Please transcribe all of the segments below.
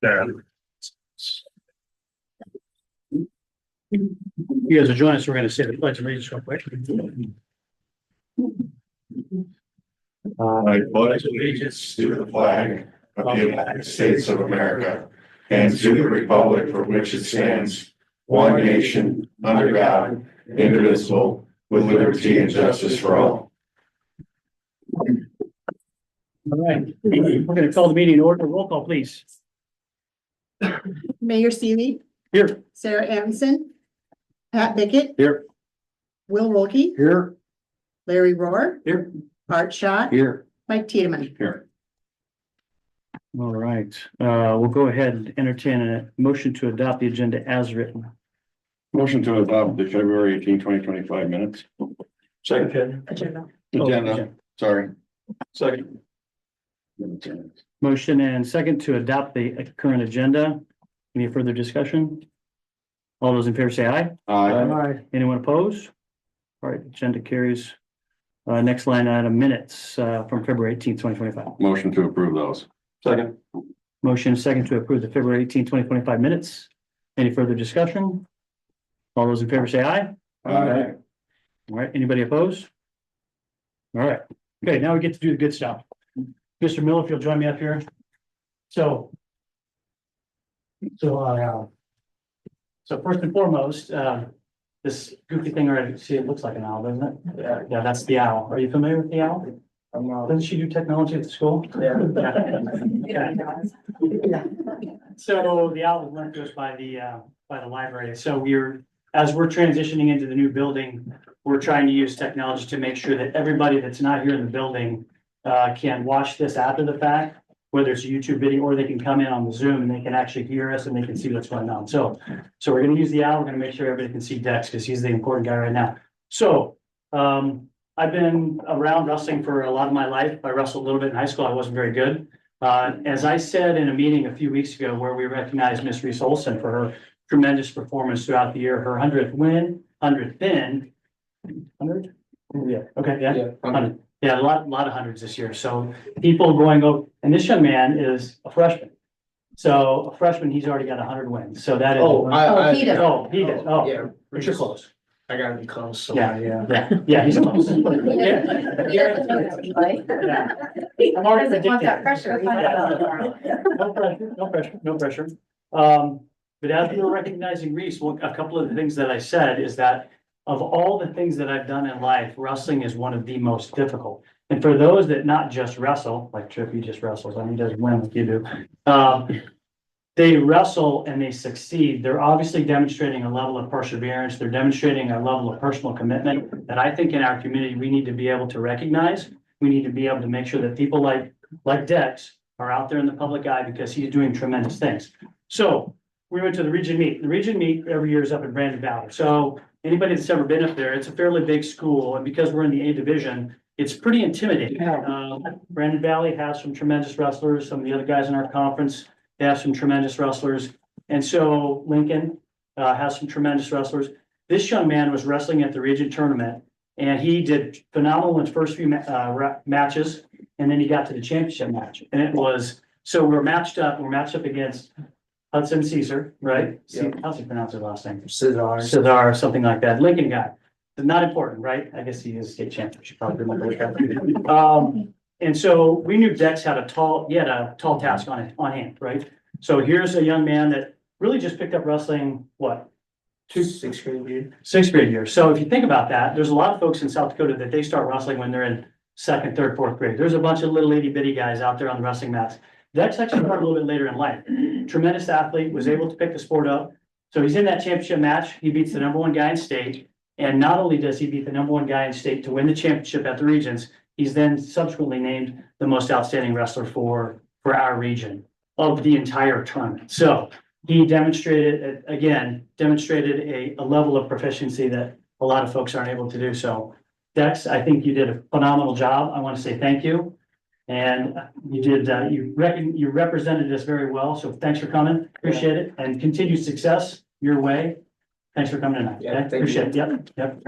There. You guys will join us. We're going to say the pledge of allegiance real quick. I pledge allegiance to the flag of the United States of America and to the republic for which it stands, one nation, under God, indivisible, with liberty and justice for all. All right, we're going to call the meeting in order. Roll call, please. Mayor Seeley, Here. Sarah Anderson, Pat Bickett, Here. Will Wilkie, Here. Larry Rohr, Here. Art Schott, Here. Mike Tiedemann. Here. All right, we'll go ahead and entertain a motion to adopt the agenda as written. Motion to adopt the February 18, 2025 minutes. Second. Agenda, sorry. Second. Motion and second to adopt the current agenda. Any further discussion? All those in favor say aye. Aye. Anyone opposed? All right, agenda carries. Next line item, minutes from February 18th, 2025. Motion to approve those. Second. Motion and second to approve the February 18th, 2025 minutes. Any further discussion? All those in favor say aye. Aye. All right, anybody opposed? All right, okay, now we get to do the good stuff. Mr. Miller, if you'll join me up here. So first and foremost, this goofy thing right, see, it looks like an owl, doesn't it? Yeah, that's the owl. Are you familiar with the owl? Doesn't she do technology at the school? Yeah. So the owl was lent to us by the library. So as we're transitioning into the new building, we're trying to use technology to make sure that everybody that's not here in the building can watch this after the fact, whether it's a YouTube video or they can come in on the Zoom and they can actually hear us and they can see what's going on. So we're going to use the owl. We're going to make sure everybody can see Dex because he's the important guy right now. So I've been around wrestling for a lot of my life. I wrestled a little bit in high school. I wasn't very good. As I said in a meeting a few weeks ago where we recognized Miss Reese Olson for her tremendous performance throughout the year, her 100th win, 100th pin, 100? Yeah. Okay. Yeah. 100. Yeah, a lot of hundreds this year. So people going over, and this young man is a freshman. So a freshman, he's already got 100 wins. So that is. He did. He did. Oh, Yeah, but you're close. I gotta be close. So Yeah, he's close. Yeah. I'm already predicting. that pressure. No pressure. But as we were recognizing Reese, a couple of the things that I said is that of all the things that I've done in life, wrestling is one of the most difficult. And for those that not just wrestle, like Tripp, he just wrestles, I mean, he doesn't win like you do. They wrestle and they succeed. They're obviously demonstrating a level of perseverance. They're demonstrating a level of personal commitment that I think in our community, we need to be able to recognize. We need to be able to make sure that people like Dex are out there in the public eye because he's doing tremendous things. So we went to the region meet. The region meet every year is up in Brandon Valley. So anybody that's ever been up there, it's a fairly big school. And because we're in the A division, it's pretty intimidating. Brandon Valley has some tremendous wrestlers. Some of the other guys in our conference, they have some tremendous wrestlers. And so Lincoln has some tremendous wrestlers. This young man was wrestling at the region tournament and he did phenomenal in his first few matches. And then he got to the championship match. And it was, so we're matched up against Hudson Caesar, right? Yeah. How's he pronounce his last name? Cesar. Something like that. Lincoln guy. Not important, right? I guess he is state champion. Should probably remember that. And so we knew Dex had a tall task on hand, right? So here's a young man that really just picked up wrestling, what? Sixth grade year. Sixth grade year. So if you think about that, there's a lot of folks in South Dakota that they start wrestling when they're in second, third, fourth grade. There's a bunch of little itty bitty guys out there on the wrestling mats. Dex actually started a little bit later in life. Tremendous athlete, was able to pick the sport up. So he's in that championship match. He beats the #1 guy in state. And not only does he beat the #1 guy in state to win the championship at the regions, he's then subsequently named the most outstanding wrestler for our region of the entire tournament. So he demonstrated a level of proficiency that a lot of folks aren't able to do. So Dex, I think you did a phenomenal job. I want to say thank you. And you did, you represented us very well. So thanks for coming. Appreciate it. And continued success your way. Thanks for coming tonight. Yeah, Okay? thank you. Appreciate it. Yep.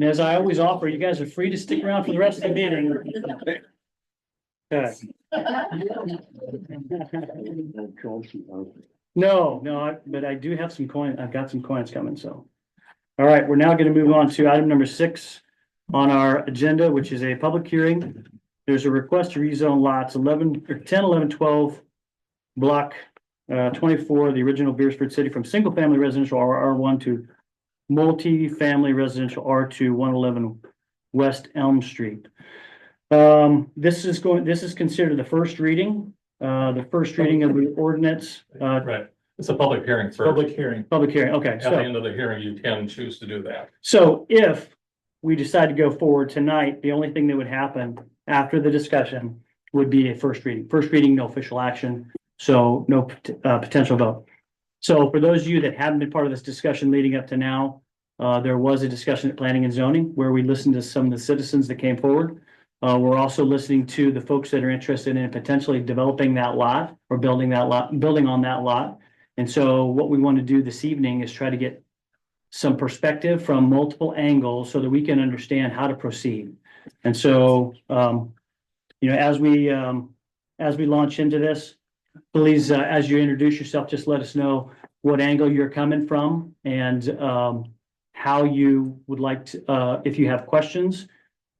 And as I always offer, you guys are free to stick around for the rest of the meeting. Okay. But I do have some coin, I've got some coins coming, so. All right, we're now gonna move on to item number 6 on our agenda, which is a public hearing. There's a request to rezone lots 11, or 10, 11, 12, block 24, the original Beresford City from single-family residential R1 to multi-family residential R2, 111 West Elm Street. This is considered the first reading of the ordinance, Right, it's a public hearing first. Public hearing. public hearing, okay, At the so, end of the hearing, you can choose to do that. so if we decide to go forward tonight, the only thing that would happen after the discussion would be a first reading, no official action, so no potential vote. So for those of you that haven't been part of this discussion leading up to now, there was a discussion at Planning and Zoning where we listened to some of the citizens that came forward. We're also listening to the folks that are interested in potentially developing that lot or building on that lot. And so what we want to do this evening is try to get some perspective from multiple angles so that we can understand how to proceed. And so, as we launch into this, please, as you introduce yourself, just let us know what angle you're coming from and how you would like to, if you have questions,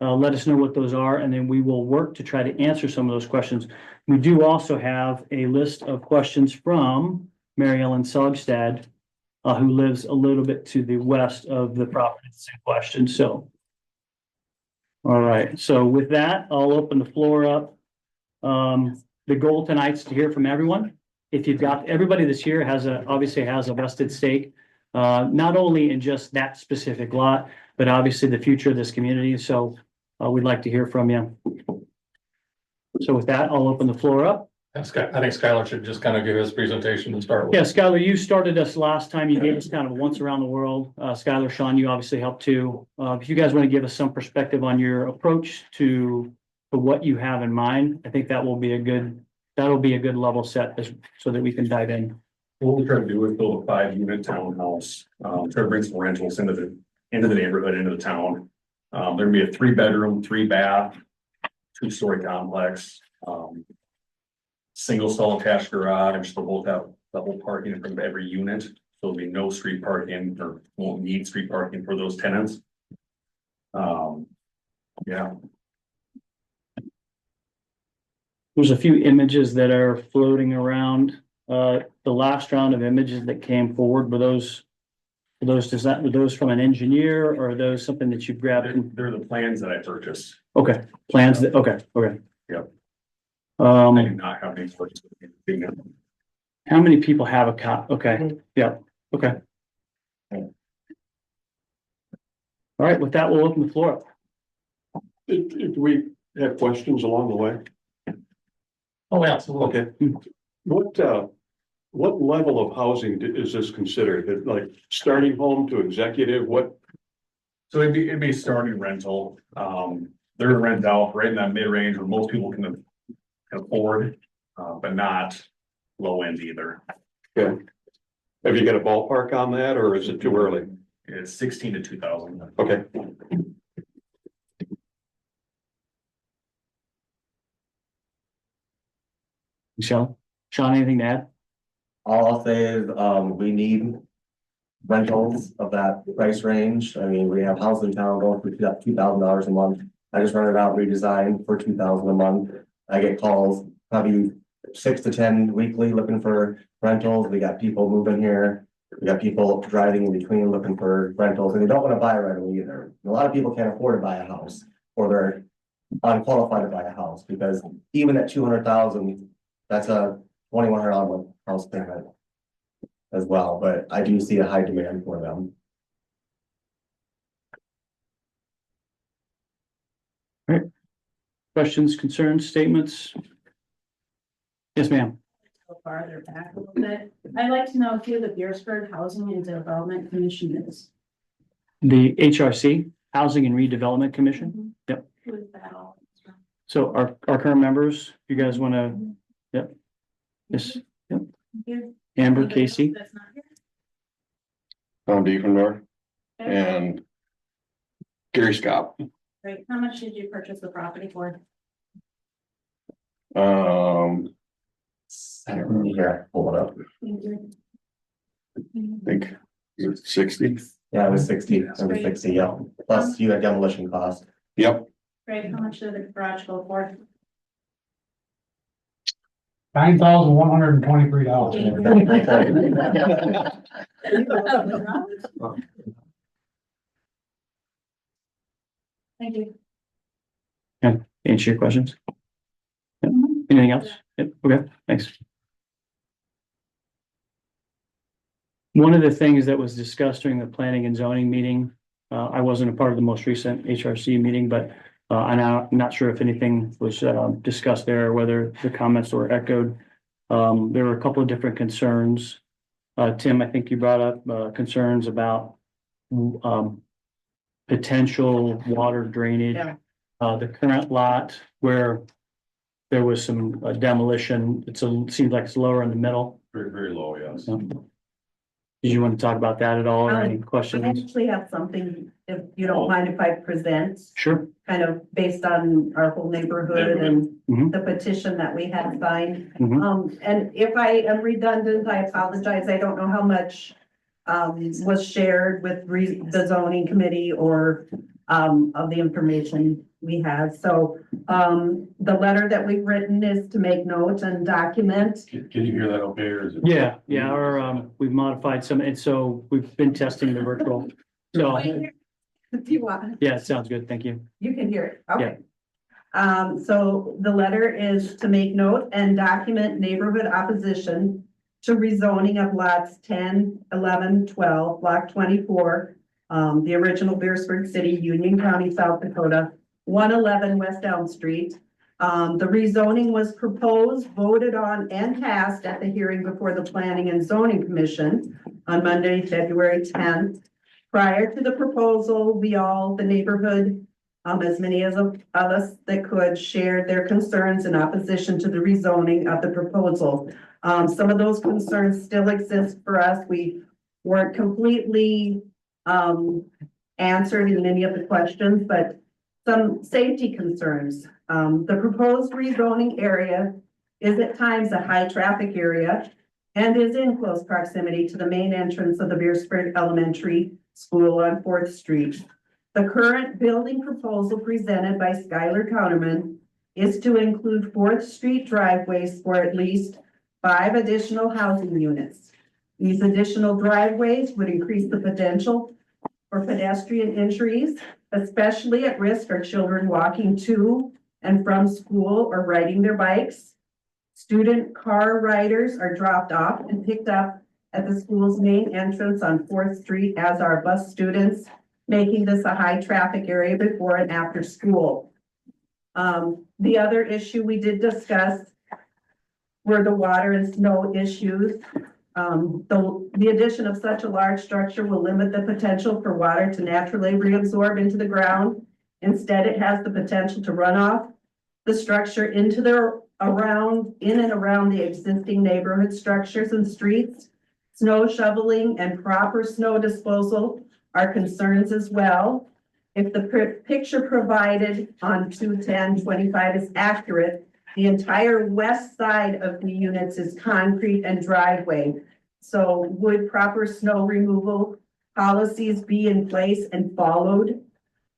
let us know what those are, and then we will work to try to answer some of those questions. We do also have a list of questions from Mary Ellen Sogstad, who lives a little bit to the west of the property that's in question, so. All right, so with that, I'll open the floor up. The goal tonight is to hear from everyone. If you've got, everybody that's here obviously has a vested stake, not only in just that specific lot, but obviously the future of this community, so we'd like to hear from you. So with that, I'll open the floor up. I think Skylar should just kind of give his presentation and start with. Yeah, Skylar, you started us last time. You gave us kind of a once around the world. Skylar, Sean, you obviously helped too. If you guys want to give us some perspective on your approach to what you have in mind, I think that'll be a good level set so that we can dive in. What we try to do is build a 5-unit townhouse, try to bring some rentals into the neighborhood, into the town. There'll be a 3-bedroom, 3-bath, 2-story complex, single stall attached garage. They'll both have double parking in front of every unit. So there'll be no street parking, or won't need street parking for those tenants. Yeah. There's a few images that are floating around. The last round of images that came forward, were those from an engineer, or are those something that you grabbed? They're the plans that I purchased. Okay, plans that, okay. Yep. I do Um, not have any. how many people have a cop? Okay, yeah, okay. All right, with that, we'll open the floor up. Do we have questions along the way? Oh, absolutely. Okay. What level of housing is this considered? Like starting home to executive, what? So it'd be starting rental. They're gonna rent out right in that mid-range where most people can afford, but not low end either. Okay. Have you got a ballpark on that, or is it too early? It's 16 to 2,000. Okay. Michelle, Sean, anything to add? All I'll say is, we need rentals of that price range. I mean, we have houses in town going for $2,000 a month. I just rented out redesigned for $2,000 a month. I get calls probably 6 to 10 weekly looking for rentals. We got people moving here. We got people driving in between looking for rentals, and they don't want to buy right away either. A lot of people can't afford to buy a house, or they're unqualified to buy a house, because even at 200,000, that's a $2,100 a month house payment as well, but I do see a high demand for them. Questions, concerns, statements? Yes, ma'am. Go farther back a little bit. I'd like to know who the Beresford Housing and Development Commission is. The HRC, Housing and Redevelopment Commission. Yep. Who is that all? So our current members, you guys want to, yep. Yes, yep. Here. Amber, Anybody else Casey. that's not here? Tom Diefendorf Okay. and Gary Scott. Right, how much did you purchase the property for? Um, I don't really hear, pull it up. Thank you. I think it was 60. Yeah, it was 60, yeah, plus you had demolition cost. Yep. Right, how much did the garage go for? $9,123. Thank you. Answer your questions? Yep. Anything else? Yep, okay, thanks. One of the things that was discussed during the planning and zoning meeting, I wasn't a part of the most recent HRC meeting, but I'm not sure if anything was discussed there, or whether the comments were echoed. There were a couple of different concerns. Tim, I think you brought up concerns about potential water drainage. Yeah. The current lot where there was some demolition, seems like it's lower in the middle. Very, very low, yes. Did you want to talk about that at all, or any I questions? actually have something, if you don't mind if I present, Sure. kind of based on our whole neighborhood and Mhm. the petition that we had signed. Mhm. And if I am redundant, I apologize. I don't know how much was shared with the zoning committee or of the information we had. So the letter that we've written is to make note and document. Can you hear that okay, or is it? Yeah, we've modified some, and so we've been testing the virtual. So, If you want. yeah, it sounds good. Thank you. You can hear it, okay. So the letter is to make note and document neighborhood opposition to rezoning of lots 10, 11, 12, block 24, the original Beresford City, Union County, South Dakota, 111 West Elm Street. The rezoning was proposed, voted on, and passed at the hearing before the Planning and Zoning Commission on Monday, February 10th. Prior to the proposal, the neighborhood, as many of us that could, shared their concerns in opposition to the rezoning of the proposal. Some of those concerns still exist for us. We weren't completely answered in any of the questions, but some safety concerns. The proposed rezoning area is at times a high traffic area and is in close proximity to the main entrance of the Beresford Elementary School on 4th Street. The current building proposal presented by Skylar Counterman is to include 4th Street driveways for at least 5 additional housing units. These additional driveways would increase the potential for pedestrian injuries, especially at risk are children walking to and from school or riding their bikes. Student car riders are dropped off and picked up at the school's main entrance on 4th Street, as are bus students, making this a high traffic area before and after school. The other issue we did discuss were the water and snow issues. The addition of such a large structure will limit the potential for water to naturally reabsorb into the ground. Instead, it has the potential to run off the structure into in and around the existing neighborhood structures and streets. Snow shoveling and proper snow disposal are concerns as well. If the picture provided on 21025 is accurate, the entire west side of the units is concrete and driveway. So would proper snow removal policies be in place and followed?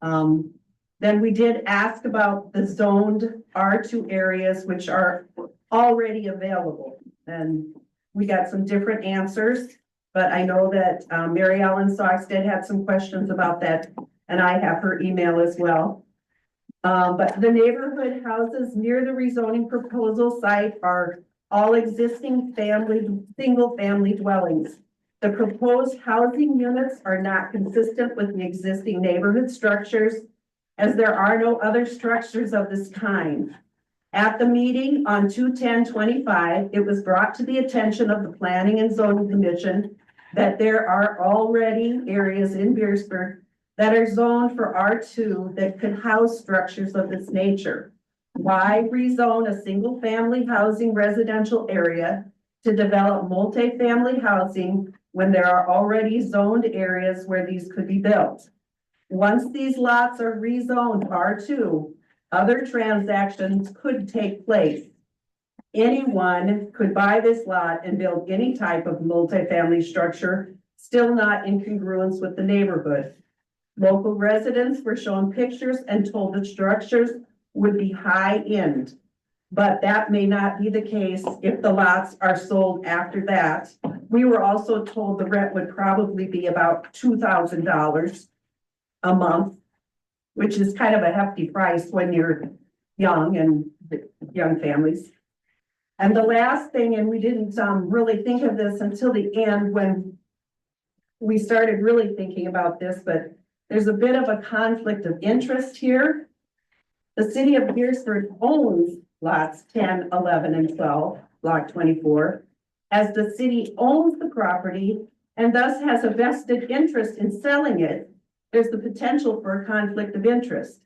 Then we did ask about the zoned R2 areas, which are already available. And we got some different answers, but I know that Mary Ellen Soxted had some questions about that, and I have her email as well. But the neighborhood houses near the rezoning proposal site are all existing single family dwellings. The proposed housing units are not consistent with the existing neighborhood structures, as there are no other structures of this kind. At the meeting on 21025, it was brought to the attention of the Planning and Zoning Commission that there are already areas in Beresford that are zoned for R2 that could house structures of this nature. Why rezone a single family housing residential area to develop multifamily housing when there are already zoned areas where these could be built? Once these lots are rezoned R2, other transactions could take place. Anyone could buy this lot and build any type of multifamily structure, still not in congruence with the neighborhood. Local residents were shown pictures and told the structures would be high-end. But that may not be the case if the lots are sold after that. We were also told the rent would probably be about $2,000 a month, which is kind of a hefty price when you're young and young families. And the last thing, and we didn't really think of this until the end when we started really thinking about this, but there's a bit of a conflict of interest here. The city of Beresford owns lots 10, 11, and 12, block 24, as the city owns the property and thus has a vested interest in selling it. There's the potential for a conflict of interest.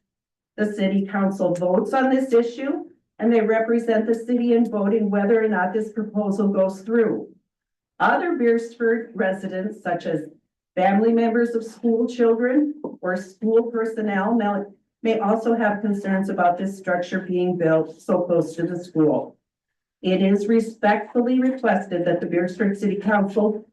The city council votes on this issue and they represent the city in voting whether or not this proposal goes through. Other Beresford residents, such as family members of school children or school personnel, may also have concerns about this structure being built so close to the school. It is respectfully requested that the Beresford City Council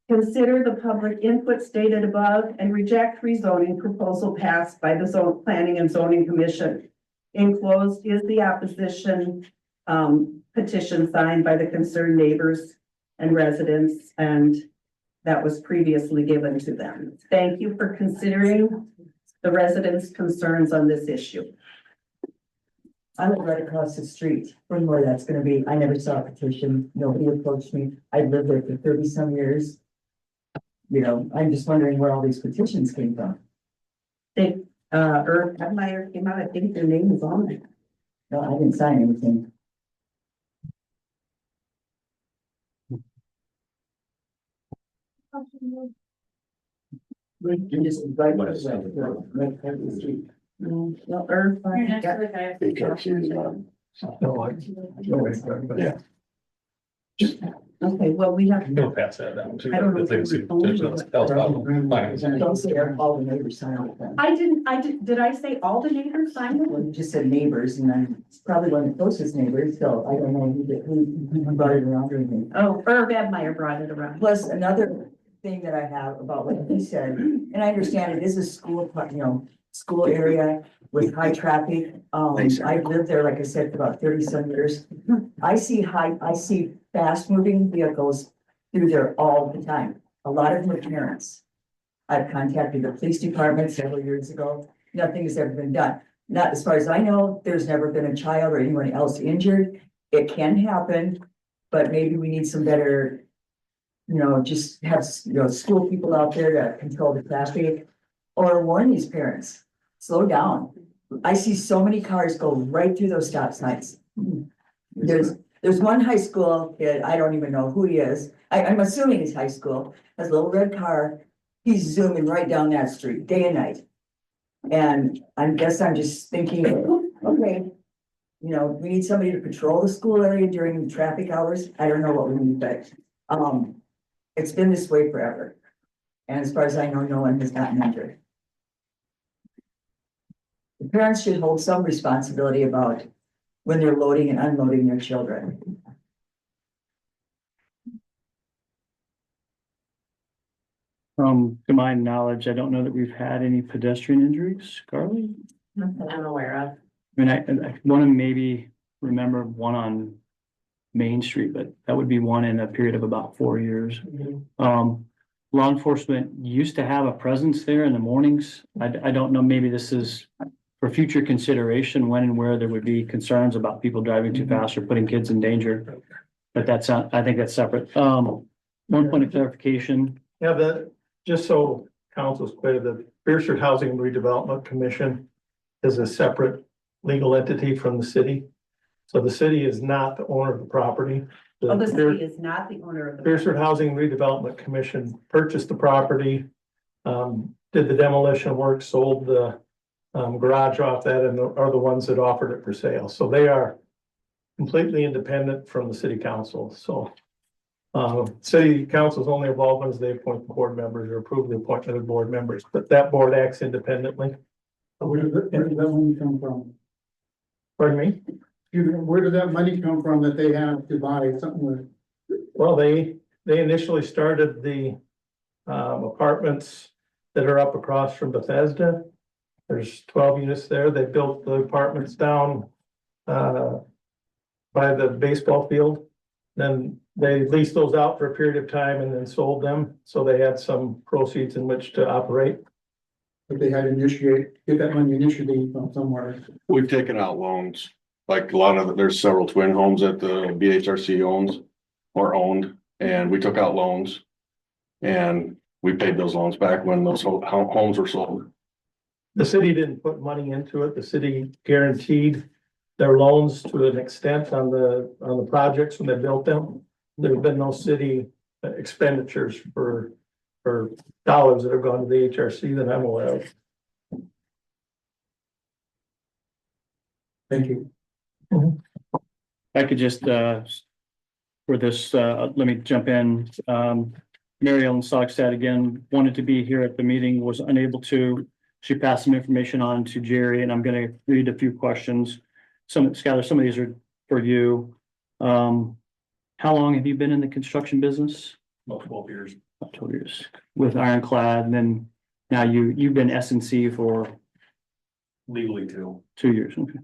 consider the public input stated above and reject rezoning proposal passed by the Planning and Zoning Commission. Enclosed is the opposition petition signed by the concerned neighbors and residents, and that was previously given to them. Thank you for considering the residents' concerns on this issue. I live right across the street from where that's gonna be. I never saw a petition. Nobody approached me. I've lived there for 30-some years. You know, I'm just wondering where all these petitions came from. Irv Meyer came out, I think their name is on there. No, I didn't sign anything. You just right across the street. Well, Irv. You're next to the guy. Because he's, yeah. Okay, well, we have. You'll pass that down too. I don't know if If they see we're only- petitions, tell us about them. Fine. Don't say all the neighbors sign all the time. Did I say all the neighbors signed it? Well, you just said neighbors, and then it's probably one of the closest neighbors, so I don't know who brought it around or anything. Oh, Irv Meyer brought it around. Plus, another thing that I have about what he said, and I understand it is a school, school area with high traffic. I've lived there, like I said, for about 30-some years. I see fast moving vehicles through there all the time. A lot of them are parents. I've contacted the police department several years ago. Nothing has ever been done. Not as far as I know, there's never been a child or anyone else injured. It can happen, but maybe we need some better, just have, school people out there to control the traffic or warn these parents, slow down. I see so many cars go right through those stop signs. There's one high school kid, I don't even know who he is. I'm assuming he's high school, has a little red car. He's zooming right down that street, day and night. And I guess I'm just thinking, okay, we need somebody to patrol the school area during traffic hours. I don't know what we need, but it's been this way forever. And as far as I know, no one has gotten injured. The parents should hold some responsibility about when they're loading and unloading their children. To my knowledge, I don't know that we've had any pedestrian injuries, Carly. Nothing I'm aware of. I mean, I want to maybe remember one on Main Street, but that would be one in a period of about 4 years. Law enforcement used to have a presence there in the mornings. I don't know, maybe this is for future consideration when and where there would be concerns about people driving too fast or putting kids in danger. But I think that's separate. One point of clarification. Yeah, just so council's clear, the Beresford Housing and Redevelopment Commission is a separate legal entity from the city. So the city is not the owner of the property. The city is not the owner of the. Beresford Housing and Redevelopment Commission purchased the property, did the demolition work, sold the garage off that, and are the ones that offered it for sale. So they are completely independent from the city council. So City council's only involvement is they appoint board members or approve the appointment of board members, but that board acts independently. Where does that money come from? Pardon me? Where does that money come from that they have to buy something with? Well, they initially started the apartments that are up across from Bethesda. There's 12 units there. They built the apartments down by the baseball field. Then they leased those out for a period of time and then sold them. So they had some proceeds in which to operate. But they had to get that money initially from somewhere. We've taken out loans, like a lot of, there's several twin homes that the BHRC owns or owned, and we took out loans. And we paid those loans back when those homes were sold. The city didn't put money into it. The city guaranteed their loans to an extent on the projects when they built them. There've been no city expenditures for dollars that have gone to the HRC that I'm aware of. Thank you. I could just, for this, let me jump in. Mary Ellen Stockstad again wanted to be here at the meeting, was unable to. She passed some information on to Jerry, and I'm gonna read a few questions. Skylar, some of these are for you. How long have you been in the construction business? About 12 years. About 12 years. With Ironclad, and then now you've been S&C for Legally too. 2 years, okay.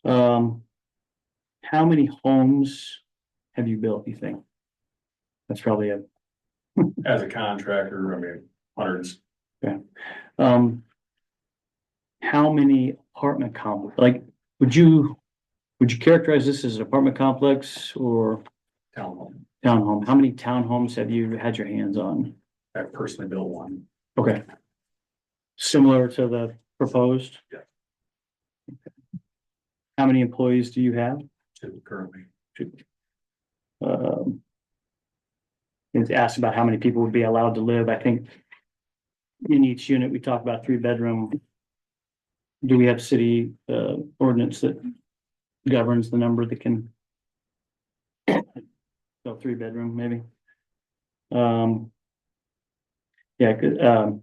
How many homes have you built, you think? That's probably a As a contractor, I mean, hundreds. how many apartment complex, like, would you characterize this as an apartment complex or Townhome. townhome? How many townhomes have you had your hands on? I personally built one. Okay. Similar to the proposed? Yeah. Okay. How many employees do you have? Two currently. It's asked about how many people would be allowed to live. I think in each unit, we talk about 3-bedroom. Do we have city ordinance that governs the number that can? So 3-bedroom, maybe.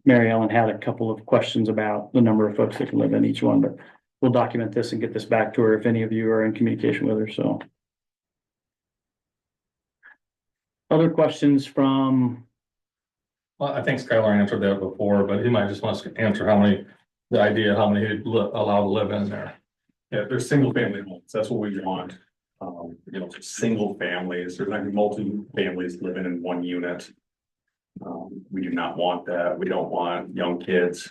Mary Ellen had a couple of questions about the number of folks that can live in each one, but we'll document this and get this back to her if any of you are in communication with her, so. Other questions from, Well, I think Skylar answered that before, but he might just want to answer how many he'd allow to live in there. Yeah, they're single family homes. That's what we want. Single families. There's not gonna be multi-families living in one unit. We do not want that. We don't want young kids.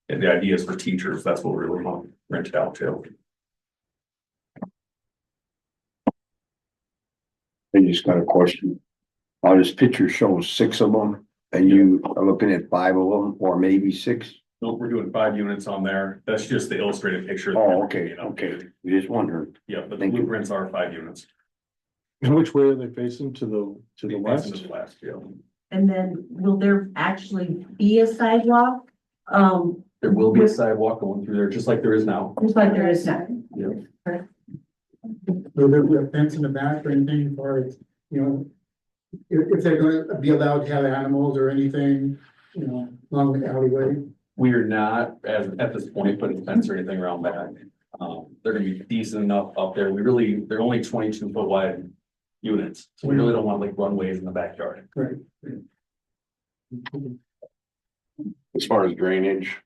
And the idea is for teachers. That's what we really want to rent it out to. I just got a question. This picture shows 6 of them, and you are looking at 5 of them, or maybe 6? No, we're doing 5 units on there. That's just the illustrated picture. Oh, okay, okay. Just wondering. Yeah, but the Thank you. blueprints are 5 units. And which way are they facing? To the Facing west? to the west, yeah. And then will there actually be a sidewalk? There will be a sidewalk going through there, just like there is now. Just like there is now. Will there be a fence in the back or anything, or, if they're gonna be allowed to have animals or anything, along the alleyway? We are not, at this point, putting a fence or anything around back. They're gonna be decent enough up there. They're only 22-foot wide units, so we really don't want like runways in the backyard. Right. As far as drainage,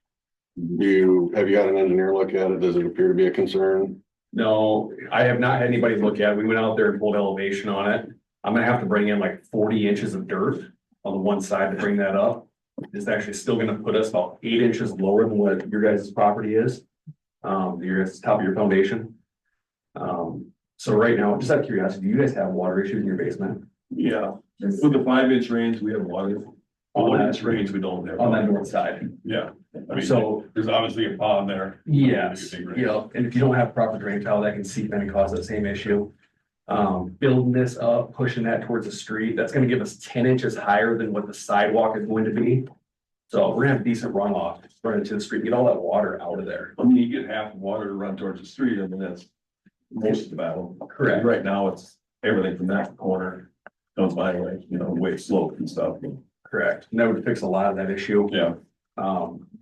have you had an engineer look at it? Does it appear to be a concern? No, I have not had anybody look at it. We went out there and pulled elevation on it. I'm gonna have to bring in like 40 inches of dirt on the one side to bring that up. It's actually still gonna put us about 8 inches lower than what your guys' property is. Your top of your foundation. So right now, just out of curiosity, do you guys have water issues in your basement? Yeah, with the 5-inch range, we have water. On that range, we don't have. On that north side? Yeah, I mean, So, there's obviously a pond there. yes, Big range. and if you don't have proper drain tile, that can seep in and cause that same issue. Building this up, pushing that towards the street, that's gonna give us 10 inches higher than what the sidewalk is going to be. So we're gonna have decent runoff, running to the street, get all that water out of there. I mean, you get half the water to run towards the street, I mean, that's most of the battle. Correct. Right now, it's everything from that corner Goes my way, you know, way slope and stuff. Correct. And that would fix a lot of that issue. Yeah.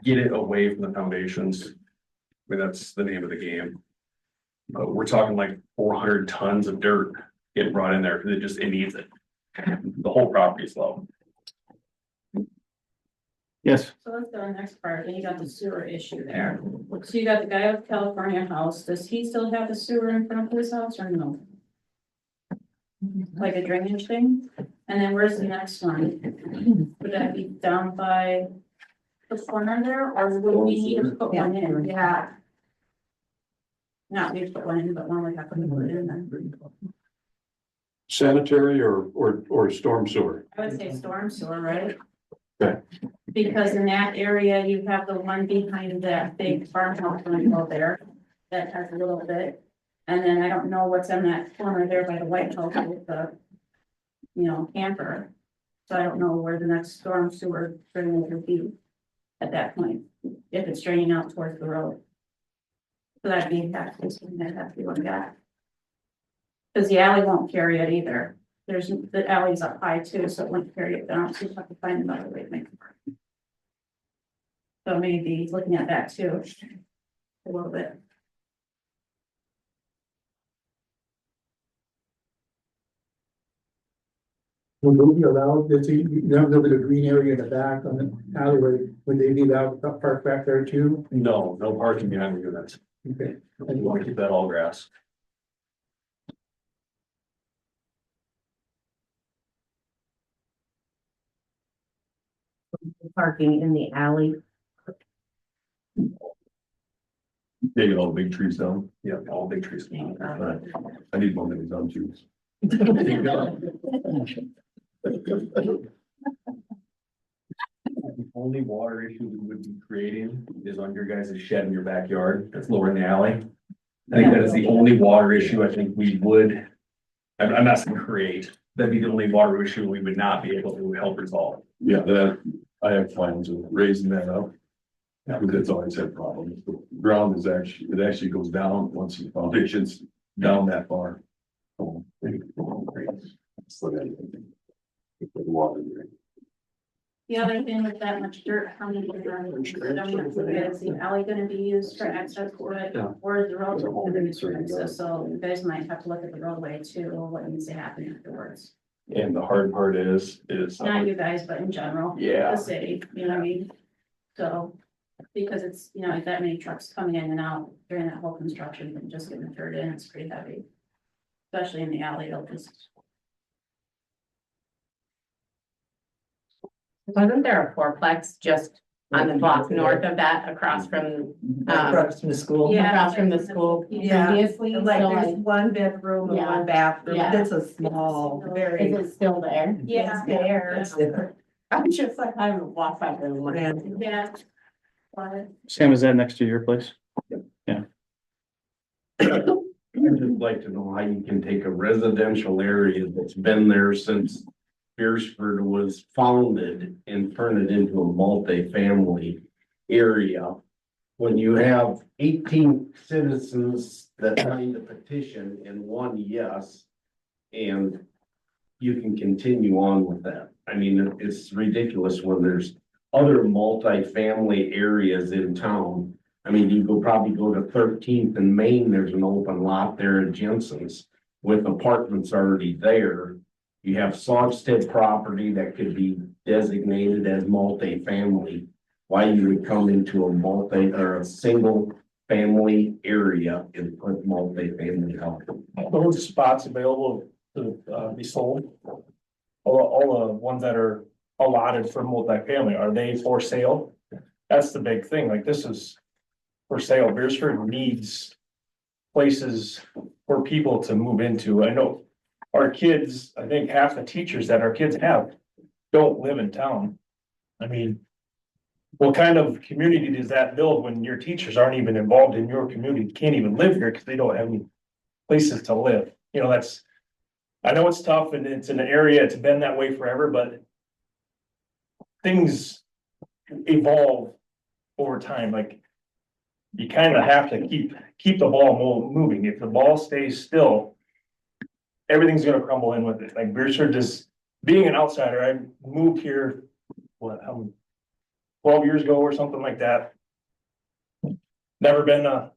Get it away from the foundations. I mean, that's the name of the game. But we're talking like 400 tons of dirt getting brought in there because it needs it. The whole property is low. Yes. So let's go to the next part, then you got the sewer issue there. So you got the guy with California house, does he still have the sewer in front of his house or no? Like a drainage thing? And then where's the next one? Would that be down by the corner there, or would we need to put one in? Yeah. Not we put one in, but one would have to put it in then. Sanitary or storm sewer? I would say storm sewer, right? Okay. Because in that area, you have the one behind that big farmhouse window there that has a little bit. And then I don't know what's in that corner there by the White House with the, camper. So I don't know where the next storm sewer drainage would be at that point, if it's draining out towards the road. So that'd be, that'd have to be looked at. Because the alley won't carry it either. The alley's up high too, so it wouldn't carry it down, so you have to find another way to make it work. So maybe looking at that too, a little bit. Will they be allowed, you have a little bit of green area in the back on the alleyway, would they be allowed to park back there too? No parking behind the units. Okay. And you want to keep that all grass. Parking in the alley. Taking all the big trees down. Yeah, all big trees. I need one of these on too. The only water issue we would be creating is on your guys' shed in your backyard, that's lower in the alley. I think that is the only water issue I think we would, I'm not saying create, that'd be the only water issue we would not be able to help resolve. Yeah, I have plans of raising that up. Because that's always had problems. The ground is it actually goes down once the foundation's down that far. So, so that, the water there. The other thing with that much dirt coming in, is the alley gonna be used for access to it, or is the road gonna be used for access? So you guys might have to look at the roadway too, or what needs to happen afterwards. And the hard part is. Not you guys, but in general. Yeah. The city, you know what I mean? So, because it's, that many trucks coming in and out during that whole construction, and just getting the dirt in, it's pretty heavy. Especially in the alley, it'll just. Wasn't there a fourplex just on the block north of that, across from, Across from the school. Yeah. across from the school Yeah, previously? like So, there's one bedroom and Yeah. one bathroom, Yeah. it's a small, very. Is it still there? Yeah. It's there. I'm just like, I haven't walked by there. in one- Yeah. But Sam, is that next to your place? I'd just like to know how you can take a residential area that's been there since Beresford was founded and turn it into a multifamily area. When you have 18 citizens that signed a petition and one yes, and you can continue on with that. I mean, it's ridiculous when there's other multifamily areas in town. I mean, you probably go to 13th and Main, there's an open lot there at Jensen's with apartments already there. You have Sogstead property that could be designated as multifamily. Why you would come into a single family area and put multifamily out. Those spots available to be sold? All the ones that are allotted for multifamily, are they for sale? That's the big thing, like this is for sale. Beresford needs places for people to move into. I know our kids, I think half the teachers that our kids have don't live in town. I mean, what kind of community does that build when your teachers aren't even involved in your community, can't even live here because they don't have any places to live? I know it's tough and it's an area, it's been that way forever, but things evolve over time. Like you kind of have to keep the ball moving. If the ball stays still, everything's gonna crumble in with it. Like Beresford just being an outsider, I moved here, how many, 12 years ago or something like that. Never been a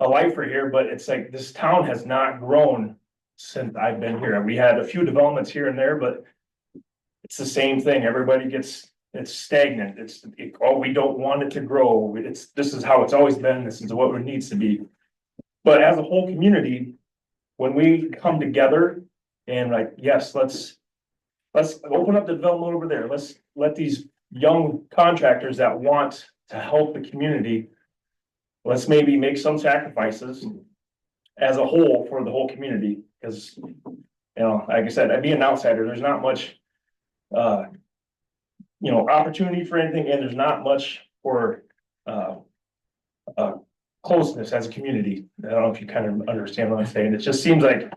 lifer here, but it's like this town has not grown since I've been here. We had a few developments here and there, but it's the same thing. It's stagnant. We don't want it to grow. This is how it's always been. This is what it needs to be. But as a whole community, when we come together and like, yes, let's open up the development over there. Let's let these young contractors that want to help the community, let's maybe make some sacrifices as a whole for the whole community. Because, like I said, I'd be an outsider. There's not much, opportunity for anything, and there's not much for, closeness as a community. I don't know if you kind of understand what I'm saying. It just seems like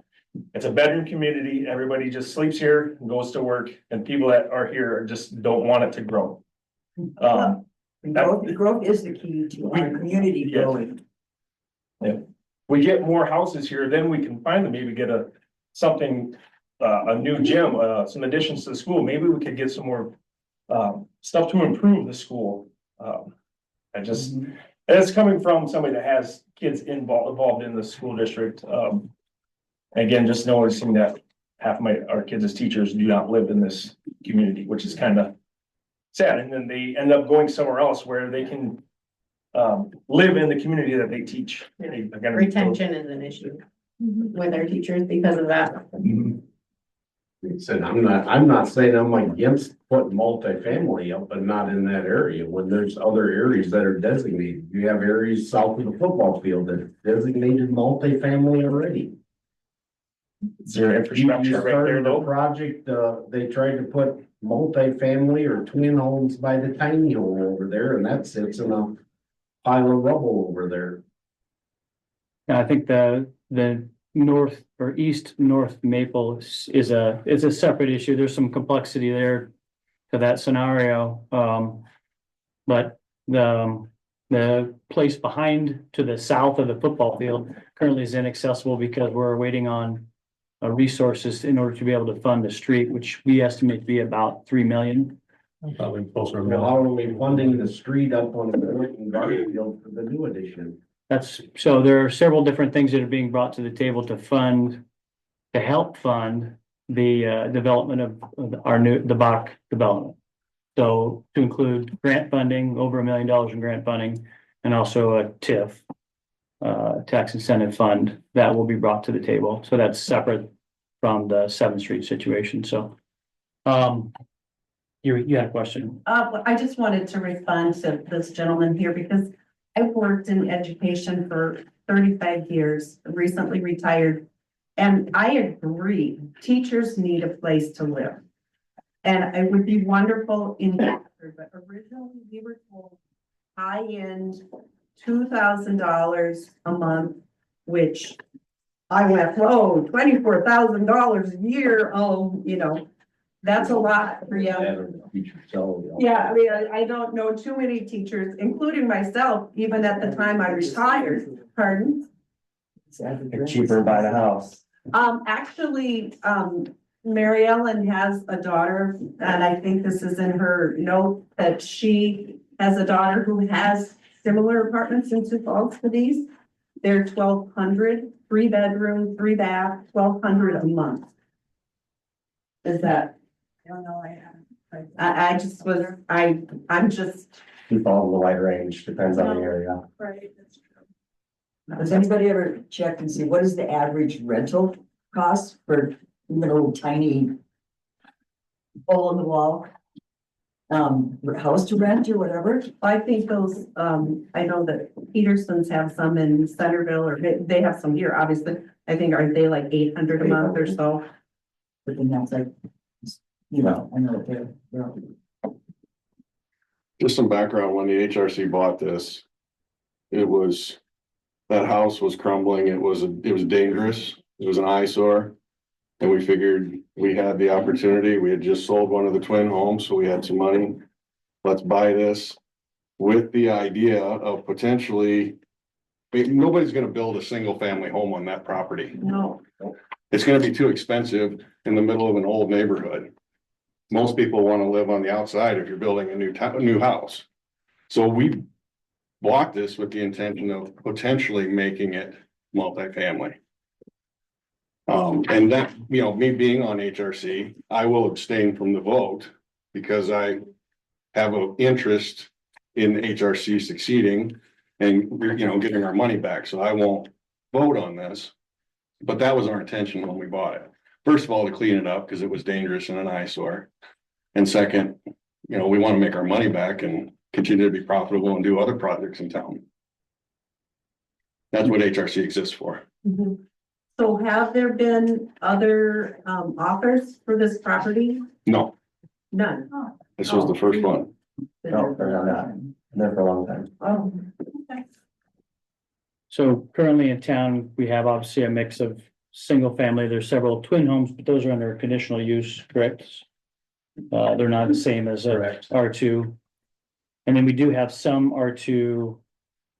it's a bedroom community. Everybody just sleeps here and goes to work, and people that are here just don't want it to grow. Growth is the key to our community Yes. growing. Yeah. We get more houses here, then we can finally maybe get a new gym, some additions to the school. Maybe we could get some more stuff to improve the school. It's coming from somebody that has kids involved in the school district. Again, just noticing that half of our kids as teachers do not live in this community, which is kind of sad. And then they end up going somewhere else where they can live in the community that they teach. Again, Retention is an issue with our teachers because of that. Said, I'm not saying I'm against putting multifamily up, but not in that area, when there's other areas that are designated. You have areas south of the football field that are designated multifamily already. Is there infrastructure right there though? Project, they tried to put multifamily or twin homes by the tiny home over there, and that sits in a pile of rubble over there. And I think the north or east north Maple is a separate issue. There's some complexity there to that scenario. But the place behind to the south of the football field currently is inaccessible because we're waiting on resources in order to be able to fund the street, which we estimate to be about 3 million. Probably closer to Well, how are we funding the street up on the garden field for the new addition? So there are several different things that are being brought to the table to help fund the development of the Bach development. So to include grant funding, over $1 million in grant funding, and also a TIF, tax incentive fund that will be brought to the table. So that's separate from the 7th Street situation. So, you had a question. I just wanted to respond to this gentleman here because I've worked in education for 35 years, recently retired. And I agree, teachers need a place to live. And it would be wonderful in Beresford, but originally we were told high-end $2,000 a month, which I went, whoa, $24,000 a year. Oh, that's a lot for you. Yeah, I mean, I don't know too many teachers, including myself, even at the time I retired. Pardon? It's cheaper to buy the house. Actually, Mary Ellen has a daughter, and I think this is in her note that she has a daughter who has similar apartments in Sioux Falls to these. They're 1,200, 3-bedroom, 3-bath, 1,200 a month. Is that? I don't know. I'm just. You fall in the wide range, depends on the area. Right, that's true. Has anybody ever checked and see what is the average rental cost for little tiny hole in the wall? House to rent or whatever? I think those, I know that Peterson's have some in Centerville, or they have some here, obviously. I think, are they like 800 a month or so? But then that's like, I know they're. Just some background, when the HRC bought this, that house was crumbling, it was dangerous, it was an eyesore. And we figured we had the opportunity, we had just sold one of the twin homes, so we had some money. Let's buy this with the idea of potentially I mean, nobody's gonna build a single family home on that property. No. It's gonna be too expensive in the middle of an old neighborhood. Most people wanna live on the outside if you're building a new house. So we bought this with the intention of potentially making it multifamily. And that, you know, me being on HRC, I will abstain from the vote because I have an interest in HRC succeeding and, you know, getting our money back. So I won't vote on this. But that was our intention when we bought it. First of all, to clean it up because it was dangerous and an eyesore. And second, you know, we want to make our money back and continue to be profitable and do other projects in town. That's what HRC exists for. Mhm. So have there been other offers for this property? No, None. this was the first one. No, they're not. Been there for a long time. Oh, So currently in town, we have obviously a mix of single family. There's several twin homes, but those are under conditional use, correct? They're not the same as a Correct. R2. And then we do have some R2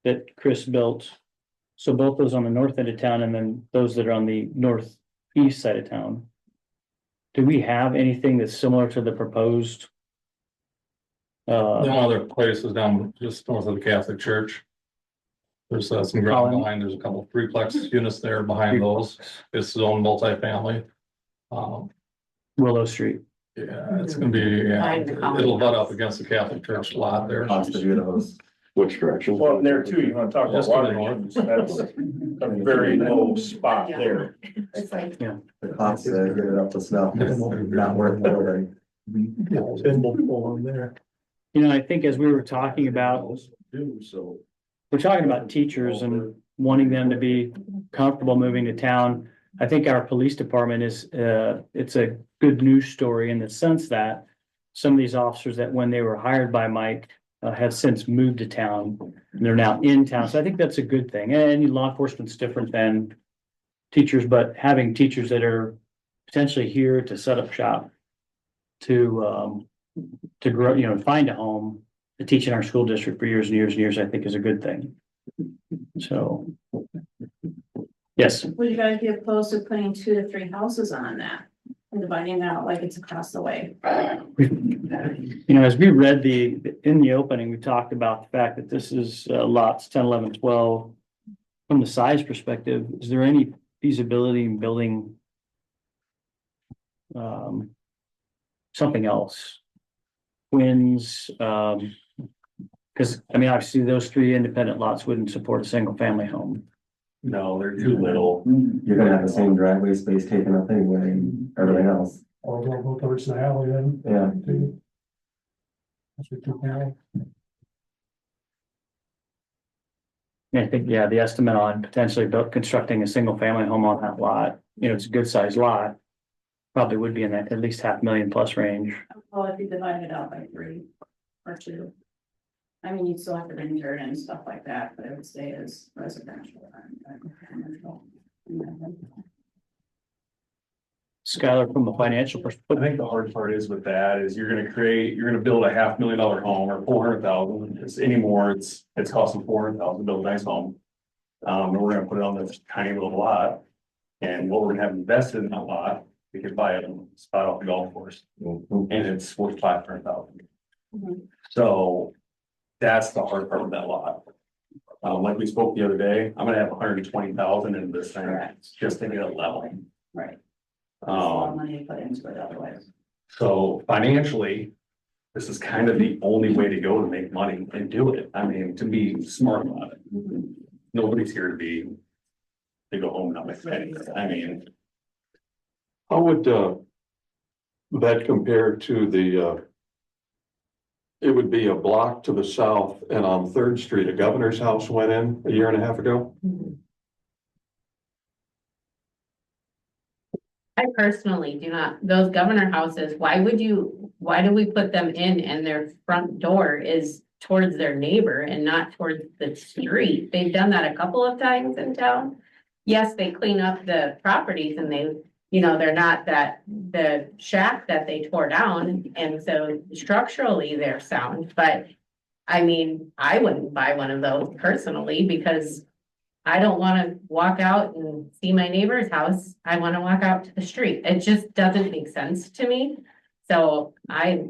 that Chris built. So both those on the north end of town and then those that are on the northeast side of town. Do we have anything that's similar to the proposed? The only other place is down just north of the Catholic Church. There's some ground Colin? behind, there's a couple threeplex units there behind those. It's zone multifamily. Willow Street. Yeah, it's gonna be, yeah, it'll butt up against the Catholic Church lot there. Cost to do those. Which direction? Well, and there too, you wanna talk about Just to the water north. mains, that's a very low spot there. it's like, The cost to get it up to snuff is not worth it already. Symbol pull on there. You know, I think as we were talking about, So. we're talking about teachers and wanting them to be comfortable moving to town. I think our police department is, it's a good news story in the sense that some of these officers that when they were hired by Mike have since moved to town and they're now in town. So I think that's a good thing. And law enforcement's different than teachers, but having teachers that are potentially here to set up shop to grow, you know, find a home to teach in our school district for years and years and years, I think is a good thing. So. Yes, Would you guys be opposed to putting 2 to 3 houses on that? And dividing it out like it's across the way? you know, as we read in the opening, we talked about the fact that this is lots 10, 11, 12. From the size perspective, is there any feasibility in building something else? Twins, because I mean, obviously those 3 independent lots wouldn't support a single family home. No, they're too little. You're gonna have the same driveway space taken up anyway, everything else. Or go towards the alley then. Yeah. I think, yeah, the estimate on potentially constructing a single family home on that lot, you know, it's a good sized lot. Probably would be in that at least $500,000+ range. Well, if you divide it out by 3 or 2. I mean, you'd still have to bring dirt and stuff like that, but it would stay as residential. Skylar, from a financial I perspective, think the hard part is with that is you're gonna build a $500,000 home or 400,000. It's anymore, it's costing 400,000 to build a nice home. And we're gonna put it on this tiny little lot. And what we're gonna have invested in that lot, we could buy it and spot off the golf course. And it's worth 500,000. Mhm. So that's the hard part of that lot. Like we spoke the other day, I'm gonna have 120,000 in this thing just to get it level. Right. That's a lot of Um, money to put into it otherwise. so financially, this is kind of the only way to go to make money and do it. I mean, to be smart about it. Nobody's here to go home and not make pennies. I mean, How would, that compare to the, it would be a block to the south and on Third Street, a governor's house went in a year and a half ago? I personally do not, those governor houses, why do we put them in and their front door is towards their neighbor and not towards the street? They've done that a couple of times in town. Yes, they clean up the properties and they, you know, they're not the shack that they tore down. And so structurally they're sound, but I mean, I wouldn't buy one of those personally because I don't wanna walk out and see my neighbor's house. I wanna walk out to the street. It just doesn't make sense to me. So I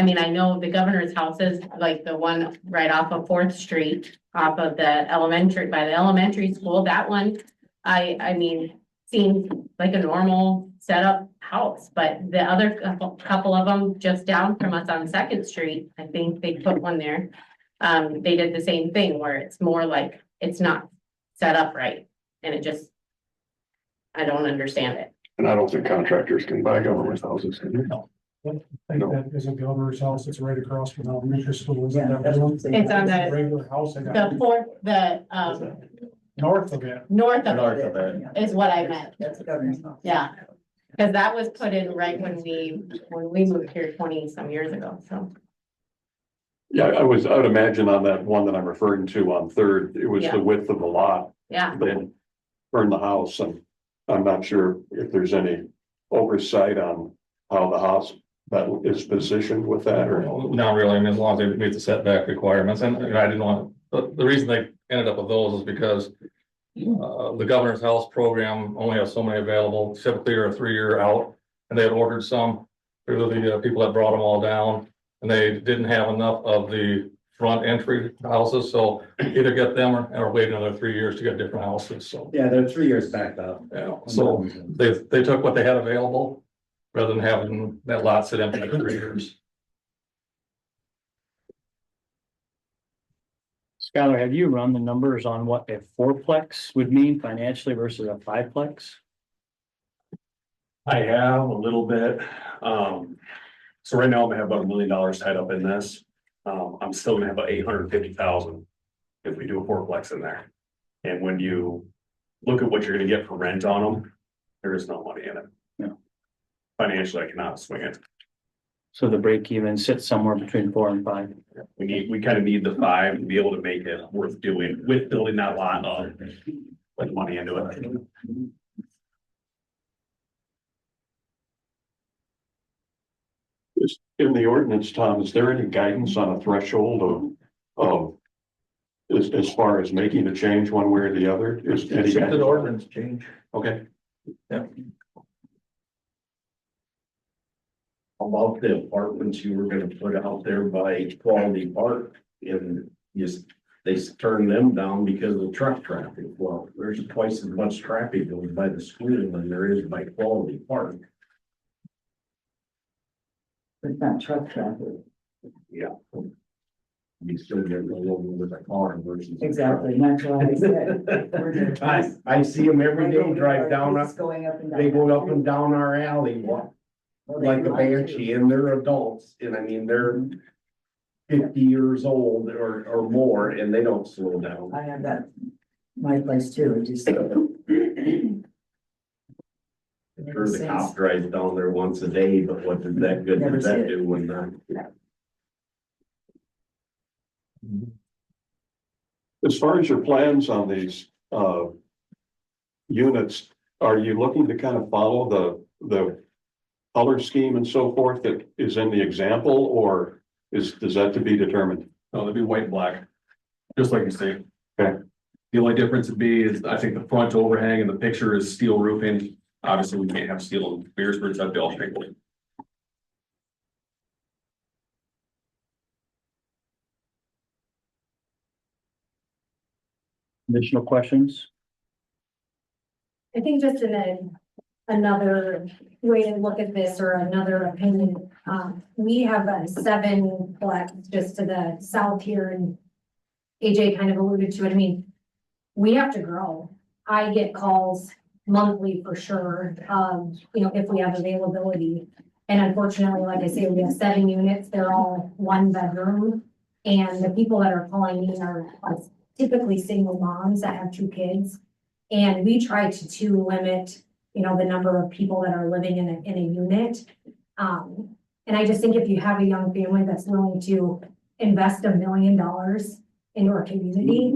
mean, I know the governor's houses, like the one right off of Fourth Street, off of the elementary, by the elementary school, that one. I mean, seems like a normal setup house, but the other couple of them just down from us on Second Street, I think they put one there. They did the same thing where it's more like, it's not set up right, and it just. I don't understand it. And I don't think contractors can buy government houses. Can they? I think that is a governor's house, it's right across from elementary school, isn't Yeah, that that's what one? I'm saying. It's on the, Regular house, I got the fourth, the, north of it. north of North it of it. is what I meant, That's the governor's house. yeah. Cause that was put in right when we moved here 20 some years ago, so. Yeah, I would imagine on that one that I'm referring to on Third, it was Yeah. the width of the lot. Yeah, They burned the house, and I'm not sure if there's any oversight on how the house that is positioned with that, or. Not really, I mean, as long as they meet the setback requirements, and I didn't want, the reason they ended up with those is because. The governor's house program only has so many available, typically are a 3-year out, and they had ordered some. Through the people that brought them all down, and they didn't have enough of the front entry houses, so either get them or wait another 3 years to get different houses, so. Yeah, they're 3 years backed up. Yeah, so they took what they had available, rather than having that lot sit empty for 3 years. Skylar, have you run the numbers on what a fourplex would mean financially versus a fiveplex? I have a little bit, so right now I'm gonna have about $1 million tied up in this. I'm still gonna have about 850,000 if we do a fourplex in there. And when you look at what you're gonna get for rent on them, there is no money in it. No. Financially, I cannot swing it. So the break even sits somewhere between 4 and 5. We kind of need the 5 to be able to make it worth doing with building that lot up, put money into it. In the ordinance, Tom, is there any guidance on a threshold of as far as making a change one way or the other? Is any It's an guidance? ordinance change. Okay, About the apartments you were gonna put out there by Quality Park and they turned them down because of truck traffic. Well, there's twice as much traffic going by the school than there is by Quality Park. It's not truck traffic. Yeah. You still get a little with a car versus. Exactly, that's what I said. I see them every day drive down, It's going up and down. they go up and down our alley, like a banshee, and they're adults, and I mean, they're 50 years old or more, and they don't slow down. I have that, my place too, it just. Sure, the cop drives down there once a day, but what does that good Never does see that it. do when as far as your plans on these units, are you looking to kind of follow the color scheme and so forth that is in the example, or does that to be determined? No, they'd be white and black, just like you say. Okay. The only difference would be is I think the front overhang in the picture is steel roofing. Obviously, we can't have steel in Beresford, so that'd be all shingle. Additional questions? I think just another way to look at this or another opinion, we have a 7plex just to the south here and AJ kind of alluded to it. I mean, we have to grow. I get calls monthly for sure, if we have availability. And unfortunately, like I say, we have 7 units, they're all 1 bedroom. And the people that are calling me are typically single moms that have 2 kids. And we try to limit, the number of people that are living in a unit. And I just think if you have a young family that's willing to invest $1 million into our community,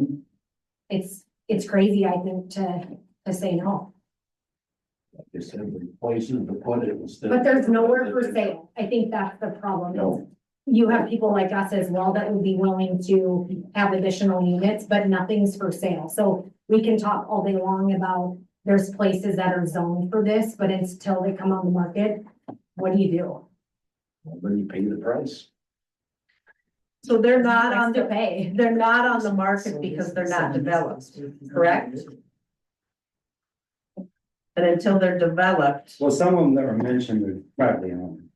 it's crazy, I think, to say no. They said, places to put it instead. But there's nowhere for sale. I think that's the problem. No. you have people like us as well that would be willing to have additional units, but nothing's for sale. So we can talk all day long about there's places that are zoned for this, but until they come on the market, what do you do? Then you pay the price. So they're not on Price to the, pay. they're not on the market because they're not developed, correct? And until they're developed, Well, some of them that were mentioned are privately owned.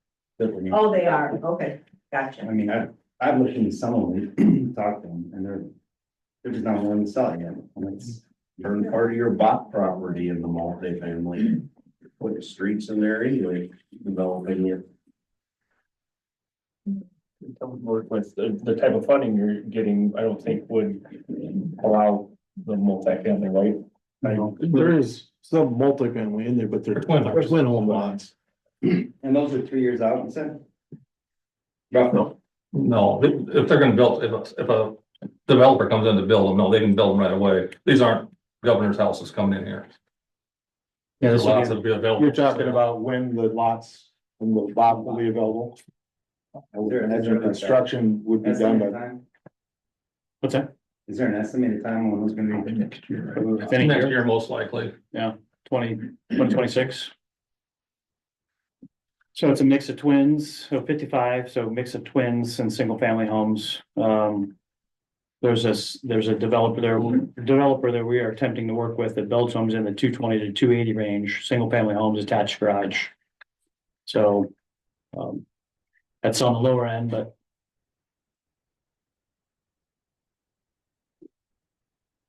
oh, they are, okay, gotcha. I mean, I've looked into some of them, talked to them, and they're just not willing to sell it yet. And it's, Turn part of your bought property into multifamily. Put the streets in there anyway, developing it. Work with the type of funding you're getting, I don't think would allow the multifamily, right? I know, there is some multifamily in there, but they're twin home lots. and those are 3 years out, you said? Roughly. No, if they're gonna build, if a developer comes in to build them, no, they can build them right away. These aren't governor's houses coming in here. Yeah, There's this lots would that'll be available. be, you're talking about when the lots, when the lot will be available. And then construction would be done by. Time? What's that? Is there an estimated time when it's gonna be? Next year, most likely. 2026. So it's a mix of twins, so 55, so mix of twins and single family homes. There's a developer that we are attempting to work with that builds homes in the 220 to 280 range, single family homes, attached garage. So, that's on the lower end, but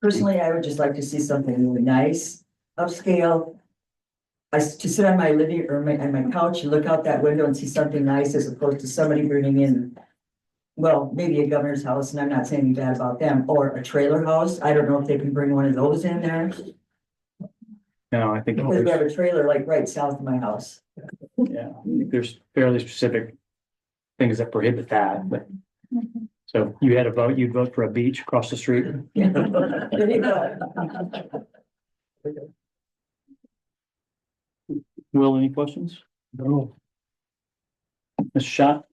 Personally, I would just like to see something really nice, upscale. To sit on my living or on my couch and look out that window and see something nice as opposed to somebody bringing in. Well, maybe a governor's house, and I'm not saying anything bad about them, or a trailer house. I don't know if they can bring one of those in there. no, I think. Because we have a trailer like right south of my house. Yeah, I think there's fairly specific things that prohibit that, but. So you had a vote, you'd vote for a beach across the street? There you go. Will, any questions? No. Mr. Schott?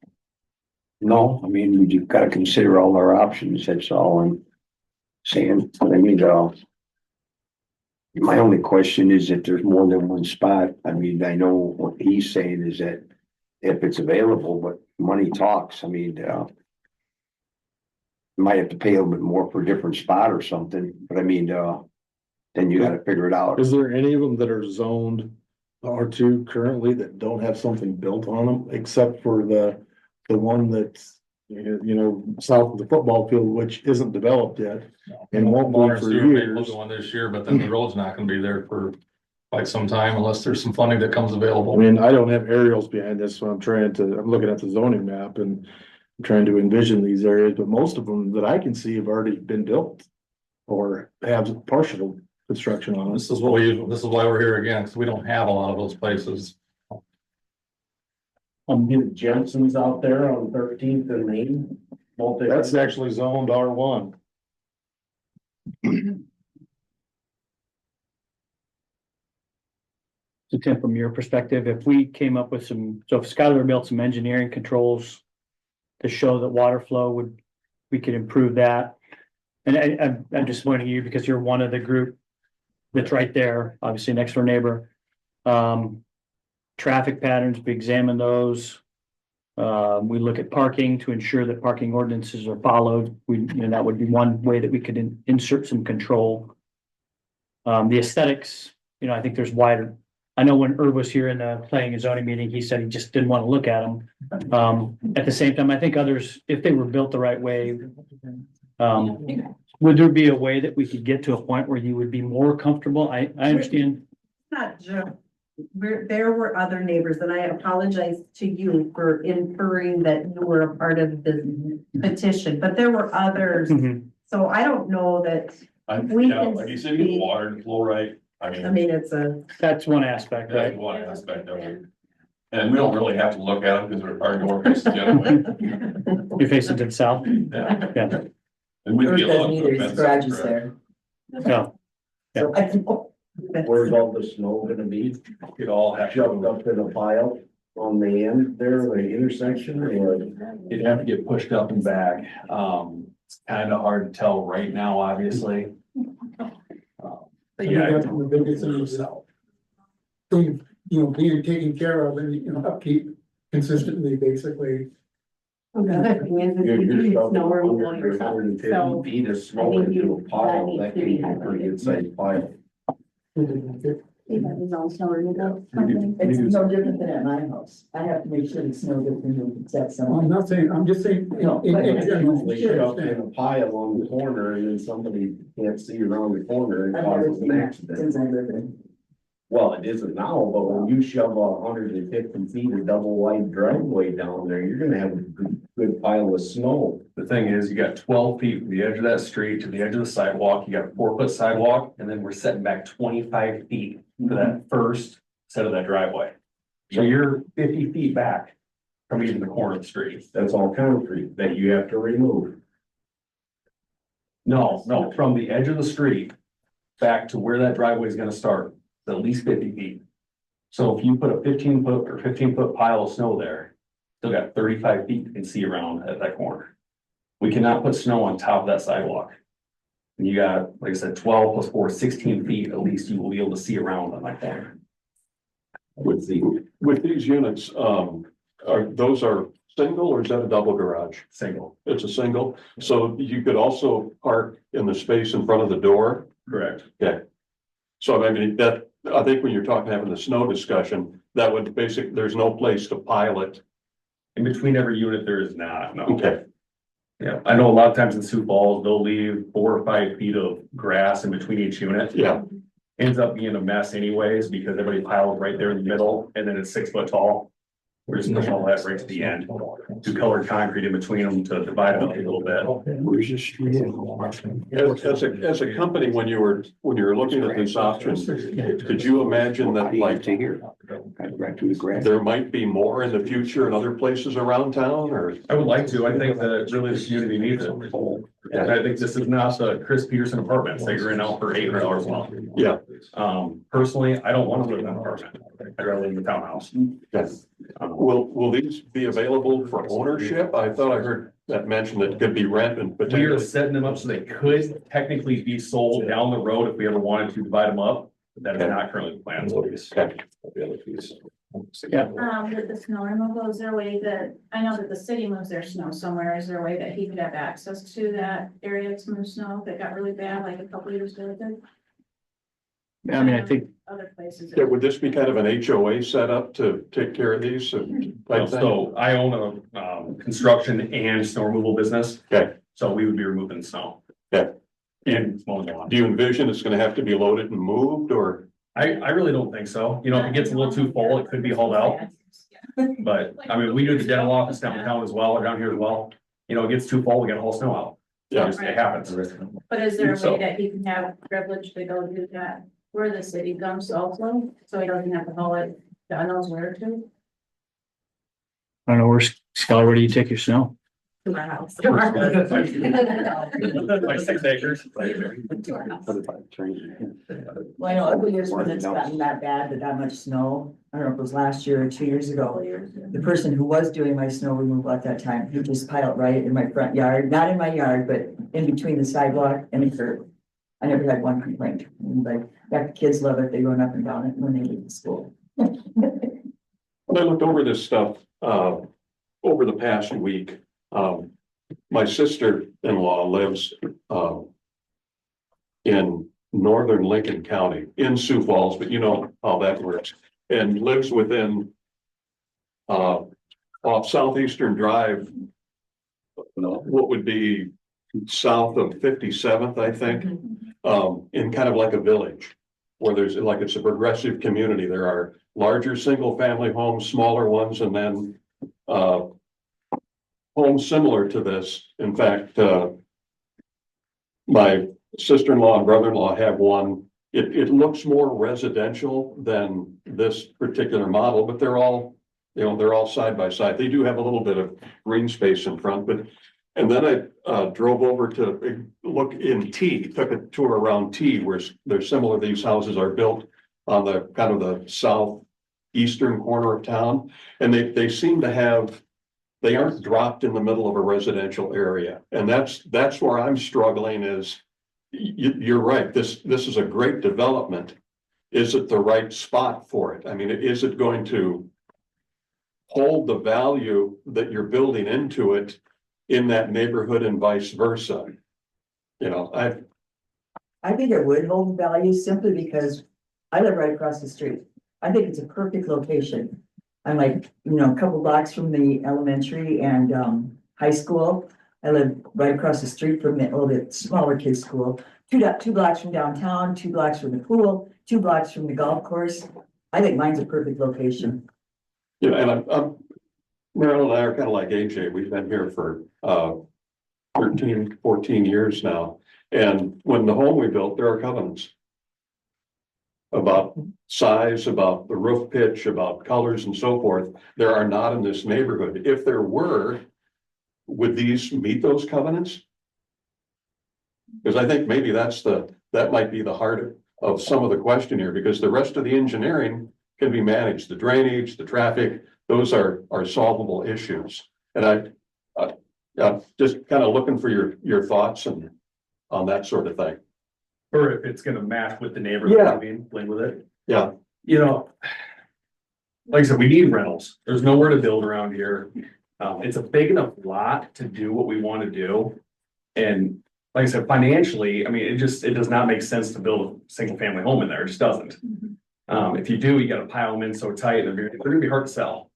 No, I mean, we just gotta consider all our options, that's all I'm saying. I mean, my only question is if there's more than one spot. I mean, I know what he's saying is that if it's available, but money talks. I mean, you might have to pay a little bit more for a different spot or something, but I mean, then you gotta figure it out. Is there any of them that are zoned R2 currently that don't have something built on them, except for the one that's, south of the football field, which isn't developed yet and won't Water be and for sewer may years? look one this year, but then the road's not gonna be there for quite some time unless there's some funding that comes I available. mean, I don't have aerials behind this, so I'm looking at the zoning map and I'm trying to envision these areas, but most of them that I can see have already been built or have partial construction on it. This is why we're here again, because we don't have a lot of those places. Get Jensen's out there on 13th and Main. That's actually zoned R1. So Tim, from your perspective, if we came up with so if Skylar built some engineering controls to show that water flow we could improve that. And I'm just pointing to you because you're one of the group that's right there, obviously next door neighbor. Traffic patterns, we examine those. We look at parking to ensure that parking ordinances are followed. That would be one way that we could insert some control. The aesthetics, I think there's wider. I know when Herb was here in the planning and zoning meeting, he said he just didn't want to look at them. At the same time, I think others, if they were built the right way, would there be a way that we could get to a point where you would be more comfortable? I understand. Not just, there were other neighbors, and I apologize to you for inferring that you were a part of the petition, but there were others. So I don't know that we can Like you said, you get water and flow right. I mean, That's one aspect, That's right? one aspect of it. And we don't really have to look at them because our door faces anyway. You're facing to the south? Yeah. Yeah. And we'd be Doesn't allowed either, to his garage is there. No. So I don't know. Where's all the snow gonna be? It all has Shoved up in a pile? on the end there, the intersection, or? It'd have to get pushed up and back. It's kind of hard to tell right now, obviously. But yeah. That's one of the biggest things that- Thing, being taken care of and, upkeep consistently, basically. The other thing is, if you do snow removal yourself, so 150 feet of snow I think into a that pile, needs that to can be be a pretty good sized pile. his own snow removal company. It's no different than at my house. I have to make sure the snow gets removed, except some. I'm not saying, I'm just saying, No, in but- general, Usually shoved in a pile on the corner and then somebody can't see around the corner and I've never causes seen an that accident. since I lived in. Well, it isn't now, but when you shove 150 feet of double wide driveway down there, you're gonna have a good pile of snow. The thing is, you got 12 feet from the edge of that street to the edge of the sidewalk, you got a 4-foot sidewalk, and then we're setting back 25 feet for that first set of that driveway. So you're 50 feet back from even the corner of the street. That's all concrete that you have to remove. No, from the edge of the street back to where that driveway is gonna start, it's at least 50 feet. So if you put a 15-foot pile of snow there, still got 35 feet you can see around at that corner. We cannot put snow on top of that sidewalk. And you got, like I said, 12 plus 4, 16 feet at least you will be able to see around on that corner. With these units, those are single or is that a double garage? Single. It's a single, so you could also park in the space in front of the door. Correct. Okay. So I mean, I think when you're talking, having the snow discussion, that would there's no place to pile it. In between every unit, there is not, no. Okay. Yeah, I know a lot of times in Sioux Falls, they'll leave 4 or 5 feet of grass in between each unit. Yeah. Ends up being a mess anyways, because everybody piles right there in the middle, and then it's 6 foot tall. We're just pushing all that right to the end, do colored concrete in between them to divide them up a little bit. Where's the street? As a company, when you were looking at these options, did you imagine that like To here. Right through the grass. there might be more in the future in other places around town, or? I would like to, I think that really the community needs it. And I think this is not the Chris Peterson apartments that you're in out for $800 a month. Yeah. Personally, I don't want to live in an apartment. I'd rather live in a townhouse. Yes. Will these be available for ownership? I thought I heard that mentioned that it could be rent and We are potentially. setting them up so they could technically be sold down the road if we ever wanted to divide them up. But that is not currently the plan. Okay. With the snow removal, is there a way that, I know that the city moves their snow somewhere, is there a way that he could have access to that area to move snow if it got really bad, like a couple years ago? I mean, I think Other places. Yeah, would this be kind of an HOA setup to take care of these? type thing? So I own a construction and snow removal business. Okay. So we would be removing snow. Okay. And mowing the lawn. Do you envision it's gonna have to be loaded and moved, or? I really don't think so. You know, if it gets a little too full, it could be hauled out. But I mean, we do the dental office downtown as well, or down here as well. You know, it gets too full, we gotta haul snow out. Yeah. It happens. But is there a So- way that he can have privilege to go do that where the city dumps also, so he doesn't have to haul it, God knows where to? I don't know, Skylar, where do you take your snow? To our house. Like 6 acres. To our house. Well, I know other years when it's gotten that bad, that much snow, I don't know if it was last year or 2 years ago. The person who was doing my snow removal at that time, he just piled right in my front yard, not in my yard, but in between the sidewalk and the curb. I never had one complaint. And like, the kids love it. They run up and down it when they leave the school. When I looked over this stuff, over the past week, my sister-in-law lives, in northern Lincoln County, in Sioux Falls, but you know how that works, and lives within, off Southeastern Drive, what would be south of 57th, I think, in kind of like a village, where there's like, it's a progressive community. There are larger single-family homes, smaller ones, and then, homes similar to this. In fact, my sister-in-law and brother-in-law have one. It looks more residential than this particular model, but they're all, you know, they're all side by side. They do have a little bit of green space in front, but, and then I drove over to look in T, took a tour around T, where they're similar. These houses are built on the kind of the eastern corner of town. And they seem to have, they aren't dropped in the middle of a residential area. And that's where I'm struggling is, you're right, this is a great development. Is it the right spot for it? I mean, is it going to hold the value that you're building into it in that neighborhood and vice versa? You know, I think it would hold value simply because I live right across the street. I think it's a perfect location. I'm like, a couple blocks from the elementary and high school. I live right across the street from the, the smaller kids' school. Two blocks from downtown, 2 blocks from the pool, 2 blocks from the golf course. I think mine's a perfect location. you know, and I'm Marilyn and I are kind of like AJ. We've been here for 13, 14 years now. And when the home we built, there are covenants about size, about the roof pitch, about colors and so forth. There are not in this neighborhood. If there were, would these meet those covenants? Because I think maybe that might be the heart of some of the question here, because the rest of the engineering can be managed. The drainage, the traffic, those are solvable issues. And I'm just kind of looking for your thoughts on that sort of thing. Or if it's gonna match with the neighborhood, Yeah. I mean, blend with it. Yeah. You know, like I said, we need rentals. There's nowhere to build around here. It's a big enough lot to do what we want to do. And like I said, financially, I mean, it does not make sense to build a single family home in there. It just doesn't. If you do, you gotta pile them in so tight, they're gonna be hard to sell.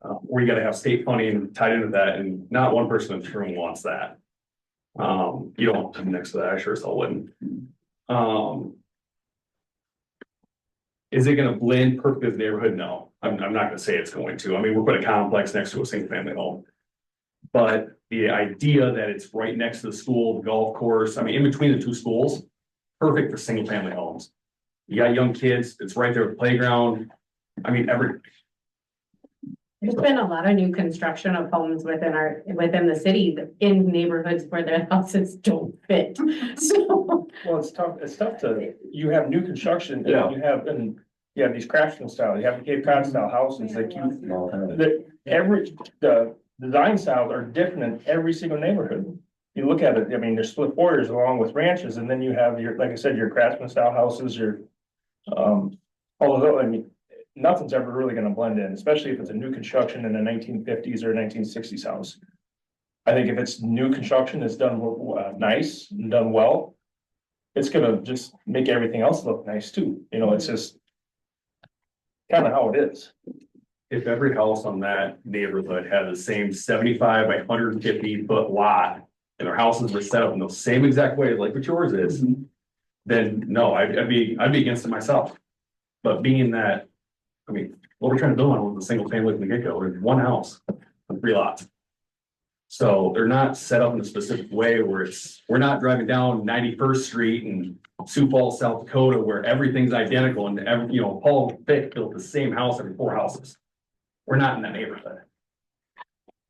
Or you gotta have state funding tied into that, and not one person in this room wants that. You don't come next to that, I sure as hell wouldn't. Is it gonna blend perfectly with the neighborhood? No, I'm not gonna say it's going to. I mean, we're putting a complex next to a single family home. But the idea that it's right next to the school, the golf course, I mean, in between the two schools, perfect for single family homes. You got young kids, it's right there at the playground. I mean, There's been a lot of new construction of homes within the city in neighborhoods where their houses don't fit. So, Well, it's tough you have new construction, Yeah. and you have these craftsman style, you have the Cape Cod style houses, like the design styles are different in every single neighborhood. You look at it, I mean, there's split borders along with ranches, and then you have like I said, your craftsman style houses, although, I mean, nothing's ever really gonna blend in, especially if it's a new construction in a 1950s or 1960s house. I think if it's new construction that's done nice and done well, it's gonna just make everything else look nice too. It's just kind of how it is. if every house on that neighborhood had the same 75 by 150 foot lot, and their houses were set up in the same exact way, like what yours is, then no, I'd be against it myself. But being that, I mean, what we're trying to build on was a single family from the get-go, there's one house, 3 lots. So they're not set up in a specific way where we're not driving down 91st Street and Sioux Falls, South Dakota, where everything's identical and Paul Fick built the same house every 4 houses. We're not in that neighborhood.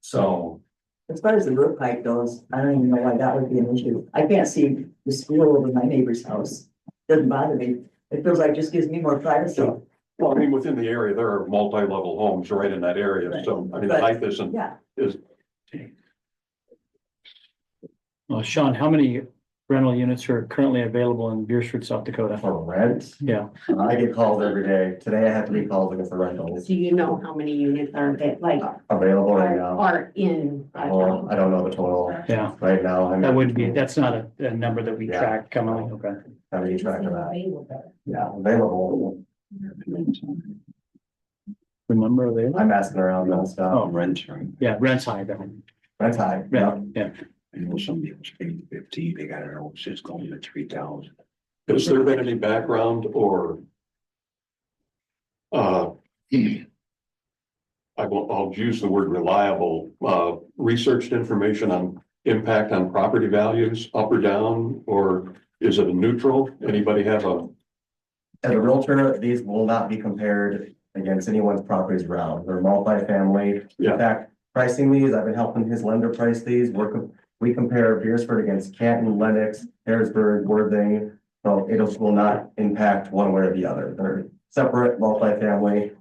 So. As far as the roof height goes, I don't even know why that would be an issue. I can't see the school over my neighbor's house. Doesn't bother me. It feels like it just gives me more privacy. Well, I mean, within the area, there are multi-level homes right in that area, Right. so, I mean, the height isn't, Yeah. is. Sean, how many rental units are currently available in Beresford, South Dakota? For rent, Yeah, I get calls every day. Today I had 3 calls looking for rentals do you know how many units are available right now. are in? Well, I don't know the total yeah, right now. that wouldn't be, that's not a number that we Yeah. track coming, okay. How many track of that? Yeah, available. Remember available? I'm asking around and stuff. Oh, Rent. yeah, rent's high, then. Rent's high. Yeah, yeah. I know some people's paying 50, they got it all, it's just going to 3,000. Has there been any background or? I'll use the word reliable, researched information on impact on property values, up or down, or is it a neutral? Anybody have a? As a realtor, these will not be compared against anyone's properties around. They're multifamily. Yeah. In fact, pricing these, I've been helping his lender price these. We compare Beresford against Canton, Lennox, Harrisburg, Worthing. So it will not impact one way or the other. They're separate multifamily.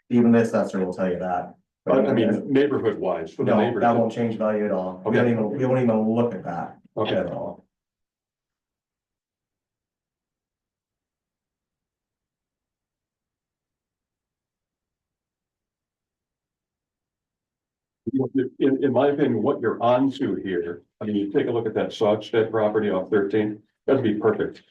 Even the assessor will tell you that. I mean, neighborhood wise, for the No, neighborhood. that won't change value at all. Okay. We won't even look at that Okay. at all. In my opinion, what you're onto here, I mean, you take a look at that Sodstead property off 13, that'd be perfect.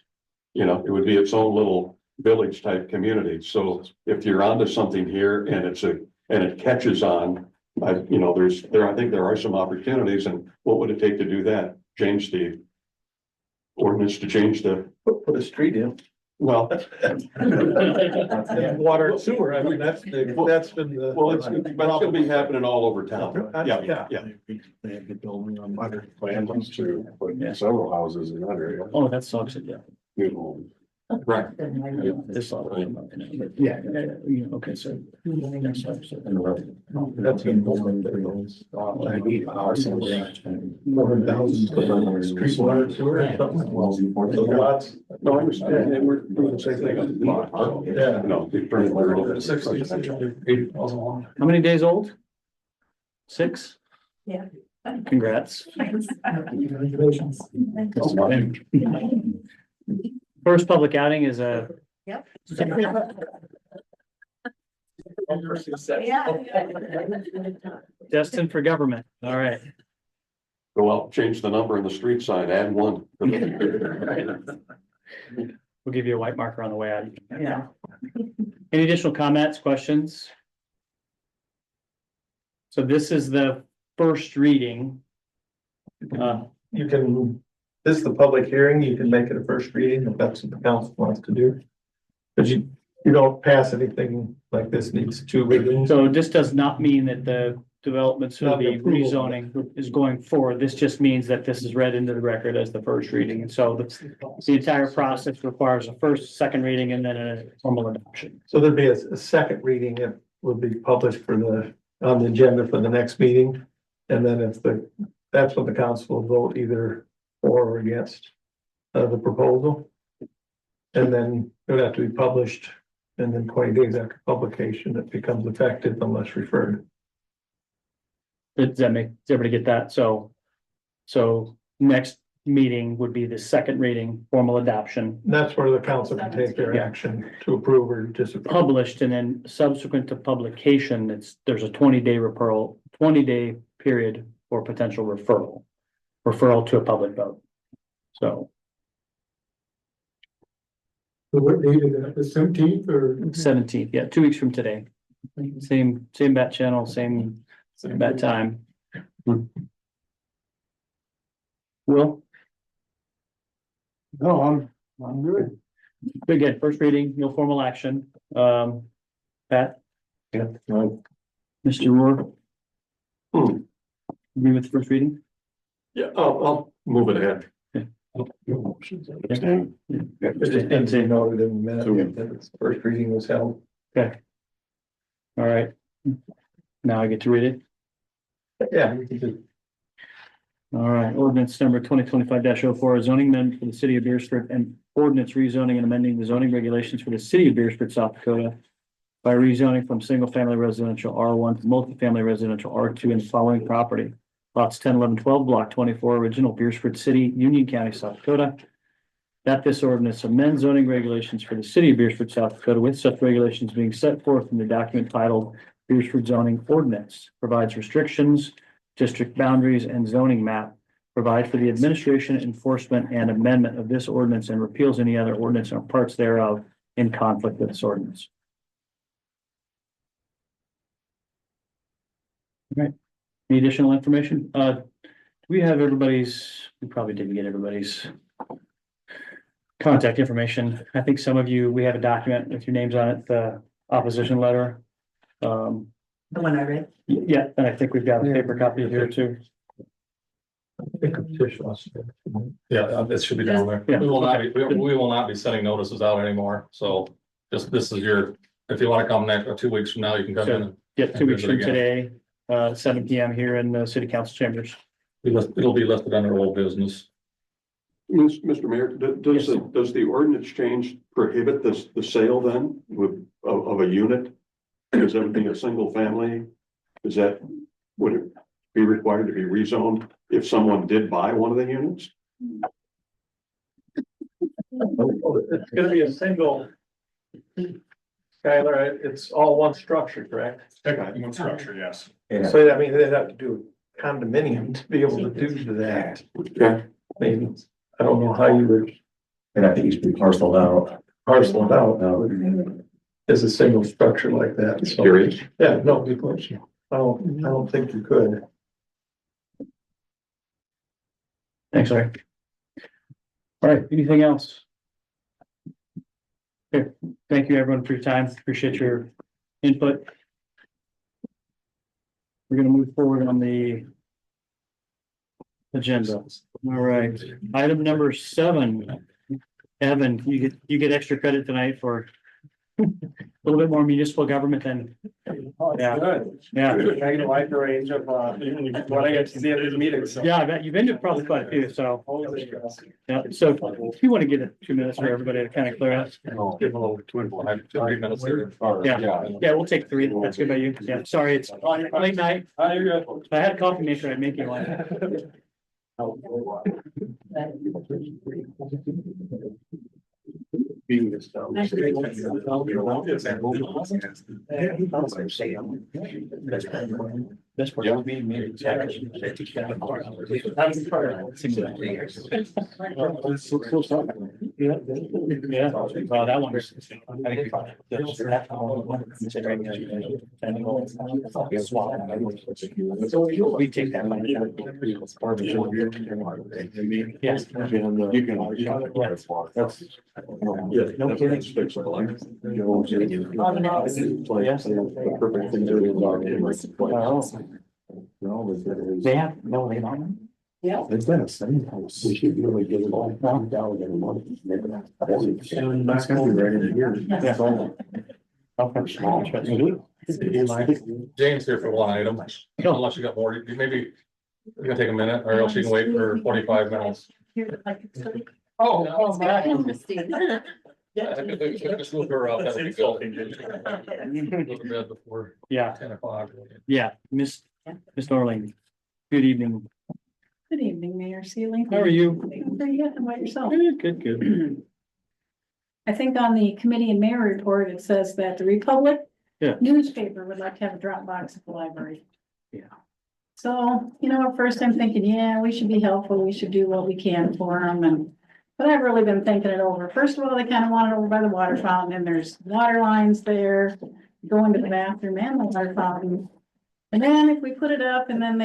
You know, it would be its own little village type community. So if you're onto something here and it catches on, I think there are some opportunities, and what would it take to do that? Change the ordinance to change the, Put a street in. well. Water and sewer, I mean, that's been the. Well, but it's gonna be happening all over town. Yeah. They had the building on other plans to put several houses in that area. Oh, that sucks, yeah. New homes. Right. This all. Yeah, okay, so. That's been building bills. Like 8,000. More than thousands. Street water, sewer, and something. Lots. No, I understand, and we're doing the same thing on the block. Yeah. No, they turn it over. 80,000 long. How many days old? 6? Yeah. Congrats. Congratulations. First public outing is a. Yep. Destined for government, all right. Go out, change the number in the street sign, add 1. We'll give you a white marker on the way out. Yeah. Any additional comments, questions? So this is the first reading. You can, this is the public hearing, you can make it a first reading if that's what the council wants to do. But you don't pass anything like this needs 2 readings. So this does not mean that the developments will be rezoning is going forward. This just means that this is read into the record as the first reading. And so the entire process requires a first, second reading, and then a formal adoption. So there'd be a second reading that would be published on the agenda for the next meeting. And then that's what the council will vote either for or against the proposal. And then it would have to be published, and then 20 days after publication, it becomes effective unless referred. Does everybody get that? So next meeting would be the second reading, formal adoption. That's where the council can take their action to approve or disapprove. Published, and then subsequent to publication, there's a 20-day period for potential referral to a public vote. So What date is that, the 17th or? 17th, yeah, 2 weeks from today. Same bat channel, same bat time. Will? No, I'm good. Good, first reading, no formal action. Pat? Yeah, no. Mr. Rohr? Agree with the first reading? Yeah, I'll move it ahead. It just didn't say noted in the minute that its first reading was held. Okay. All right. Now I get to read it. Yeah. You can do. All right, ordinance number 2025-04, zoning amendment for the city of Beresford and ordinance rezoning and amending the zoning regulations for the city of Beresford, South Dakota by rezoning from single-family residential R1 to multifamily residential R2 in the following property. Lots 10, 11, 12, block 24, original Beresford City, Union County, South Dakota. That this ordinance amends zoning regulations for the city of Beresford, South Dakota, with such regulations being set forth in the document titled Beresford Zoning Ordinance, provides restrictions, district boundaries, and zoning map, provide for the administration, enforcement, and amendment of this ordinance, and repeals any other ordinance or parts thereof in conflict with this ordinance. All right. Any additional information? Do we have we probably didn't get everybody's contact information. I think some of you, we have a document with your names on it, the opposition letter. The one I read. Yeah, and I think we've got a paper copy here too. I think a petition was. Yeah, this should be down there. Yeah. We will not be sending notices out anymore, so this is if you want to come next, 2 weeks from now, you can come in. Yeah, 2 weeks from today, 7 PM here in the city council chambers. It'll be listed under old business. Mr. Mayor, does the ordinance change prohibit the sale then of a unit? is everything a single family? Is that, would it be required to be rezoned if someone did buy one of the units? It's gonna be a single. Skylar, it's all one structure, correct? One structure, yes. So I mean, they'd have to do condominium to be able to do that. Okay. Maybe, I don't know how you would And I think it should be parceled out. parcel it out as a single structure like that. So, Curious. yeah, no, because I don't think you could. Thanks, Larry. All right, anything else? Okay, thank you everyone for your time. Appreciate your input. We're gonna move forward on the agenda. All right, item number 7. Evan, you get extra credit tonight for a little bit more municipal government than. Yeah. Yeah. I get a wide range of, what I get to see at these meetings, so. Yeah, I bet you've been to probably quite a few, so. Yeah, so if you want to get a 2 minutes for everybody to kind of clear out. Give them a little 3 minutes here. Yeah, we'll take 3. That's good by you. Yeah, sorry, it's late night. If I had a coffee maker, I'd make you one. Being this That's for Yeah. Yeah, well, that one. We take that money. Yes. You can. That's. Yeah. No kidding. Fixable. Yes. Perfect thing to do. They have, no, they don't. Yeah. It's been a same house. We should really get it all down every month. That's gonna be right in here. Yeah. James here for one item, unless you got more, maybe you're gonna take a minute, or else you can wait for 45 minutes. Oh, my. Yeah, just move her up, that would be good. Go to bed before Yeah, 10 o'clock. yeah, Miss Norling, good evening. Good evening, Mayor Sealy. How are you? Pretty good. How about yourself? Good. I think on the committee and mayor report, it says that the Republic Yeah. newspaper would like to have a drop box at the library. Yeah. So, at first I'm thinking, yeah, we should be helpful. We should do what we can for them but I've really been thinking it over. First of all, they kind of want it over by the water fountain and there's water lines there, going to the bathroom and the water fountain. And then if we put it up and then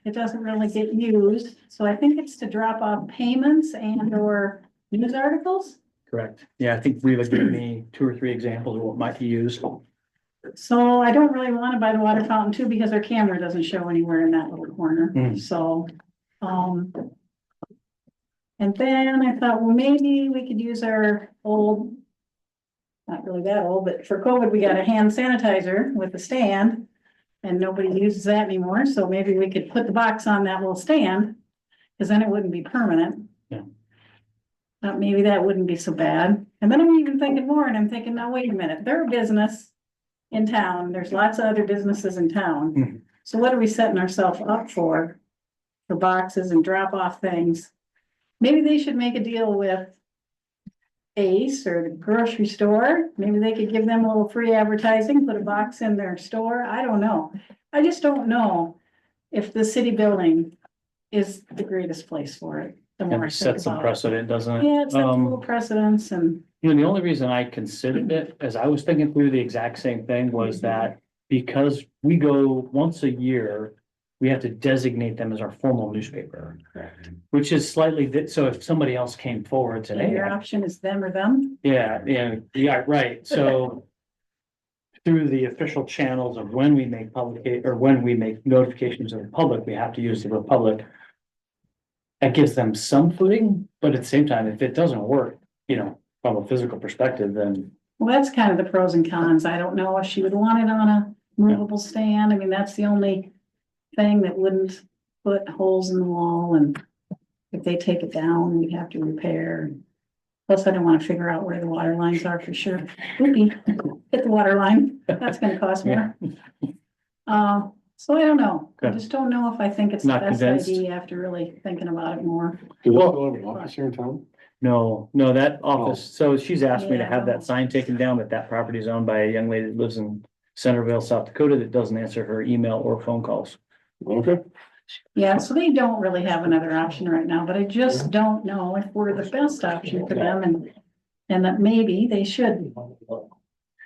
it doesn't really get used. So I think it's to drop off payments and or news articles. Correct. Yeah, I think Reva's given me 2 or 3 examples of what might be used. So I don't really want to buy the water fountain too, because our camera doesn't show anywhere in that little corner, Mm. so, and then I thought, well, maybe we could use our old, not really that old, but for COVID, we got a hand sanitizer with a stand. And nobody uses that anymore, so maybe we could put the box on that little stand, because then it wouldn't be permanent. Yeah. Maybe that wouldn't be so bad, and then I'm even thinking more, and I'm thinking, now, wait a minute, they're a business in town, there's lots of other businesses in town. Mhm. So what are we setting ourselves up for boxes and drop off things? Maybe they should make a deal with Ace or the grocery store. Maybe they could give them a little free advertising, put a box in their store. I don't know. I just don't know if the city building is the greatest place for it. The more And I it think sets some about it. precedent, doesn't it? Yeah, it sets a little precedence and The only reason I considered it, as I was thinking through the exact same thing, was that because we go once a year, we have to designate them as our formal newspaper, which is slightly, so if somebody else came forward today. your option is them or them. Yeah, right, so. Through the official channels of when we make when we make notifications of the public, we have to use the Republic. That gives them some footing, but at the same time, if it doesn't work, from a physical perspective, then. Well, that's kind of the pros and cons. I don't know if she would want it on a movable stand. I mean, that's the only thing that wouldn't put holes in the wall, and if they take it down, we'd have to repair. Plus, I don't want to figure out where the water lines are for sure. Spooky. hit the water line. That's gonna cost more. So I don't know. I Okay. just don't know if I think it's the Not best convinced? idea after really thinking about it more. Do they still have an office here in town? No, that office, so she's asked me to Yeah. have that sign taken down, but that property is owned by a young lady that lives in Centerville, South Dakota, that doesn't answer her email or phone calls. Okay. Yeah, so they don't really have another option right now, but I just don't know if we're the best option for them and that maybe they should.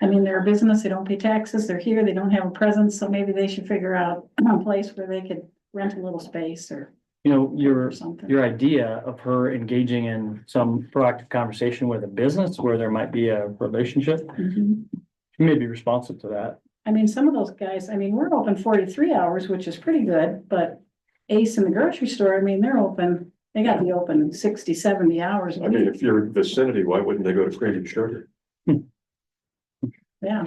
I mean, they're a business, they don't pay taxes, they're here, they don't have a presence, so maybe they should figure out a place where they could rent a little space or You know, your something. idea of her engaging in some proactive conversation with a business where there might be a relationship, Mhm. she may be responsive to that. I mean, some of those guys, I mean, we're open 43 hours, which is pretty good, but Ace in the grocery store, I mean, they're open, they gotta be open 60, 70 hours. a I mean, week. if you're in vicinity, why wouldn't they go to Creative Sugar? Yeah.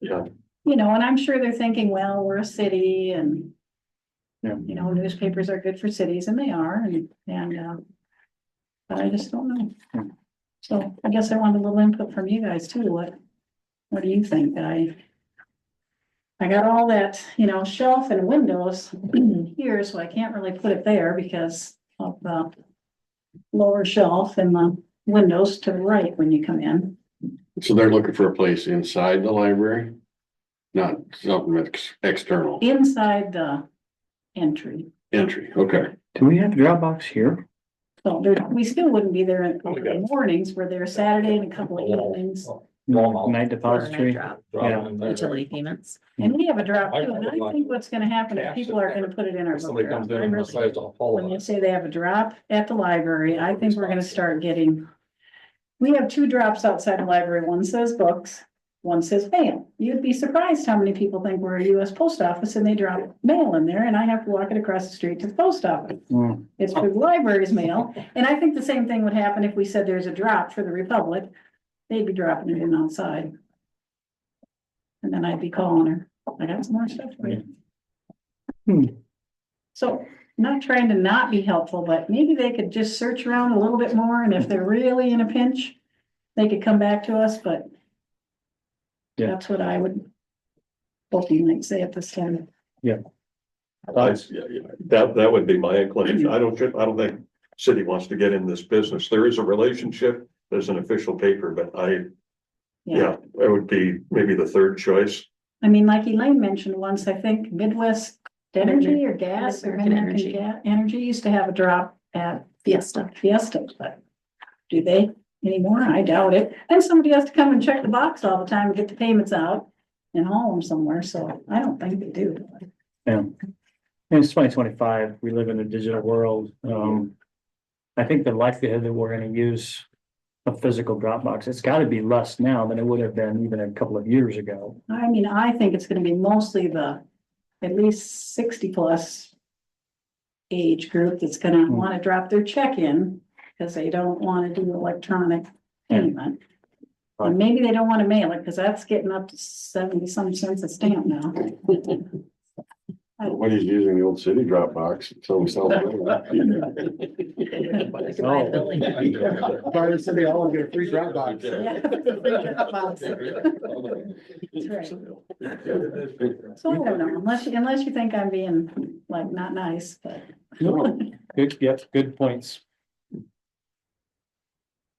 Yeah. You know, and I'm sure they're thinking, well, we're a city and. Yeah. You know, newspapers are good for cities and they are but I just don't know. So I guess I want a little input from you guys too. What do you think? I got all that, you know, shelf and windows here, so I can't really put it there because of the lower shelf and the windows to the right when you come in. So they're looking for a place inside the library? Not something that's external, Inside the entry. entry, okay. Do we have a Dropbox here? So there, we still wouldn't be there in the mornings. We're there Saturday and a couple of evenings. Night depository? Yeah. Utility payments. And we have a drop too. And I think what's gonna happen is people are gonna put it in our book Somebody drop. comes in I and really- decides to haul When it. you say they have a drop at the library, I think we're gonna start getting. We have 2 drops outside the library. One says books, one says mail. You'd be surprised how many people think we're a US post office and they drop mail in there and I have to walk it across the street to the post office. Mm. It's for the library's mail. And I think the same thing would happen if we said there's a drop for the Republic. They'd be dropping it in outside. And then I'd be calling her. I got some more stuff for you. So not trying to not be helpful, but maybe they could just search around a little bit more and if they're really in a pinch, they could come back to us, but Yeah. that's what I would hope you might say at this time. That would be my inclination. I don't think city wants to get in this business. There is a relationship, there's an official paper, but yeah, it would be maybe the third choice. I mean, like Elaine mentioned once, I think Midwest Energy or Gas or American Energy used to have a drop at Fiesta, but do they anymore? I doubt it. And somebody has to come and check the box all the time and get the payments out and haul them somewhere, so I don't think they do. Yeah. And it's 2025, we live in a digital world. I think the likelihood that we're gonna use a physical Dropbox, it's gotta be less now than it would have been even a couple of years ago. I mean, I think it's gonna be mostly at least 60+ age group that's gonna wanna drop their check in because they don't wanna do electronic payment. And maybe they don't wanna mail it because that's getting up to 70-some cents a stamp now. When he's using the old city Dropbox, so we sell. Part of the city, I'll get a free Dropbox. So I don't know, unless you think I'm being like not nice, but. Good, yep, good points.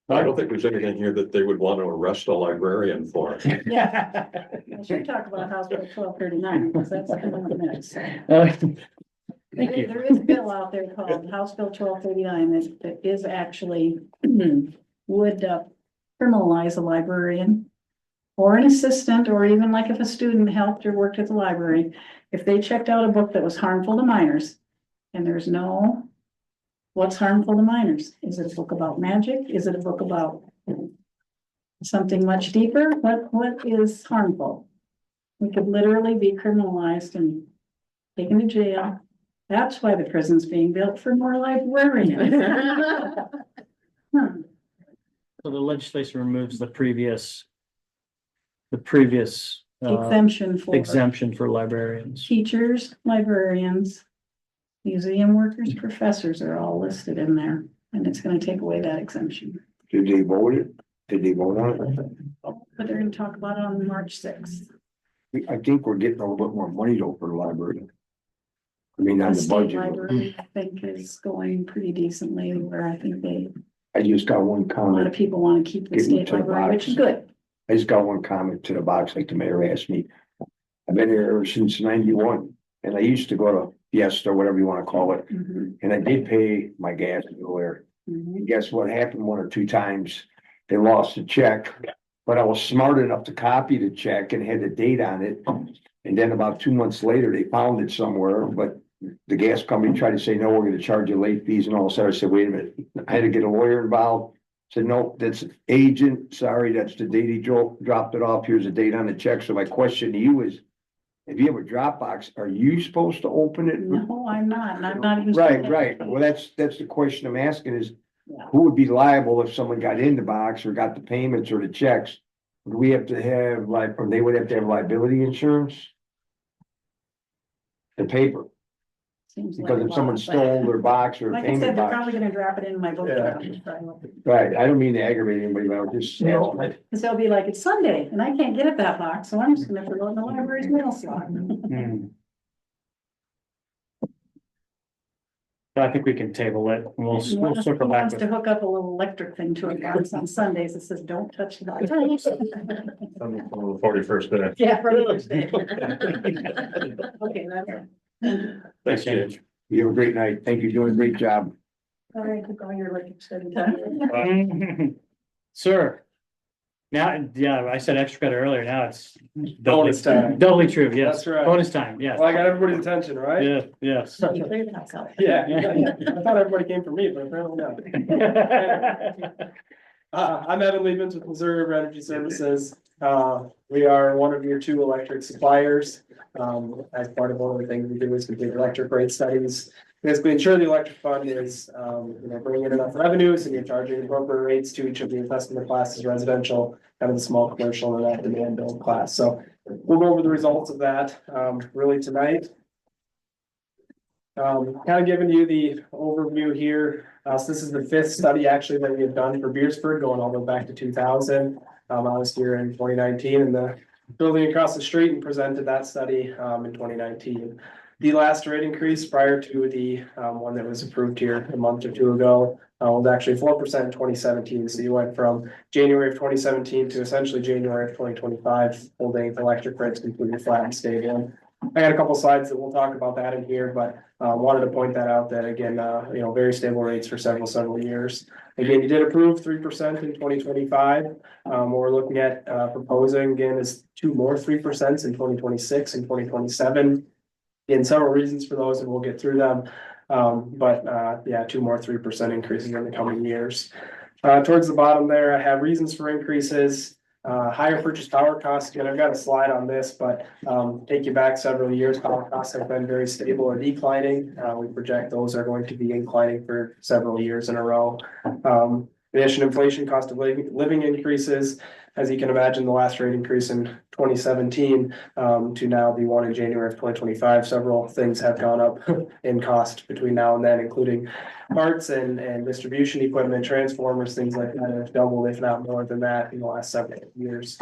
I don't think there's anything here that they would want to arrest a librarian for. Yeah. I should talk about House Bill 1239, because that's kind of a mess. Thank you. There is a bill out there called House Bill 1239 that is actually would criminalize a librarian or an assistant, or even like if a student helped or worked at the library, if they checked out a book that was harmful to minors, and there's no, what's harmful to minors? Is it a book about magic? Is it a book about something much deeper? What is harmful? We could literally be criminalized and taken to jail. That's why the prison's being built, for more librarians. So the legislation removes the previous exemption for librarians. Teachers, librarians, museum workers, professors are all listed in there, and it's gonna take away that exemption. Did they vote it? Did they vote on it? But they're gonna talk about it on March sixth. I think we're getting a little bit more money though for the library. I mean, on The the state budget. library, I think, is going pretty decently, where I think I just got one a lot of comment. people wanna keep the Get state into the library, which is box. good. I just got one comment to the box, like the mayor asked me. I've been here ever since 91, and I used to go to Fiesta, or whatever you wanna call it, Mhm, and I did pay my gas bill there. mhm. And guess what happened 1 or 2 times? They lost the check, but I was smart enough to copy the check and had the date on it. And then about 2 months later, they found it somewhere, but the gas company tried to say, no, we're gonna charge you late fees and all that. I said, wait a minute, I had to get a lawyer involved. Said, no, that's agent, sorry, that's the date he dropped it off. Here's the date on the check. So my question to you is, if you have a Dropbox, are you supposed to open it? No, I'm not, and I'm not even. Right, right. Well, that's the question I'm asking is, Yeah. who would be liable if someone got in the box or got the payments or the checks? Do we have to have or they would have to have liability insurance? The paper, Seems like because a if someone lot, but- stole their box or Like I payment said, they're box. probably gonna drop it in my book. Yeah. Right, I don't mean to aggravate anybody, but I was just No, asking. Cause they'll be like, it's Sunday and I can't get at that box, so I'm just gonna have to go in the library's mail slot. Hmm. I think we can table it. We'll circle back Wants with. to hook up a little electric thing to a box on Sundays that says, don't touch the box. On the 41st day. Yeah, for the first day. Okay, that's it. Thanks, Judge. You have a great night. Thank you, you're doing a great job. All right, took all your electric study time. Sir. Now, yeah, I said extra credit earlier. Now it's. Bonus time. Doubly true, yes. That's right. Bonus time, yes. Well, I got everybody's attention, right? Yeah, yes. You cleared the house out. Yeah, I thought everybody came for me, but apparently not. I'm Evan Liebens with Missouri River Energy Services. We are one of your 2 electric suppliers. As part of one of the things we do is we do electric rate studies. Basically ensure the electric fund is, bringing in enough revenues and you're charging appropriate rates to each of the customer classes, residential, kind of the small commercial and that demand build class. So we'll go over the results of that, really tonight. Kind of giving you the overview here. So this is the 5th study actually that we have done for Beresford, going all the way back to 2000. I was here in 2019 in the building across the street and presented that study in 2019. The last rate increase prior to the one that was approved here a month or 2 ago was actually 4% in 2017. So you went from January of 2017 to essentially January of 2025, holding electric rates completely flat and stable. I got a couple slides that we'll talk about that in here, but wanted to point that out that again, very stable rates for several years. Again, you did approve 3% in 2025. What we're looking at proposing again is 2 more 3% in 2026 and 2027. In several reasons for those, and we'll get through them. Yeah, 2 more 3% increases in the coming years. Towards the bottom there, I have reasons for increases. Higher purchase power costs. Again, I've got a slide on this, but take you back several years, power costs have been very stable or declining. We project those are going to be inclining for several years in a row. In addition, inflation, cost of living increases. As you can imagine, the last rate increase in 2017 to now the one in January of 2025, several things have gone up in cost between now and then, including parts and distribution equipment, transformers, things like that have doubled, if not more than that, in the last several years.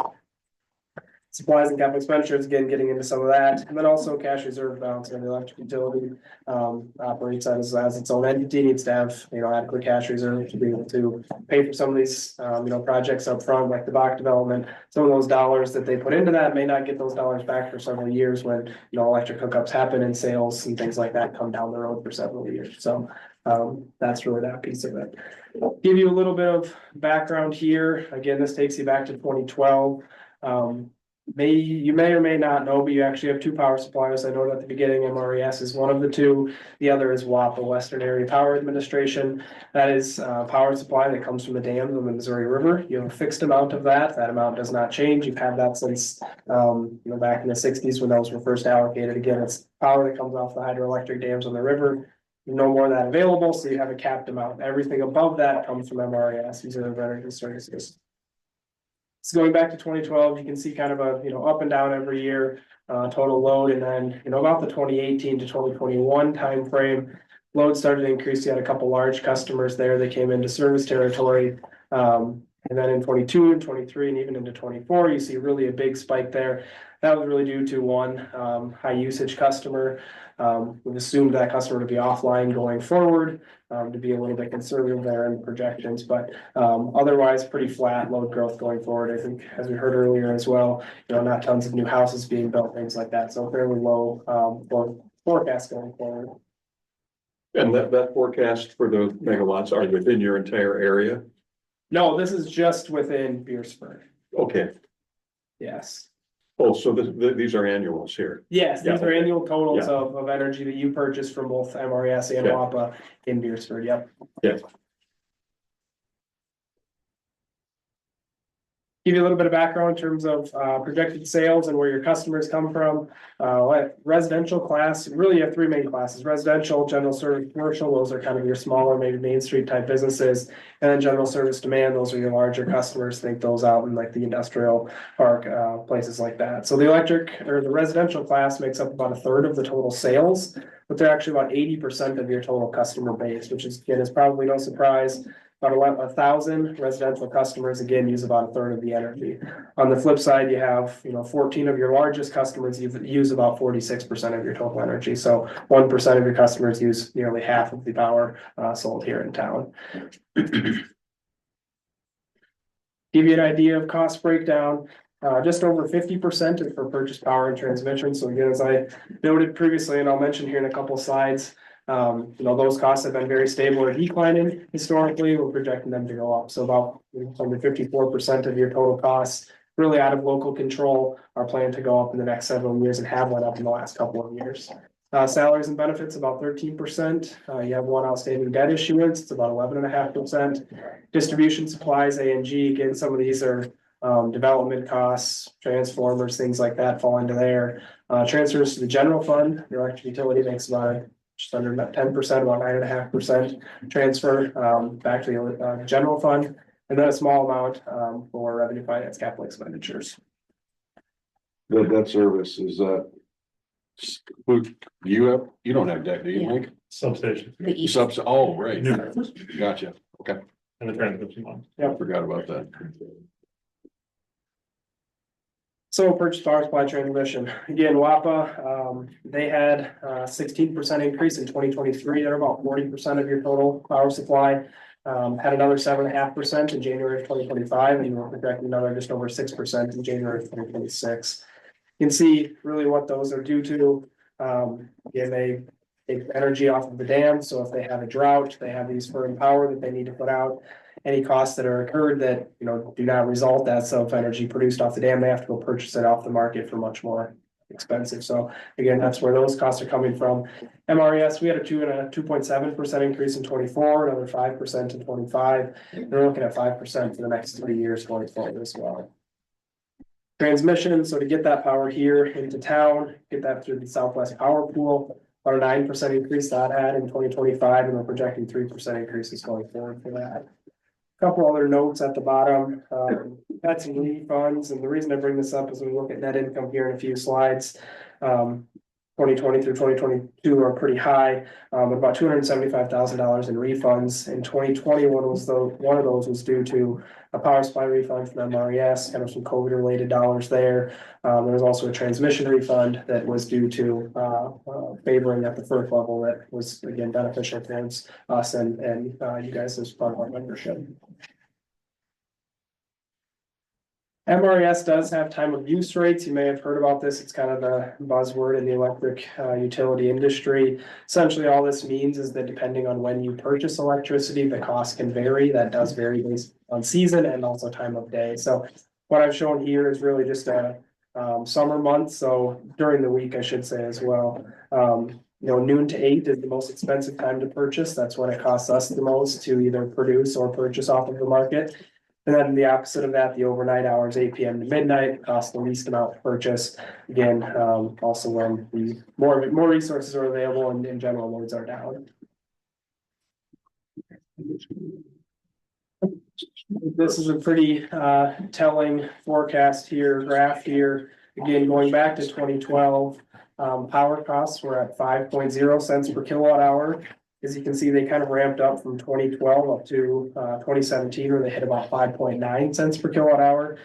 Supplies and capital expenditures, again, getting into some of that, and then also cash reserve balance in the electric utility operates as its own entity, needs to have adequate cash reserve to be able to pay for some of these projects up front, like the Bach development. Some of those dollars that they put into that may not get those dollars back for several years when electric hookups happen and sales and things like that come down the road for several years. So that's really that piece of it. Give you a little bit of background here. Again, this takes you back to 2012. You may or may not know, but you actually have 2 power suppliers. I noted at the beginning, MRES is one of the 2. The other is WAPA, Western Area Power Administration. That is power supply that comes from the dams on the Missouri River. You have a fixed amount of that. That amount does not change. You've had that since back in the 60s when those were first allocated. Again, it's power that comes off the hydroelectric dams on the river. No more of that available, so you have a capped amount. Everything above that comes from MRES, Missouri River Energy Services. So going back to 2012, you can see kind of a, up and down every year, total load. And then, about the 2018 to 2021 timeframe, load started to increase. You had a couple large customers there that came into service territory. And then in 22 and 23 and even into 24, you see really a big spike there. That was really due to one high usage customer. We've assumed that customer to be offline going forward, to be a little bit conservative there in projections, but otherwise pretty flat load growth going forward. I think, as we heard earlier as well, not tons of new houses being built, things like that. So fairly low forecast going forward. And that forecast for the megawatts are within your entire area? No, this is just within Beresford. Okay. Yes. Oh, so these are annuals here. Yes, these Yeah, are okay. annual totals Yeah. of energy that you purchase from both MRES and Yeah. WAPA in Beresford. Yep. Yeah. Give you a little bit of background in terms of projected sales and where your customers come from. Residential class, really you have three main classes: residential, general service, commercial. Those are kind of your smaller, maybe Main Street type businesses. And then general service demand, those are your larger customers. Think those out in like the industrial park, places like that. So the electric or the residential class makes up about a third of the total sales, but they're actually about 80% of your total customer base, which is, again, is probably no surprise. About 1,000 residential customers, again, use about a third of the energy. On the flip side, you have, 14 of your largest customers use about 46% of your total energy. So 1% of your customers use nearly half of the power sold here in town. Give you an idea of cost breakdown. Just over 50% is for purchase power and transmission. So again, as I noted previously, and I'll mention here in a couple slides, those costs have been very stable or declining historically. We're projecting them to go up. So about under 54% of your total costs really out of local control are planned to go up in the next several years and have went up in the last couple of years. Salaries and benefits about 13%. You have one outstanding debt issuance. It's about 11.5%. Distribution supplies, A&G, again, some of these are development costs, transformers, things like that fall into there. Transfers to the general fund, your electric utility makes about just under 10%, about 9.5% transfer back to the general fund, and then a small amount for revenue finance capital expenditures. The debt service is you don't have debt, do you, Mike? Substation. Oh, right. Gotcha. Okay. And the transmission line. Yeah, forgot about that. So purchase power supply transmission, again, WAPA, they had a 16% increase in 2023. They're about 40% of your total power supply. Had another 7.5% in January of 2025, and we're projecting another just over 6% in January of 2026. You can see really what those are due to. Again, they take energy off of the dam. So if they have a drought, they have these firm power that they need to put out. Any costs that are incurred that, do not result as of energy produced off the dam, they have to go purchase it off the market for much more expensive. So again, that's where those costs are coming from. MRES, we had a 2.7% increase in 24, another 5% in 25. They're looking at 5% for the next 3 years going forward as well. Transmission, so to get that power here into town, get that through the Southwest Power Pool, our 9% increase that had in 2025, and we're projecting 3% increases going forward for that. Couple other notes at the bottom, had some refunds, and the reason I bring this up is we look at net income here in a few slides. 2020 through 2022 are pretty high, about $275,000 in refunds. In 2021 one of those was due to a power supply refund from MRES, kind of some COVID related dollars there. There was also a transmission refund that was due to favoring at the FERC level that was again beneficial towards us and you guys as part of our membership. MRES does have time of use rates. You may have heard about this. It's kind of the buzzword in the electric utility industry. Essentially, all this means is that depending on when you purchase electricity, the cost can vary. That does vary based on season and also time of day. So what I've shown here is really just a summer month. So during the week, I should say as well. Noon to 8 is the most expensive time to purchase. That's when it costs us the most to either produce or purchase off of the market. And then the opposite of that, the overnight hours, 8 p.m. to midnight, cost the least amount to purchase. Again, also when the more resources are available and in general loads are down. This is a pretty telling forecast here, graph here. Again, going back to 2012, power costs were at 5.0 cents per kilowatt hour. As you can see, they kind of ramped up from 2012 up to 2017, where they hit about 5.9 cents per kilowatt hour.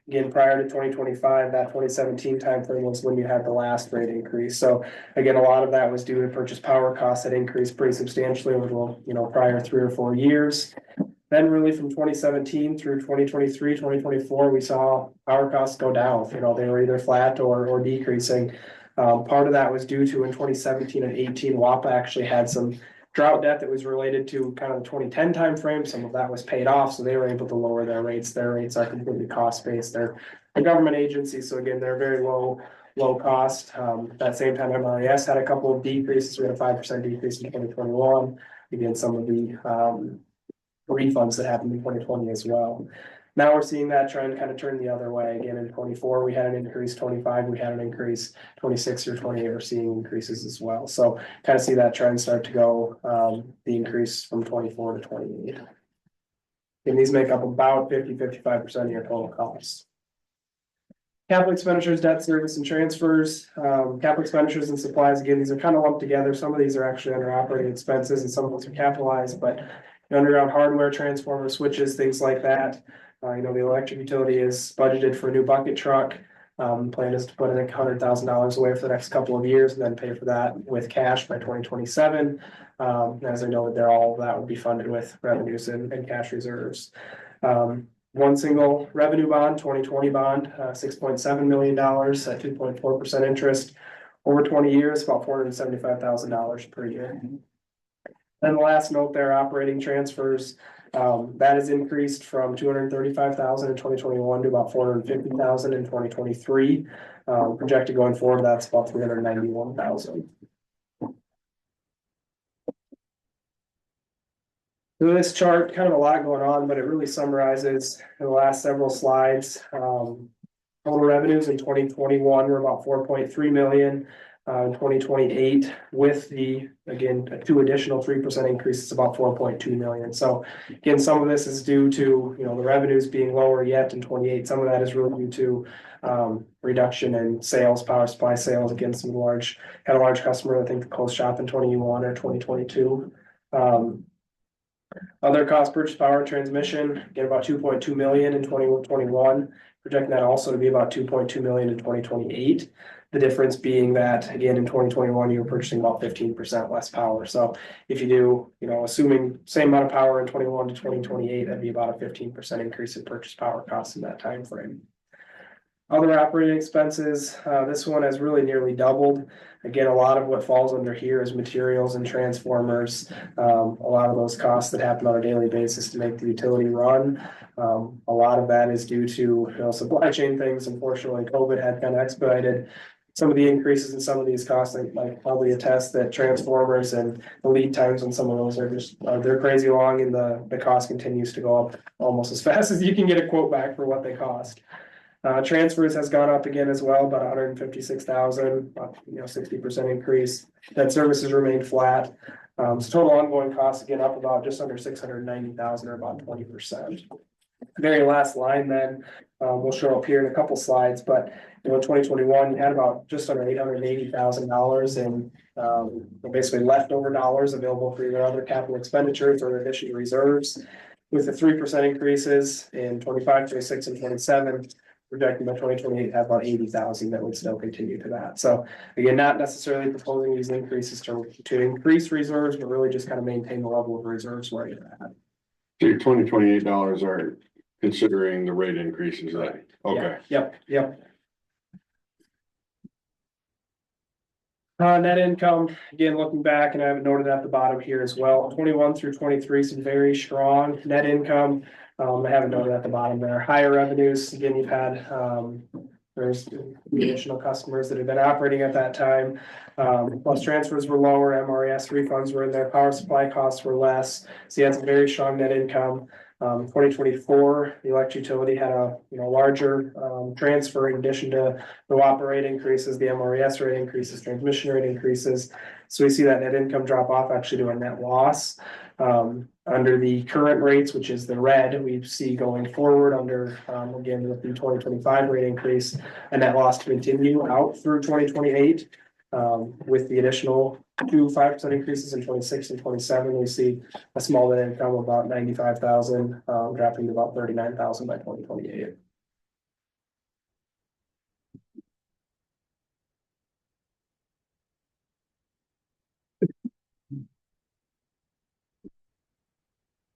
Again, prior to 2025, that 2017 timeframe was when you had the last rate increase. So again, a lot of that was due to purchase power costs that increased pretty substantially over the prior 3 or 4 years. Then really from 2017 through 2023, 2024, we saw power costs go down. They were either flat or decreasing. Part of that was due to in 2017 and 18, WAPA actually had some drought debt that was related to kind of the 2010 timeframe. Some of that was paid off, so they were able to lower their rates. Their rates are completely cost-based. They're a government agency, so again, they're very low cost. That same time, MRES had a couple of decreases. We had a 5% decrease in 2021. Again, some of the refunds that happened in 2020 as well. Now we're seeing that trend kind of turn the other way. Again, in 24, we had an increase, 25, we had an increase, 26 or 28, we're seeing increases as well. So kind of see that trend start to go, the increase from 24 to 28. And these make up about 50-55% of your total costs. Capital expenditures, debt service and transfers, capital expenditures and supplies. Again, these are kind of lumped together. Some of these are actually under operating expenses and some of those are capitalized, but underground hardware, transformer switches, things like that. The electric utility is budgeted for a new bucket truck. Plan is to put in $100,000 away for the next couple of years and then pay for that with cash by 2027. As I know that all of that would be funded with revenues and cash reserves. One single revenue bond, 2020 bond, $6.7 million at 2.4% interest over 20 years, about $475,000 per year. Then the last note there, operating transfers, that has increased from $235,000 in 2021 to about $450,000 in 2023. Projected going forward, that's about $391,000. So this chart, kind of a lot going on, but it really summarizes in the last several slides. Total revenues in 2021 were about 4.3 million. In 2028, with the, again, 2 additional 3% increases, about 4.2 million. So again, some of this is due to, the revenues being lower yet in 28. Some of that is really due to reduction in sales, power supply sales. Again, had a large customer, I think, closed shop in 21 or 2022. Other cost, purchase power, transmission, again, about 2.2 million in 2021. Projecting that also to be about 2.2 million in 2028. The difference being that, again, in 2021, you were purchasing about 15% less power. So if you do, assuming same amount of power in 21 to 2028, that'd be about a 15% increase in purchase power costs in that time frame. Other operating expenses, this one has really nearly doubled. Again, a lot of what falls under here is materials and transformers. A lot of those costs that happen on a daily basis to make the utility run. A lot of that is due to supply chain things. Unfortunately, COVID had kind of expedited some of the increases in some of these costs. I probably attest that transformers and the lead times on some of those are just, they're crazy long, and the cost continues to go up almost as fast as you can get a quote back for what they cost. Transfers has gone up again as well, about 156,000, 60% increase. Debt services remained flat. So total ongoing costs again up about just under 690,000 or about 20%. Very last line then, we'll show up here in a couple slides, but in 2021, you had about just under $880,000 in basically leftover dollars available for either other capital expenditures or additional reserves. With the 3% increases in 25, 26, and 27, projecting by 2028 have about 80,000 that would still continue to that. So again, not necessarily proposing these increases to increase reserves, but really just kind of maintain the level of reserves where you're at. So your $28 are considering the rate increases, right? Okay. Yep. Net income, again, looking back, and I have it noted at the bottom here as well, 21 through 23, some very strong net income. I have it noted at the bottom there. Higher revenues, again, you've had, there's additional customers that have been operating at that time. Plus transfers were lower, MRES refunds were in there, power supply costs were less. So you had some very strong net income. 2024, the electric utility had a larger transfer in addition to the WAPA rate increases, the MRES rate increases, transmission rate increases. So we see that net income drop off actually to a net loss. Under the current rates, which is the red, we see going forward under, again, with the 2025 rate increase, a net loss to continue out through 2028 with the additional to 5% increases in 26 and 27. We see a small net income of about 95,000, dropping to about 39,000 by 2028.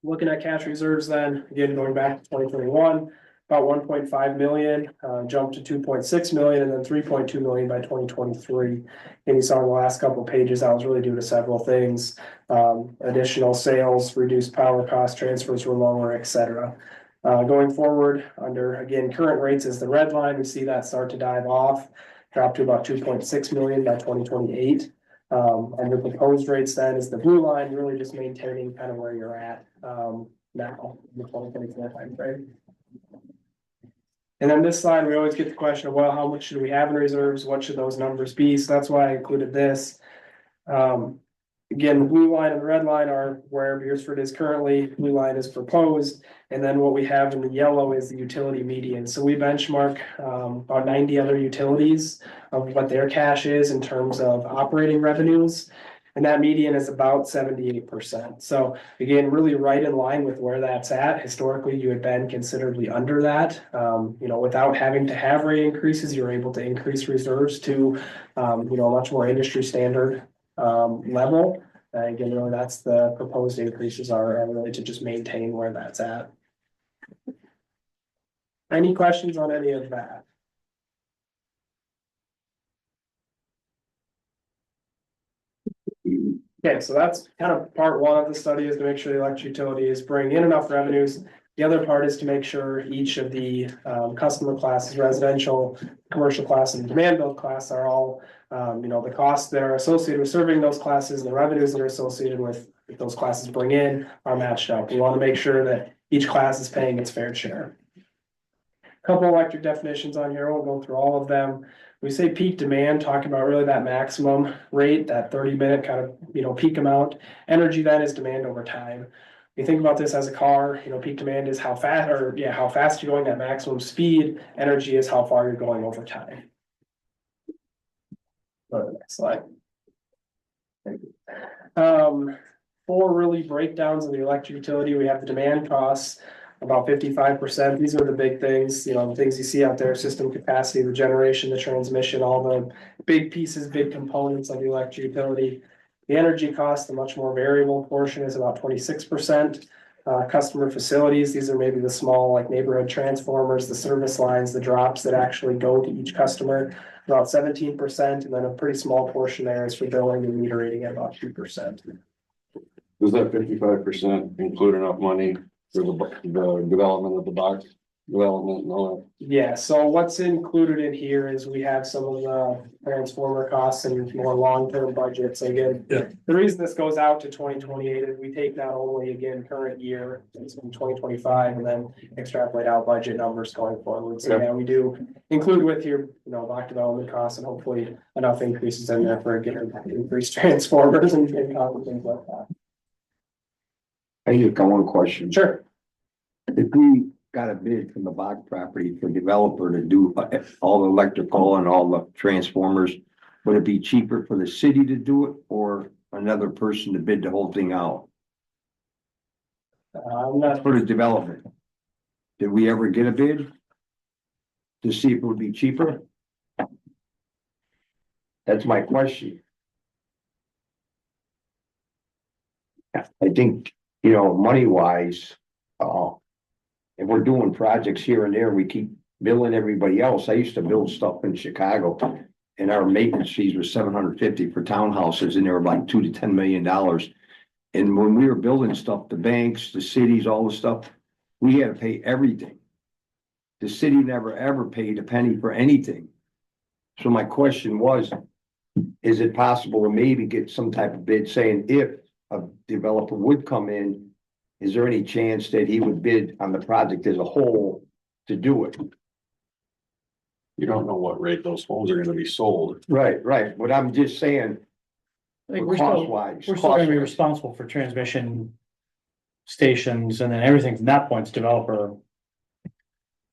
Looking at cash reserves then, again, going back to 2021, about 1.5 million, jumped to 2.6 million and then 3.2 million by 2023. And you saw in the last couple of pages, that was really due to several things. Additional sales, reduced power costs, transfers were lower, et cetera. Going forward, under, again, current rates is the red line, we see that start to dive off, drop to about 2.6 million by 2028. And the proposed rates then is the blue line, really just maintaining kind of where you're at now, in the 2024 timeframe. And then this slide, we always get the question of, well, how much should we have in reserves? What should those numbers be? So that's why I included this. Again, the blue line and the red line are where Beresford is currently, blue line is proposed. And then what we have in the yellow is the utility median. So we benchmark about 90 other utilities of what their cash is in terms of operating revenues. And that median is about 78%. So again, really right in line with where that's at. Historically, you had been considerably under that. Without having to have rate increases, you're able to increase reserves to, a much more industry standard level. Again, really that's the proposed increases are really to just maintain where that's at. Any questions on any of that? Okay, so that's kind of part one of the study, is to make sure the electric utility is bringing in enough revenues. The other part is to make sure each of the customer classes, residential, commercial class, and demand build class are all, the costs that are associated with serving those classes, and the revenues that are associated with those classes bring in are matched up. We want to make sure that each class is paying its fair share. Couple electric definitions on here, I won't go through all of them. We say peak demand, talking about really that maximum rate, that 30-minute kind of, peak amount. Energy then is demand over time. You think about this as a car, peak demand is how fast you're going at maximum speed. Energy is how far you're going over time. Go to the next slide. Thank you. 4 really breakdowns of the electric utility. We have the demand costs, about 55%. These are the big things, the things you see out there: system capacity, the generation, the transmission, all the big pieces, big components of the electric utility. The energy cost, the much more variable portion, is about 26%. Customer facilities, these are maybe the small, like neighborhood transformers, the service lines, the drops that actually go to each customer, about 17%. And then a pretty small portion there is for billing and metering at about 2%. Does that 55% include enough money for the development of the box development and all that? Yeah, so what's included in here is we have some of the transformer costs and more long-term budgets. Again, the reason this goes out to 2028 is we take not only, again, current year, it's in 2025, and then extrapolate out budget numbers going forward. So yeah, we do include with your, block development costs, and hopefully enough increases in there for again, increased transformers and things like that. I just got one question. Sure. If we got a bid from the Bach property for developer to do all the electrical and all the transformers, would it be cheaper for the city to do it or another person to bid the whole thing out? For the development. Did we ever get a bid to see if it would be cheaper? That's my question. I think, money wise, if we're doing projects here and there, we keep billing everybody else. I used to build stuff in Chicago and our maintenance fees were $750 for townhouses, and they were like $2 to $10 million. And when we were building stuff, the banks, the cities, all the stuff, we had to pay everything. The city never ever paid a penny for anything. So my question was, is it possible to maybe get some type of bid saying if a developer would come in, is there any chance that he would bid on the project as a whole to do it? You don't know what rate those homes are gonna be sold. Right, but I'm just saying, I think we're still gonna be responsible for transmission stations, and then everything from that point's developer.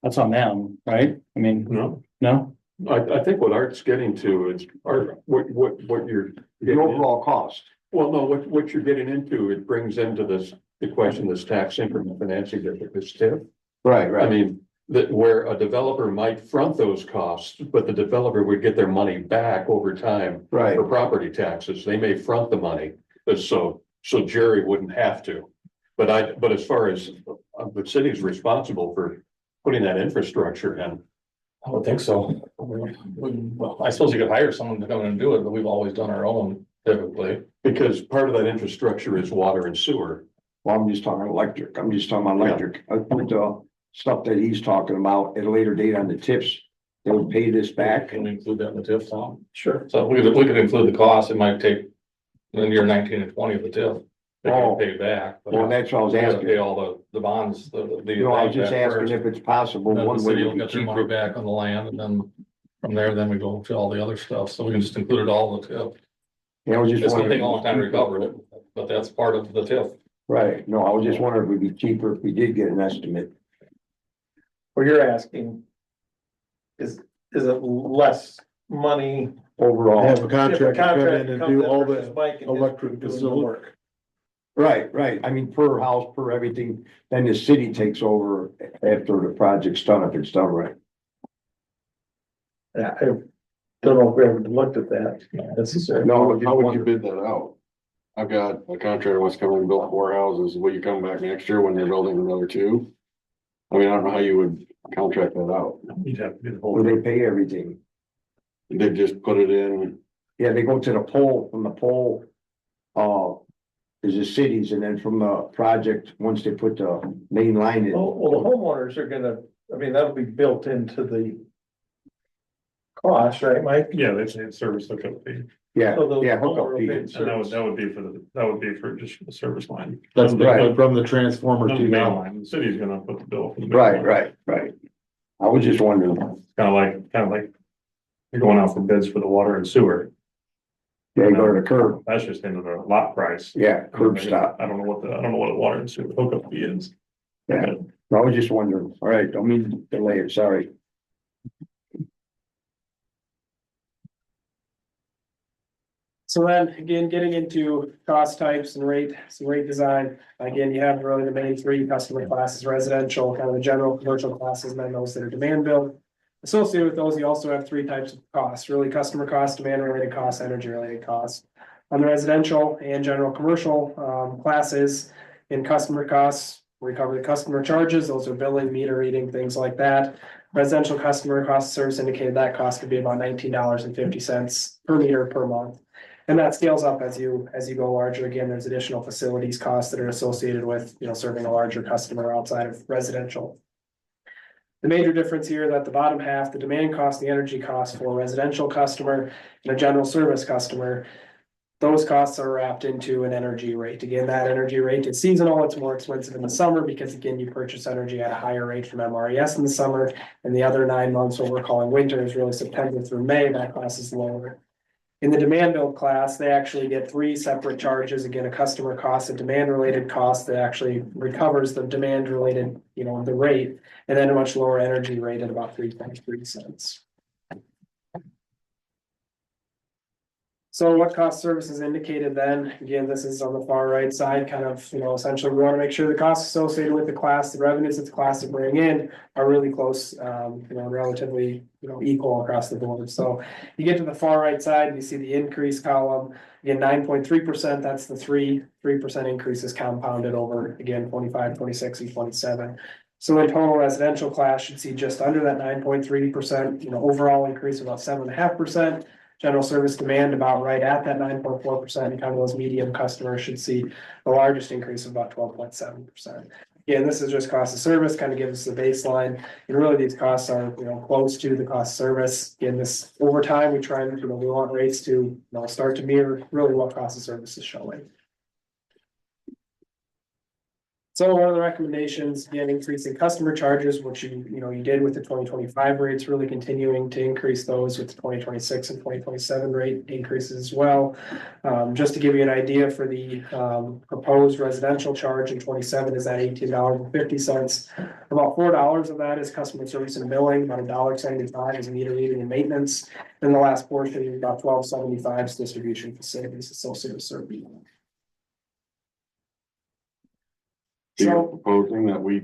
That's on them, right? I mean, no, I think what Art's getting to is, what you're. The overall cost. Well, no, what you're getting into, it brings into the question, this tax increment financing district, this TIF. Right, I right. mean, that where a developer might front those costs, but the developer would get their money back over time. Right. For property taxes, they may front the money, but so Jerry wouldn't have to. But as far as the city's responsible for putting that infrastructure in. I would think so. Well, I suppose you could hire someone to come in and do it, but we've always done our own typically. Because part of that infrastructure is water and sewer. Well, I'm just talking electric. I'm just talking about electric. I put the stuff that he's talking about at a later date on the tips. They would pay this back. Can we include that in the TIF, Tom? Sure. So we could include the cost. It might take in year 19 and 20 of the TIF. They Oh. can pay back. but Well, that's what I was we gotta asking. Pay all the bonds, You know, I was just asking if it's possible, Then the one way city will would be get their money cheaper. back on the land, and then from there, then we go to all the other stuff, so we can just include it all in the TIF. Yeah, I was just It's gonna wondering. take a long time to recover it, but that's part of the TIF. Right, no, I was just wondering if it'd be cheaper if we did get an estimate. What you're asking is it less money? Overall. Have a contract come in and do all the electric work. Right, I mean, per house, per everything, then the city takes over after the project's done, if it's done right. Yeah, I don't know if we ever looked at that necessarily. No, How would you bid that out? I've got a contractor wants to come in and build 4 houses. Will you come back next year when they're building another 2? I mean, I don't know how you would contract that out. You'd have to do the Where they pay everything. They just put it in. Yeah, they go to the pole, from the pole, is the cities, and then from the project, once they put the main line in. Well, the homeowners are gonna, I mean, that'll be built into the cost, right, Mike? Yeah, they say service hookup fee. Yeah, So the yeah, homeowner hookup will fee. pay And that would be for just the service line. That's right. from the transformer The to main now. line, the city's gonna put the bill for the. main line. Right. I was just wondering, Kind of like you're going out for bids for the water and sewer. they go to the curb, That's just into the lot price. yeah, curb stop, I don't know what a water and sewer hookup fee is. yeah. I was just wondering, all right, don't mean to delay it, sorry. So then, again, getting into cost types and rate design, again, you have really the main 3 customer classes: residential, kind of the general commercial classes, and then those that are demand build. Associated with those, you also have 3 types of costs: really customer cost, demand related costs, energy related costs. On the residential and general commercial classes, in customer costs, we cover the customer charges. Those are billing, meter reading, things like that. Residential customer cost of service indicated that cost could be about $19.50 per meter per month. And that scales up as you go larger. Again, there's additional facilities costs that are associated with, serving a larger customer outside of residential. The major difference here is at the bottom half, the demand cost, the energy cost for a residential customer and a general service customer. Those costs are wrapped into an energy rate. Again, that energy rate is seasonal. It's more expensive in the summer because, again, you purchase energy at a higher rate from MRES in the summer. And the other 9 months, what we're calling winter, is really September through May. That cost is lower. In the demand build class, they actually get 3 separate charges. Again, a customer cost, a demand related cost that actually recovers the demand related, the rate, and then a much lower energy rate at about 3.3 cents. So what cost services indicated then? Again, this is on the far right side, kind of, essentially we want to make sure the costs associated with the class, the revenues that the class is bringing in are really close, relatively, equal across the board. So you get to the far right side, you see the increase column, again, 9.3%, that's the 3% increases compounded over, again, 25, 26, and 27. So in total residential class should see just under that 9.3%, overall increase of about 7.5%. General service demand about right at that 9.4%, and kind of those medium customers should see the largest increase of about 12.7%. Again, this is just cost of service, kind of gives us the baseline. And really these costs are, close to the cost of service. In this over time, we try and, we want rates to, start to mirror really what cost of service is showing. So one of the recommendations, again, increasing customer charges, which you did with the 2025 rates, really continuing to increase those with the 2026 and 2027 rate increases as well. Just to give you an idea, for the proposed residential charge in 27 is at $18.50. About $4 of that is customer service and billing, about $1.75 is meter reading and maintenance. And the last portion is about $12.75 is distribution facilities associated with serving. So you're So, proposing that we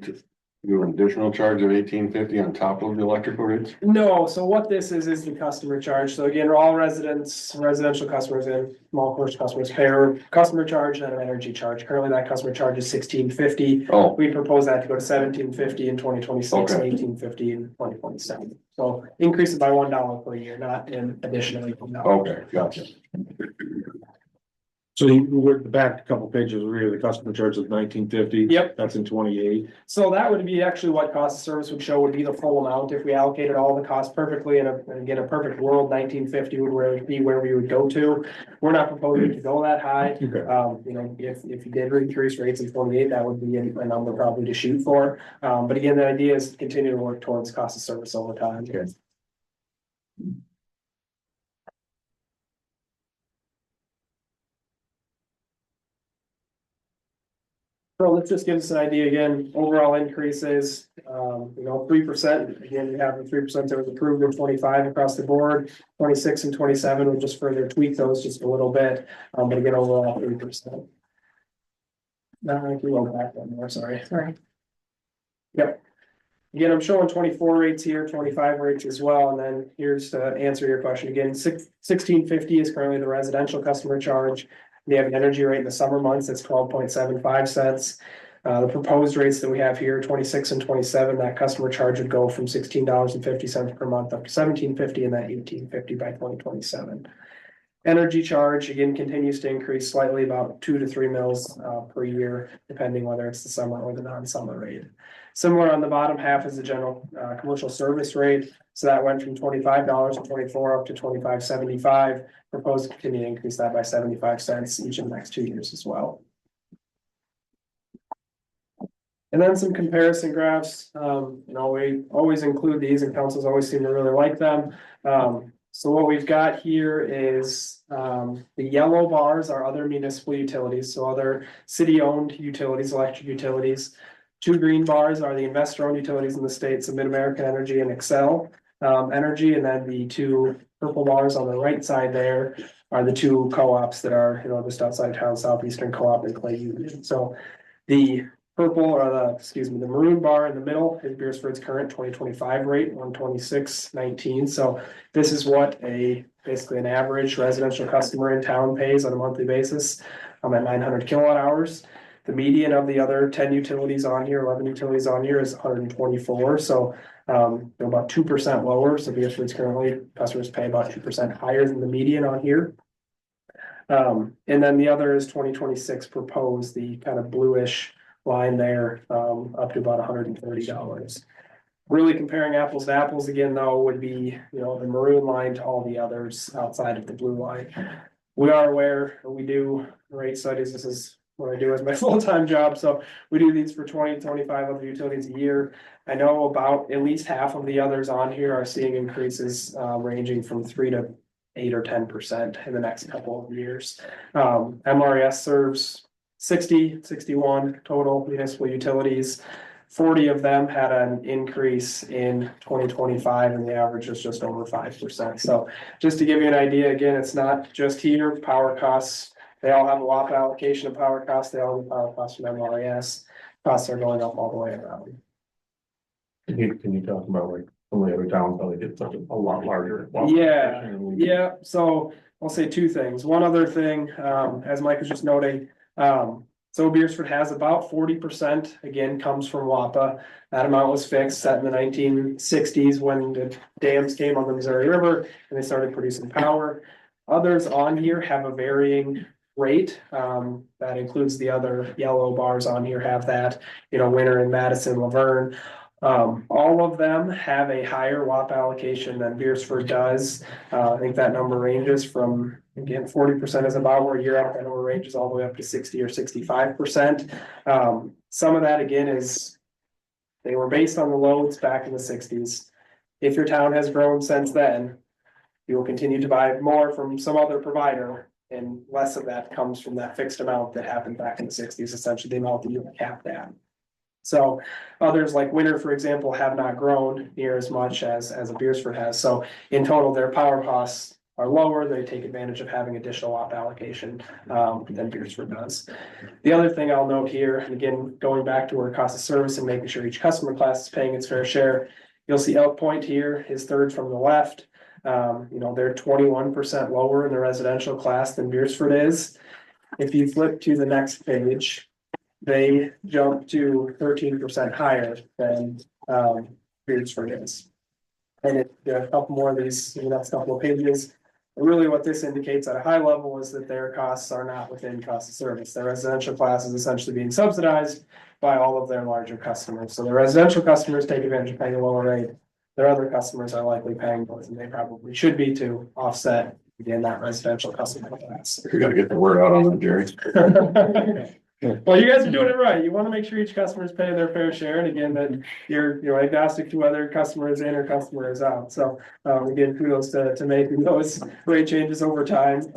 do an additional charge of $18.50 on top of the electrical rates? no, so what this is the customer charge. So again, all residential customers and small commercial customers pay a customer charge and an energy charge. Currently, that customer charge is $16.50. Oh, We propose that to go to $17.50 in 2026 and Okay. $18.50 in 2027. So increase it by $1 per year, not in additionally. okay, gotcha. So you went back a couple pages, where the customer charge is $19.50. Yep. That's in 28. So that would be actually what cost of service would show would be the full amount if we allocated all the costs perfectly. And again, a perfect world, $19.50 would be where we would go to. We're not proposing to go that high. Okay. You know, if you did increase rates in 28, that would be a number probably to shoot for. But again, the idea is to continue to work towards cost of service over time. Okay. So let's just give us an idea again, overall increases, 3%. Again, we have the 3% that was approved in 25 across the board. 26 and 27 will just further tweak those just a little bit, but again, overall 3%. Now, if we go back one more, sorry. Yep. Again, I'm showing 24 rates here, 25 rates as well, and then here's to answer your question again, $16.50 is currently the residential customer charge. We have an energy rate in the summer months, that's 12.75 cents. The proposed rates that we have here, 26 and 27, that customer charge would go from $16.50 per month up to $17.50 and that $18.50 by 2027. Energy charge, again, continues to increase slightly, about 2 to 3 mils per year, depending whether it's the summer or the non-summer rate. Similar on the bottom half is the general commercial service rate. So that went from $25 in 24 up to $25.75. Proposed to continue to increase that by 75 cents each of the next 2 years as well. And then some comparison graphs. We always include these, and councils always seem to really like them. So what we've got here is the yellow bars are other municipal utilities, so other city-owned utilities, electric utilities. 2 green bars are the investor-owned utilities in the states of Mid-American Energy and Excel Energy, and then the 2 purple bars on the right side there are the 2 co-ops that are, just outside town, Southeastern Co-op and Clay Union. So the purple or the maroon bar in the middle is Beresford's current 2025 rate, 126.19. So this is what basically an average residential customer in town pays on a monthly basis at 900 kilowatt hours. The median of the other 10 utilities on here, 11 utilities on here is 124. So they're about 2% lower. So Beresford's currently customers pay about 2% higher than the median on here. And then the other is 2026 proposed, the kind of bluish line there, up to about $130. Really comparing apples to apples again, though, would be, the maroon line to all the others outside of the blue line. We are aware we do rate studies. This is what I do as my full-time job. So we do these for 20, 25 other utilities a year. I know about at least half of the others on here are seeing increases ranging from 3 to 8 or 10% in the next couple of years. MRES serves 61 total municipal utilities. 40 of them had an increase in 2025 and the average was just over 5%. So just to give you an idea, again, it's not just here, power costs, they all have a WAPA allocation of power costs, they all have power costs from MRES. Costs are going up all the way around. Can you talk about like some of the other towns, how they get something a lot larger? Yeah, so I'll say 2 things. One other thing, as Mike was just noting, so Beresford has about 40%, again, comes from WAPA. That amount was fixed, set in the 1960s when the dams came on the Missouri River and they started producing power. Others on here have a varying rate. That includes the other yellow bars on here have that, Winter and Madison, Laverne. All of them have a higher WAPA allocation than Beresford does. I think that number ranges from, again, 40% is about where you're at. That number ranges all the way up to 60 or 65%. Some of that, again, is they were based on the loads back in the 60s. If your town has grown since then, you will continue to buy more from some other provider, and less of that comes from that fixed amount that happened back in the 60s, essentially the amount that you were capped at. So others like Winter, for example, have not grown near as much as a Beresford has. So in total, their power costs are lower. They take advantage of having additional lot allocation than Beresford does. The other thing I'll note here, and again, going back to our cost of service and making sure each customer class is paying its fair share, you'll see Elk Point here is third from the left. They're 21% lower in the residential class than Beresford is. If you flip to the next page, they jump to 13% higher than Beresford is. And there are a couple more of these in the next couple of pages. But really what this indicates at a high level is that their costs are not within cost of service. Their residential class is essentially being subsidized by all of their larger customers. So the residential customers take advantage of paying a lower rate. Their other customers are likely paying more than they probably should be to offset, again, that residential customer class. You gotta get the word out on it, Jerry. Well, you guys are doing it right. You want to make sure each customer is paying their fair share, and again, that you're agnostic to whether customer is in or customer is out. So, again, kudos to making those rate changes over time.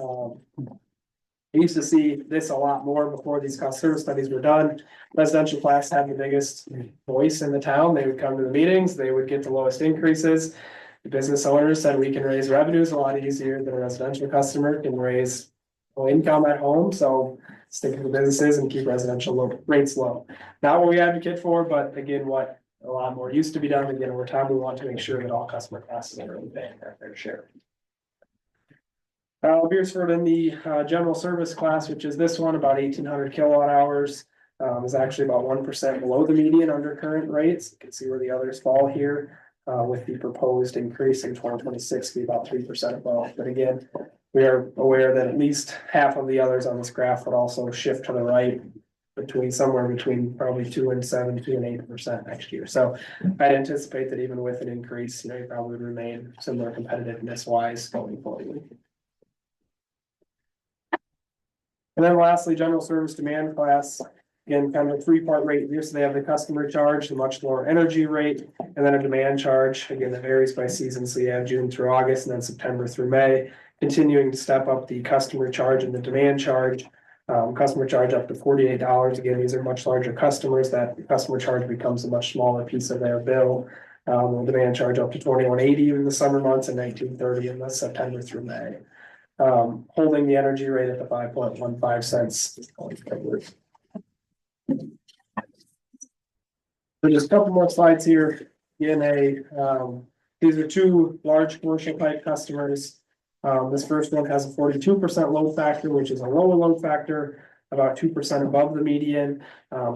We used to see this a lot more before these cost service studies were done. Residential class had the biggest voice in the town. They would come to the meetings, they would get the lowest increases. The business owners said we can raise revenues a lot easier than a residential customer can raise income at home. So stick to the businesses and keep residential rates low. Not what we advocate for, but again, what a lot more used to be done. Again, over time, we want to make sure that all customer classes are really paying their fair share. Beresford in the general service class, which is this one, about 1,800 kilowatt hours, is actually about 1% below the median under current rates. You can see where the others fall here, with the proposed increase in 2026 to be about 3% above. But again, we are aware that at least half of the others on this graph would also shift to the right somewhere between probably 2 and 7, 2 and 8% next year. So I'd anticipate that even with an increase, you probably would remain similar competitiveness wise going forward. And then lastly, general service demand class, again, kind of a three-part rate here. So they have the customer charge, the much lower energy rate, and then a demand charge. Again, that varies by season. So you have June through August and then September through May, continuing to step up the customer charge and the demand charge. Customer charge up to $48. Again, these are much larger customers. That customer charge becomes a much smaller piece of their bill. The demand charge up to $21.80 in the summer months and $19.30 in the September through May. Holding the energy rate at the 5.15 cents. So just a couple more slides here. These are two large commercial type customers. This first one has a 42% load factor, which is a lower load factor, about 2% above the median.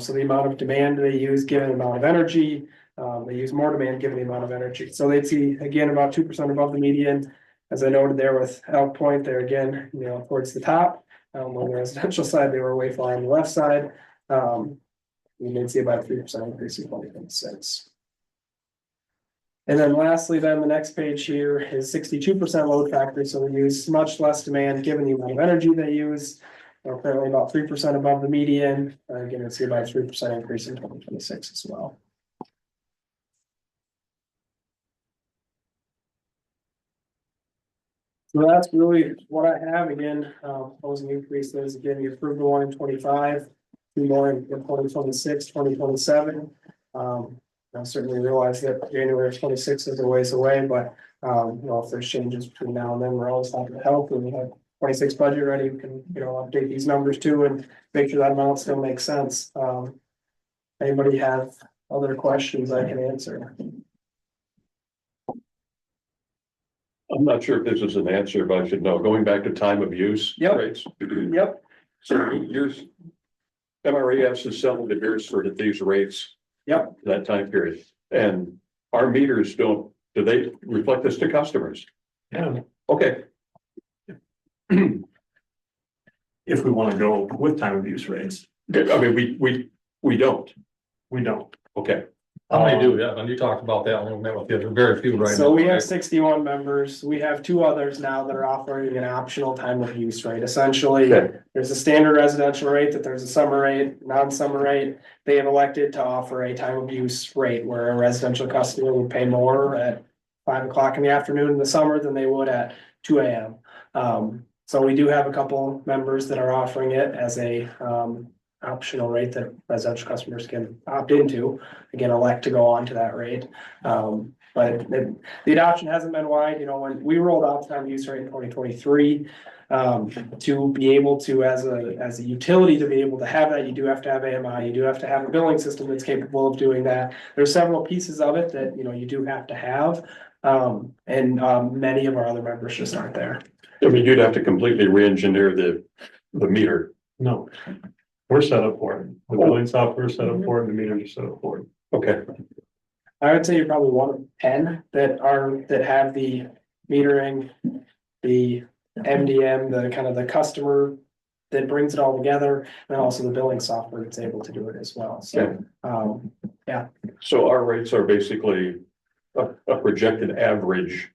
So the amount of demand they use given the amount of energy, they use more demand given the amount of energy. So they'd see again about 2% above the median. As I noted there with Elk Point, they're again, towards the top. On the residential side, they were way far on the left side. We did see about a 3% increase in 2026. And then lastly, then the next page here is 62% load factor. So we use much less demand given the amount of energy they use. They're currently about 3% above the median. Again, we'll see about a 3% increase in 2026 as well. So that's really what I have. Again, proposing increases. Again, you approved the one in 25, 2 more in 2026, 2027. I certainly realize that January of 26 is a ways away, but if there's changes between now and then, we're always happy to help. When we have 26 budget ready, we can update these numbers too and make sure that amount still makes sense. Anybody have other questions I can answer? I'm not sure if this is an answer, but I should know. Going back to time of use rates. Yep. So yours, MRES is selling to Beresford at these rates. Yep. That time period. And our meters do they reflect this to customers? Yeah. Okay. If we want to go with time of use rates. I mean, we don't. We don't. Okay. How many do, yeah, and you talked about that when we met with you, very few right now. So we have 61 members. We have 2 others now that are offering an optional time of use rate. Essentially, there's a standard residential rate, that there's a summer rate, non-summer rate. They have elected to offer a time of use rate where a residential customer would pay more at 5 o'clock in the afternoon in the summer than they would at 2 a.m. So we do have a couple members that are offering it as a optional rate that residential customers can opt into. Again, elect to go on to that rate. But the adoption hasn't been wide, you know, when we rolled out time of use rate in 2023. To be able to, as a utility, to be able to have that, you do have to have AMI, you do have to have a billing system that's capable of doing that. There's several pieces of it that, you know, you do have to have. Many of our other members just aren't there. I mean, you'd have to completely re-engineer the meter. No, we're set up for it. The billing software is set up for it, and the meters are set up for it. Okay, I would say you're probably one of 10 that have the metering, the MDM, the kind of the customer that brings it all together, and also the billing software that's able to do it as well. So, yeah. so our rates are basically a projected average.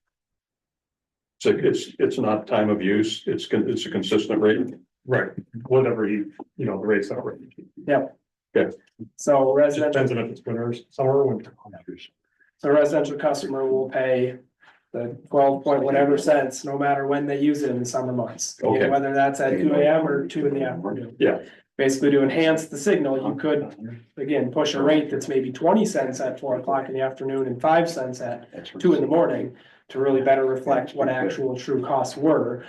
So it's not time of use, it's a consistent rate. Right, whatever the rates are. Yep. Okay. So residential. Depends on if it's winter, summer, or winter. So a residential customer will pay the 12 point whatever cents, no matter when they use it in the summer months. Okay. Whether that's at 2 AM or 2 in the afternoon. Yeah. Basically, to enhance the signal, you could, again, push a rate that's maybe 20 cents at 4 o'clock in the afternoon and 5 cents at 2 in the morning to really better reflect what actual true costs were.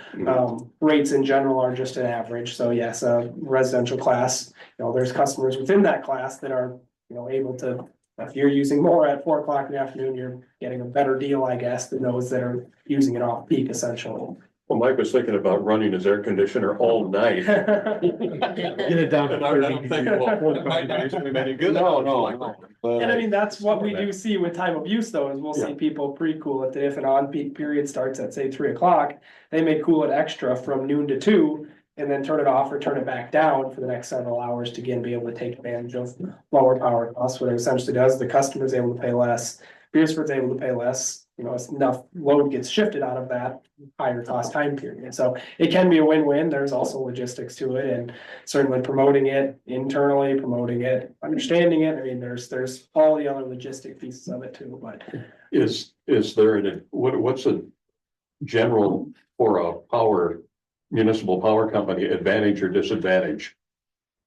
Rates in general are just an average. So yes, a residential class, you know, there's customers within that class that are, you know, able to, if you're using more at 4 o'clock in the afternoon, you're getting a better deal, I guess, than those that are using it off peak essentially. Well, Mike was thinking about running his air conditioner all night. Get it down to And I'm thinking, well, that might not do him any good. No. And I mean, that's what we do see with time of use though, is we'll see Yeah. people pre-cool it. If an on-peak period starts at say 3 o'clock, they may cool it extra from noon to 2 and then turn it off or turn it back down for the next several hours to again be able to take advantage of lower power costs. What it essentially does, the customer is able to pay less, Beresford's able to pay less, you know, enough load gets shifted out of that higher cost time period. So it can be a win-win. There's also logistics to it and certainly promoting it internally, promoting it, understanding it. I mean, there's all the other logistic pieces of it too, but. Is there what's a general for a municipal power company advantage or disadvantage?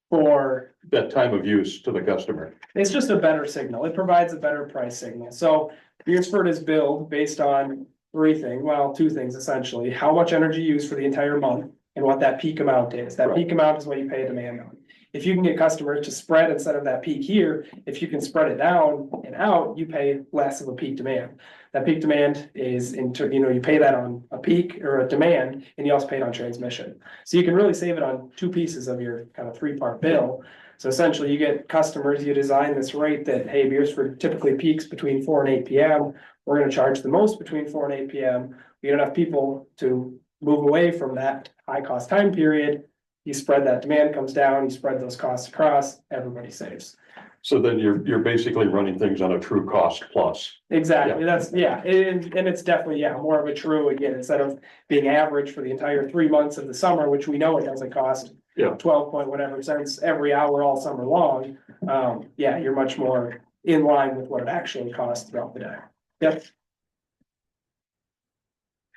For that time of use to the customer? It's just a better signal. It provides a better price signal. So Beresford is billed based on two things essentially. How much energy used for the entire month and what that peak amount is. That peak amount is what you pay a demand on. If you can get customers to spread instead of that peak here, if you can spread it down and out, you pay less of a peak demand. That peak demand is you pay that on a peak or a demand and you also pay it on transmission. So you can really save it on two pieces of your kind of 3-part bill. So essentially you get customers, you design this rate that, hey, Beresford typically peaks between 4 and 8 PM. We're gonna charge the most between 4 and 8 PM. We get enough people to move away from that high cost time period. You spread that demand comes down, you spread those costs across, everybody saves. So then you're basically running things on a true cost plus. Exactly, and it's definitely, more of a true, again, instead of being average for the entire 3 months of the summer, which we know it doesn't cost 12 point whatever cents every hour all summer long. You're much more in line with what it actually costs throughout the day. Yep.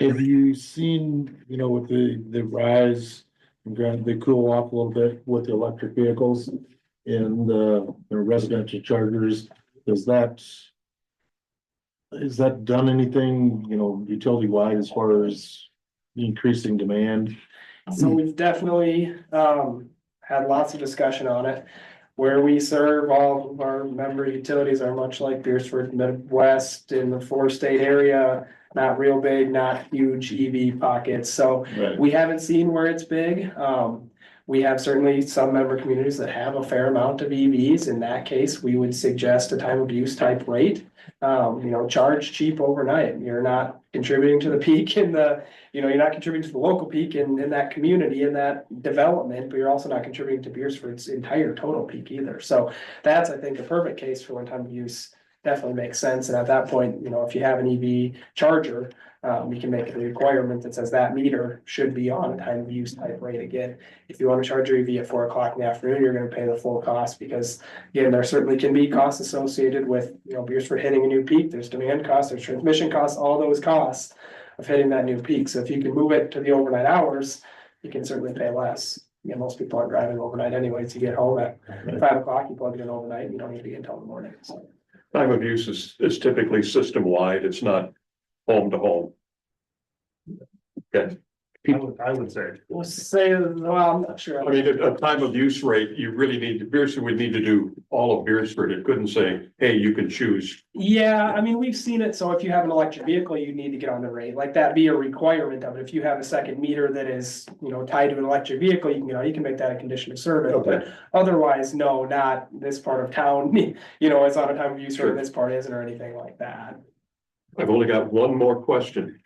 Have you seen, with the rise, and granted they cool off a little bit with the electric vehicles and the residential chargers, has that done anything, utility wide as far as increasing demand? So we've definitely had lots of discussion on it. Where we serve, all of our member utilities are much like Beresford Midwest in the 4-state area. Not real big, not huge EV pockets. So we haven't seen where it's big. We have certainly some member communities that have a fair amount of EVs. In that case, we would suggest a time of use type rate. Charge cheap overnight. You're not contributing to the peak you're not contributing to the local peak in that community, in that development, but you're also not contributing to Beresford's entire total peak either. So that's, I think, a perfect case for when time of use definitely makes sense. And at that point, if you have an EV charger, you can make it a requirement that says that meter should be on a time of use type rate. Again, if you want to charge your EV at 4 o'clock in the afternoon, you're going to pay the full cost because again, there certainly can be costs associated with, Beresford hitting a new peak. There's demand costs, there's transmission costs, all those costs of hitting that new peak. So if you can move it to the overnight hours, you can certainly pay less. most people aren't driving overnight anyways. You get home at 5 o'clock, you plug it in overnight, you don't need to get until the morning, so. Time of use is typically system-wide, it's not home to home. Okay, I would say. We'll say, well, I'm not sure. I mean, a time of use rate, you really need, Beresford would need to do all of Beresford. It couldn't say, hey, you can choose. Yeah, I mean, we've seen it, so if you have an electric vehicle, you need to get on the rate, like that be a requirement of it. If you have a second meter that is, tied to an electric vehicle, you can make that a condition of service, but otherwise, no, not this part of town, it's on a time of use rate, this part isn't or anything like that. I've only got one more question.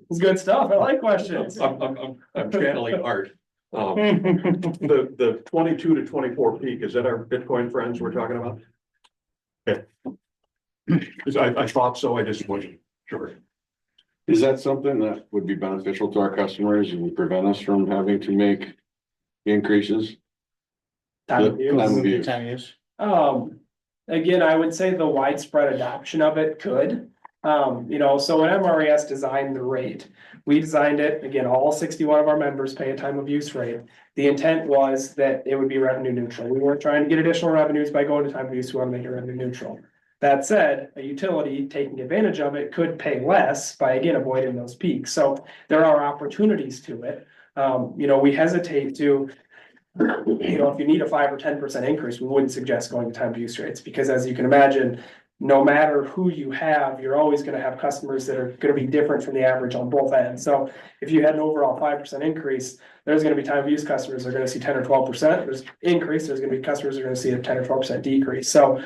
It's good stuff, I like questions. I'm channeling art. The 22 to 24 peak, is that our Bitcoin friends we're talking about? Okay. Because I thought so, I just wasn't sure. Is that something that would be beneficial to our customers and would prevent us from having to make increases? Time of use. Time use. Again, I would say the widespread adoption of it could. So when MRES designed the rate, we designed it, again, all 61 of our members pay a time of use rate. The intent was that it would be revenue neutral. We weren't trying to get additional revenues by going to time of use, we want to make it revenue neutral. That said, a utility taking advantage of it could pay less by, again, avoiding those peaks. So there are opportunities to it. We hesitate to, if you need a 5 or 10% increase, we wouldn't suggest going to time of use rates, because as you can imagine, no matter who you have, you're always going to have customers that are going to be different from the average on both ends. So if you had an overall 5% increase, there's going to be time of use customers that are going to see 10 or 12%. There's increase, there's going to be customers that are going to see a 10 or 12% decrease. So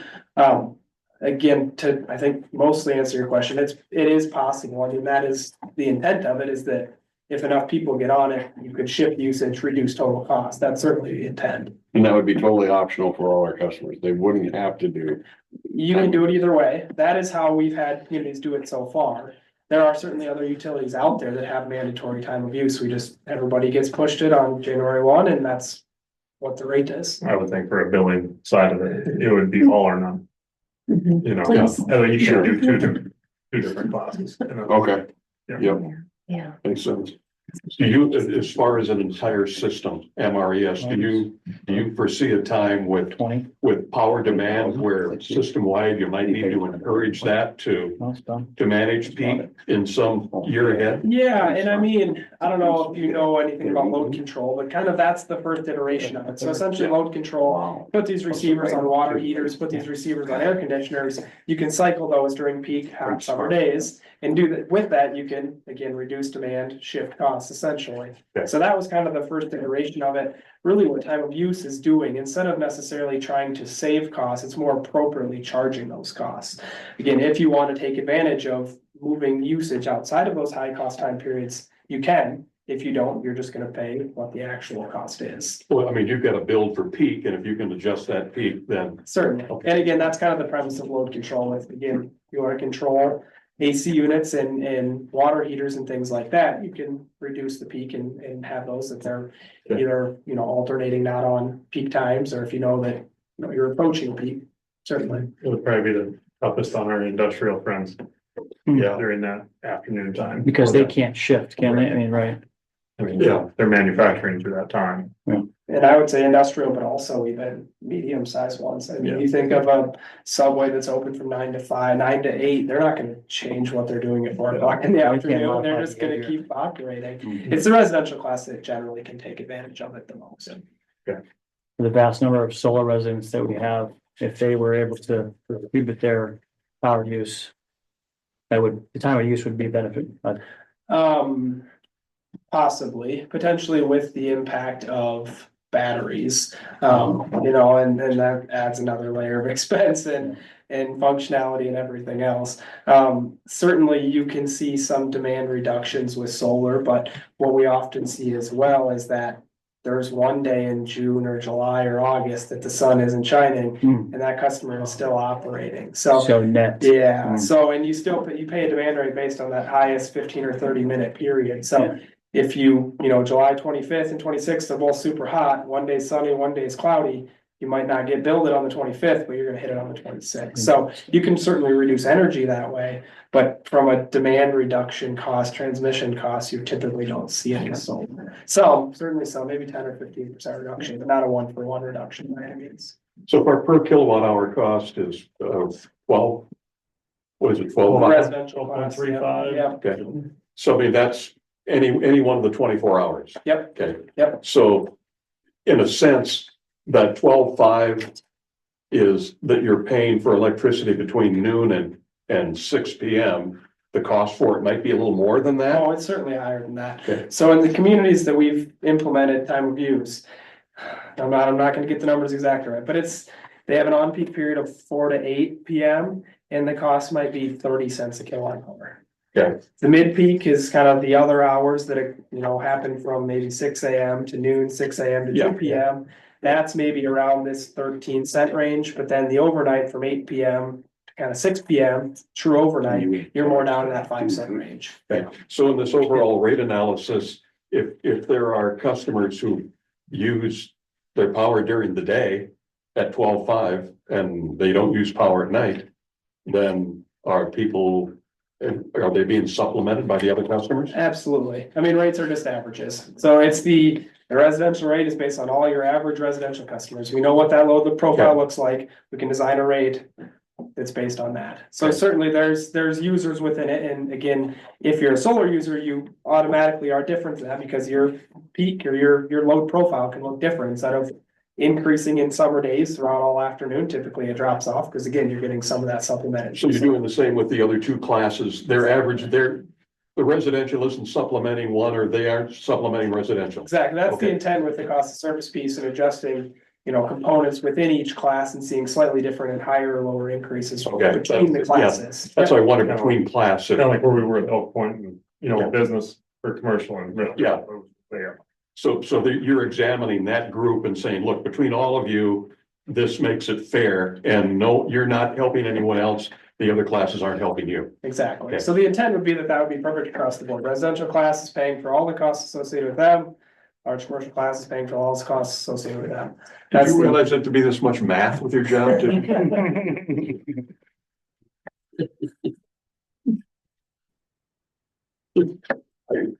again, to I think mostly answer your question, it is possible. I mean, that is the intent of it, is that if enough people get on it, you could shift usage, reduce total cost. That's certainly the intent. And that would be totally optional for all our customers. They wouldn't have to do. You can do it either way. That is how we've had communities do it so far. There are certainly other utilities out there that have mandatory time of use. Everybody gets pushed it on January 1, and that's what the rate is. I would think for a billing side of it, it would be all or none. You should do two different classes. Okay. Yep. Yeah. Makes sense. Do you, as far as an entire system, MRES, do you foresee a time with power demand where system wide, you might need to encourage that to manage peak in some year ahead? Yeah, and I mean, I don't know if you know anything about load control, but kind of that's the first iteration of it. So essentially load control, put these receivers on water heaters, put these receivers on air conditioners. You can cycle those during peak hot summer days, and do that. With that, you can, again, reduce demand, shift costs essentially. So that was kind of the first iteration of it. Really what time of use is doing, instead of necessarily trying to save costs, it's more appropriately charging those costs. Again, if you want to take advantage of moving usage outside of those high cost time periods, you can. If you don't, you're just going to pay what the actual cost is. Well, I mean, you've got a bill for peak, and if you can adjust that peak, then. Certainly. And again, that's kind of the premise of load control. With, again, you want to control AC units and water heaters and things like that, you can reduce the peak and have those that they're either, alternating not on peak times, or if you know that, you're approaching peak, certainly. It would probably be the toughest on our industrial friends. Yeah, during that afternoon time. Because they can't shift, can they? I mean, right. I mean, they're manufacturing through that time. And I would say industrial, but also even medium-sized ones. I mean, you think of a Subway that's open from 9 to 5, 9 to 8, they're not gonna change what they're doing at 4 o'clock in the afternoon. They're just gonna keep operating. It's the residential class that generally can take advantage of it the most. For the vast number of solar residents that we have, if they were able to prohibit their power use, the time of use would be a benefit. Possibly, potentially with the impact of batteries, and that adds another layer of expense and functionality and everything else. Certainly you can see some demand reductions with solar, but what we often see as well is that there's one day in June or July or August that the sun isn't shining and that customer is still operating. So net. Yeah. So, and you pay a demand rate based on that highest 15 or 30 minute period. So if July 25th and 26th are both super hot, one day sunny, one day is cloudy, You might not get billed it on the 25th, but you're gonna hit it on the 26th. So you can certainly reduce energy that way. But from a demand reduction cost, transmission costs, you typically don't see any. So certainly some, maybe 10 or 15% reduction, but not a 1-for-1 reduction by any means. So if our per kilowatt hour cost is 12, what is it, 12? Residential class, yeah. Okay, so I mean, that's any one of the 24 hours. Yep. Okay. Yep. So in a sense, that 12.5 is that you're paying for electricity between noon and 6 p.m. The cost for it might be a little more than that. Oh, it's certainly higher than that. Okay. So in the communities that we've implemented time of use, I'm not gonna get the numbers exactly right, but they have an on-peak period of 4 to 8 p.m. and the cost might be 30 cents a kilowatt hour. Okay. The mid-peak is kind of the other hours that, happen from maybe 6 a.m. to noon, 6 a.m. to 2 p.m. That's maybe around this 13-cent range, but then the overnight from 8 p.m. to kind of 6 p.m., true overnight, you're more down in that 5-cent range. Okay. So in this overall rate analysis, if there are customers who use their power during the day at 12.5 and they don't use power at night, then are they being supplemented by the other customers? Absolutely. I mean, rates are just averages. So it's the residential rate is based on all your average residential customers. We know what that load profile looks like. We can design a rate that's based on that. So certainly there's users within it. And again, if you're a solar user, you automatically are different to that because your peak or your load profile can look different. Instead of increasing in summer days throughout all afternoon, typically it drops off because again, you're getting some of that supplemented. So you're doing the same with the other two classes. The residential isn't supplementing one, or they aren't supplementing residential. Exactly. That's the intent with the cost of service piece and adjusting, components within each class and seeing slightly different and higher or lower increases between the classes. That's why I wondered between classes. Kind of like where we were at Oak Point and, business or commercial and. Yeah. So you're examining that group and saying, look, between all of you, this makes it fair, and no, you're not helping anyone else. The other classes aren't helping you. Exactly. Okay. So the intent would be that would be perfect across the board. Residential class is paying for all the costs associated with them. Large commercial class is paying for all the costs associated with them. Did you realize it to be this much math with your job too?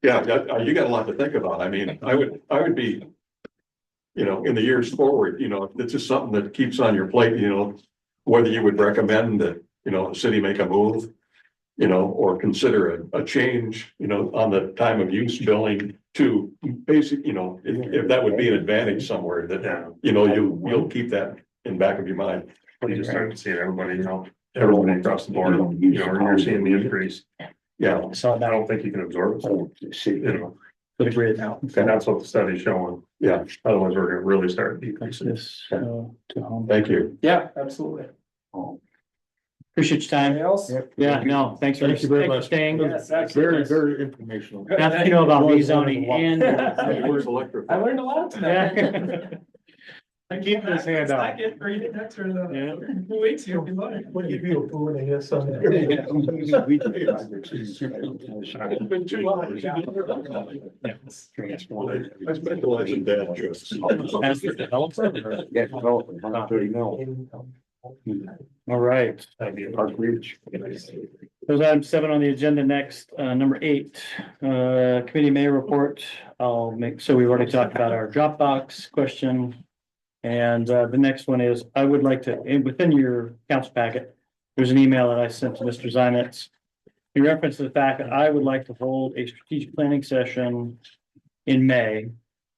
Yeah, you got a lot to think about. I mean, I would be, in the years forward, if this is something that keeps on your plate, whether you would recommend that, the city make a move, or consider a change, on the time of use billing to basic, if that would be an advantage somewhere that, you'll keep that in back of your mind. You just start to see everybody across the board, you're seeing the increase. Yeah. So I don't think you can absorb it. Would agree with that. And that's what the study's showing. Yeah. Otherwise, we're gonna really start decreasing. Thank you. Yeah, absolutely. Appreciate your time. Anything else? Yeah, no, thanks for staying. Yes, absolutely. Very, very informational. Now you know about rezoning and. Where's electric? I learned a lot tonight. I keep this hand out. I get for you next for Yeah. 2 weeks, you'll be learning. What do you feel for when I hear something? It's been too long. I specialize in dad jokes. As for development or- Yeah, development, 130 mil. All right. Park Ridge. There's item 7 on the agenda next, number 8, committee may report. So we've already talked about our Dropbox question. And, the next one is, I would like to, within your council packet, there's an email that I sent to Mr. Zimetz. In reference to the fact that I would like to hold a strategic planning session in May.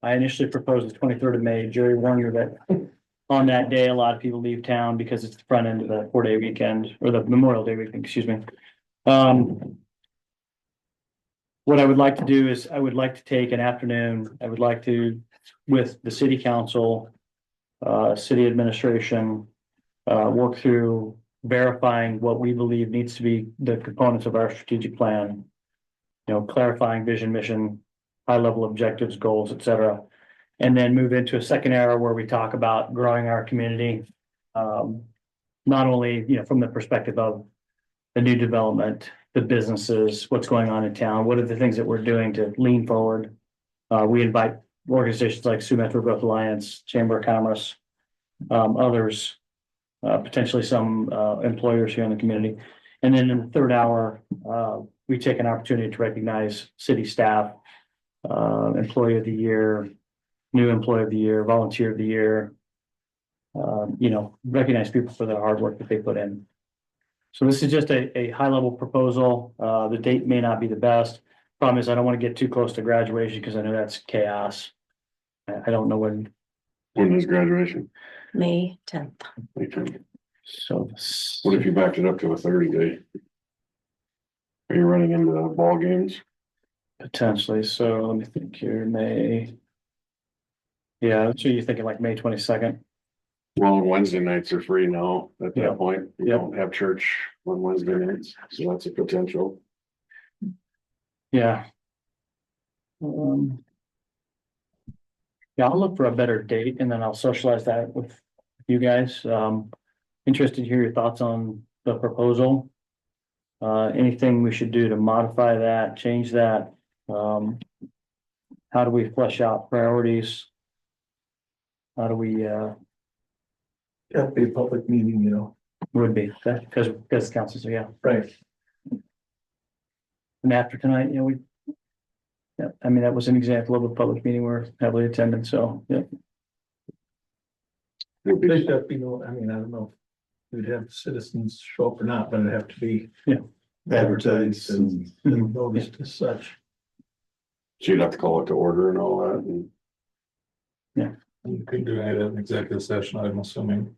I initially proposed the 23rd of May. Jerry warned you that on that day, a lot of people leave town because it's the front end of the 4-day weekend or the Memorial Day weekend, excuse me. What I would like to do is I would like to take an afternoon. I would like to, with the city council, city administration, work through verifying what we believe needs to be the components of our strategic plan. Clarifying vision, mission, high level objectives, goals, et cetera. And then move into a second era where we talk about growing our community. Not only, from the perspective of the new development, the businesses, what's going on in town, what are the things that we're doing to lean forward. We invite organizations like Sioux Metro Growth Alliance, Chamber of Commerce, others, potentially some, employers here in the community. And then in the third hour, we take an opportunity to recognize city staff, employee of the year, new employee of the year, volunteer of the year. Recognize people for the hard work that they put in. So this is just a high level proposal. The date may not be the best. Problem is, I don't want to get too close to graduation because I know that's chaos. I don't know when. When is graduation? May 10th. So. What if you backed it up to a 30-day? Are you running into ball games? Potentially, so let me think here, May. Yeah, so you're thinking like May 22nd? Well, Wednesday nights are free now at Yeah. that point. You Yep. don't have church on Wednesday nights, so that's a potential. Yeah. Yeah, I'll look for a better date and then I'll socialize that with you guys. Interested to hear your thoughts on the proposal. Anything we should do to modify that, change that? How do we flesh out priorities? How do we, That'd be a public meeting, would be, because council, so yeah. Right. And after tonight, yeah, I mean, that was an example of a public meeting we're heavily attended, so, yeah. I think that'd be, I don't know. if We'd have citizens show up or not, but it'd have to be. Yeah. Advertised and noticed as such. So you'd have to call it to order and all that. And You couldn't do any of that in executive session, I'm assuming.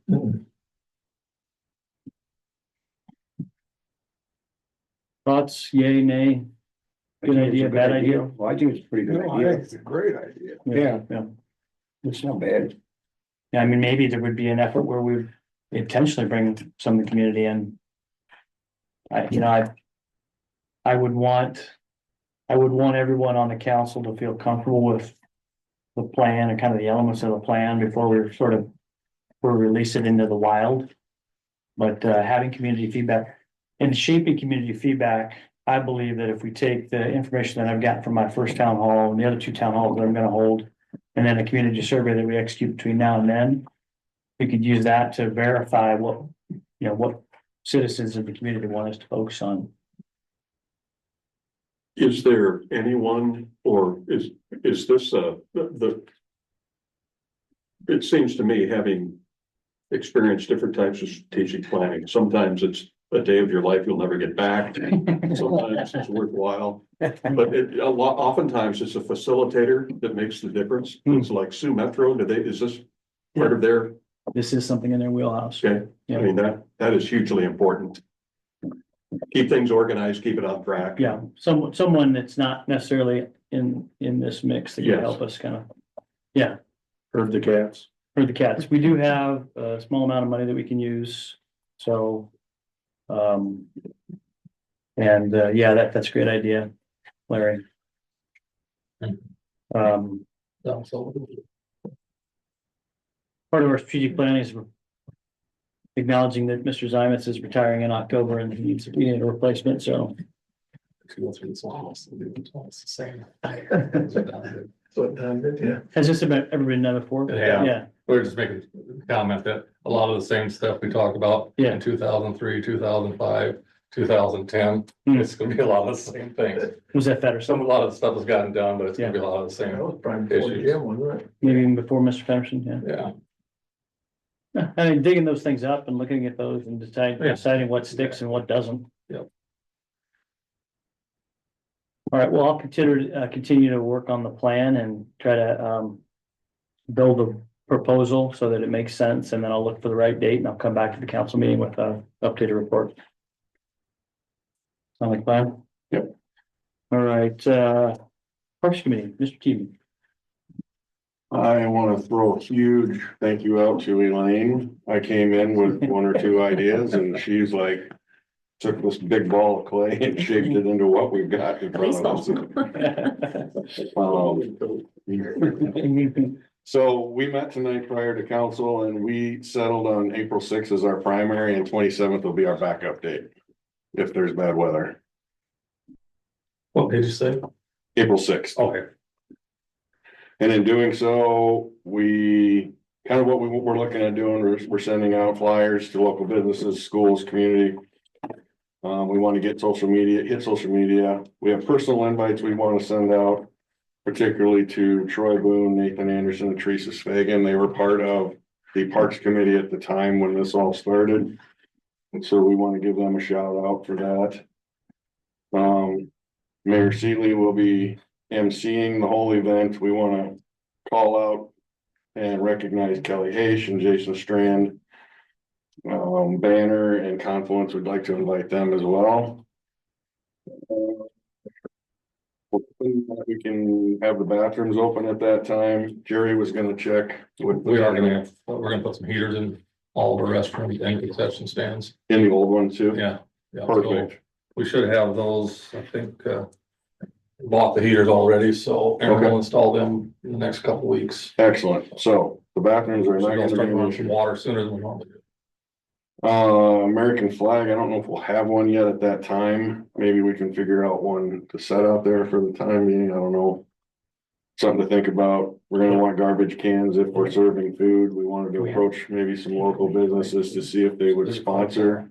Thoughts, yay, nay? Good idea, bad idea? Well, I think it's a pretty good No, idea. it's a great idea. Yeah. It's not bad. Yeah, I mean, maybe there would be an effort where we intentionally bring some of the community in. I would want everyone on the council to feel comfortable with the plan and kind of the elements of the plan before we release it into the wild. But having community feedback and shaping community feedback, I believe that if we take the information that I've gotten from my first town hall and the other 2 town halls that I'm gonna hold, and then a community survey that we execute between now and then, we could use that to verify what citizens of the community want us to focus on. Is there anyone, or is this it seems to me, having experienced different types of strategic planning, sometimes it's a day of your life you'll never get back. Sometimes it's worthwhile, but oftentimes it's a facilitator that makes the difference. It's like Sioux Metro, is this part of their? This is something in their wheelhouse. Okay, I mean, that is hugely important. Keep things organized, keep it on track. Yeah, someone that's not necessarily in this mix that can Yes. help us kind of, yeah, herd the cats. for the cats. We do have a small amount of money that we can use, so. That's a great idea, Larry. Part of our strategic planning is acknowledging that Mr. Zimetz is retiring in October and we need a replacement, so. It's the same. Has this ever been done before? Yeah. We're just making a comment that a lot of the same stuff we talked about in 2003, 2005, 2010, it's gonna be a lot of the same things. Was that Fetterson? A lot of the stuff has gotten done, but it's gonna be a lot of the same issues. Maybe even before Mr. Fetterson, yeah. Yeah. I mean, digging those things up and looking at those and deciding what sticks and what doesn't. Yep. All right, well, I'll continue to work on the plan and try to build a proposal so that it makes sense, and then I'll look for the right date and I'll come back to the council meeting with a updated report. Sound like a plan? Yep. All right, Parks Committee, Mr. Keating. I want to throw a huge thank you out to Elaine. I came in with 1 or 2 ideas and she's like, took this big ball of clay and shaped it into what we've got in front of us. So we met tonight prior to council and we settled on April 6th as our primary and 27th will be our backup date. If there's bad weather. What did you say? April 6th. Okay. And in doing so, we kind of what we're looking at doing, we're sending out flyers to local businesses, schools, community. We want to hit social media. We have personal invites we want to send out, particularly to Troy Boone, Nathan Anderson, and Teresa Fagan. They were part of the Parks Committee at the time when this all started. And so we want to give them a shout out for that. Mayor Seeley will be emceeing the whole event. We want to call out and recognize Kelly Hayes and Jason Strand. Banner and Confluence would like to invite them as well. We can have the bathrooms open at that time. Jerry was gonna check. We're gonna put some heaters in all of our restrooms and concession stands. In the old one too? Yeah. Yeah, Perfect. so we should have those, I think, bought the heaters already, so Aaron will install them in the next couple weeks. Excellent. So the bathrooms are So not we'll gonna start be an running issue. some water sooner than we normally do. American flag, I don't know if we'll have one yet at that time. Maybe we can figure out one to set out there for the time being. I don't know. Something to think about. We're gonna want garbage cans if we're serving food. We wanted to approach maybe some local businesses to see if they would sponsor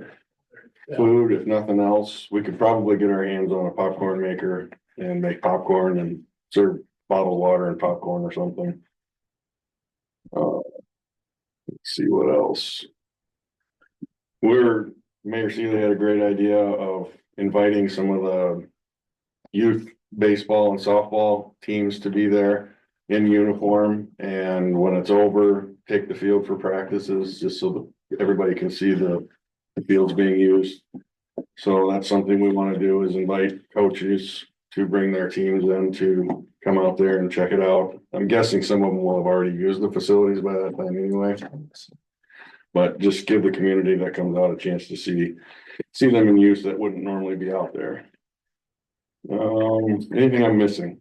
food. If nothing else, we could probably get our hands on a popcorn maker and make popcorn and serve bottled water and popcorn or something. Let's see what else. Mayor Seeley had a great idea of inviting some of the youth baseball and softball teams to be there in uniform. And when it's over, take the field for practices, just so that everybody can see the fields being used. So that's something we want to do, is invite coaches to bring their teams in to come out there and check it out. I'm guessing some of them will have already used the facilities by that time anyway. But just give the community that comes out a chance to see them in use that wouldn't normally be out there. Anything I'm missing?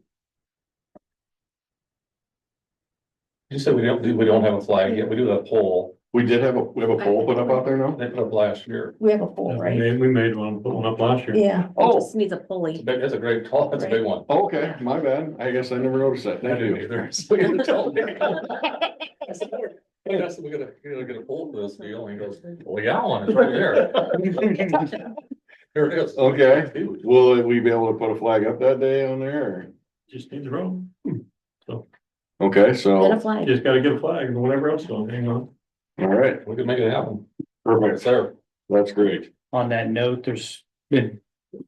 You said we don't have a flag yet. We do have a pole. We have a pole put up out there now? They put up last year. We have a pole, right? We made one, put one up last year. Yeah. Oh. It just needs a pulley. That's a great call. That's a big one. Oh, okay, my bad. I guess I never noticed that. Thank you. So we had to tell him. Hey, I said, we're gonna get a pole for this deal. And he goes, well, yeah, one, it's right there. Here it is. Okay, will we be able to put a flag up that day on there? Or? Just needs a rope. Okay, Get a so, flag. Just gotta get a flag and whatever else, don't hang on. all right, We could make it happen. perfect. Sir. That's great. On that note, there's been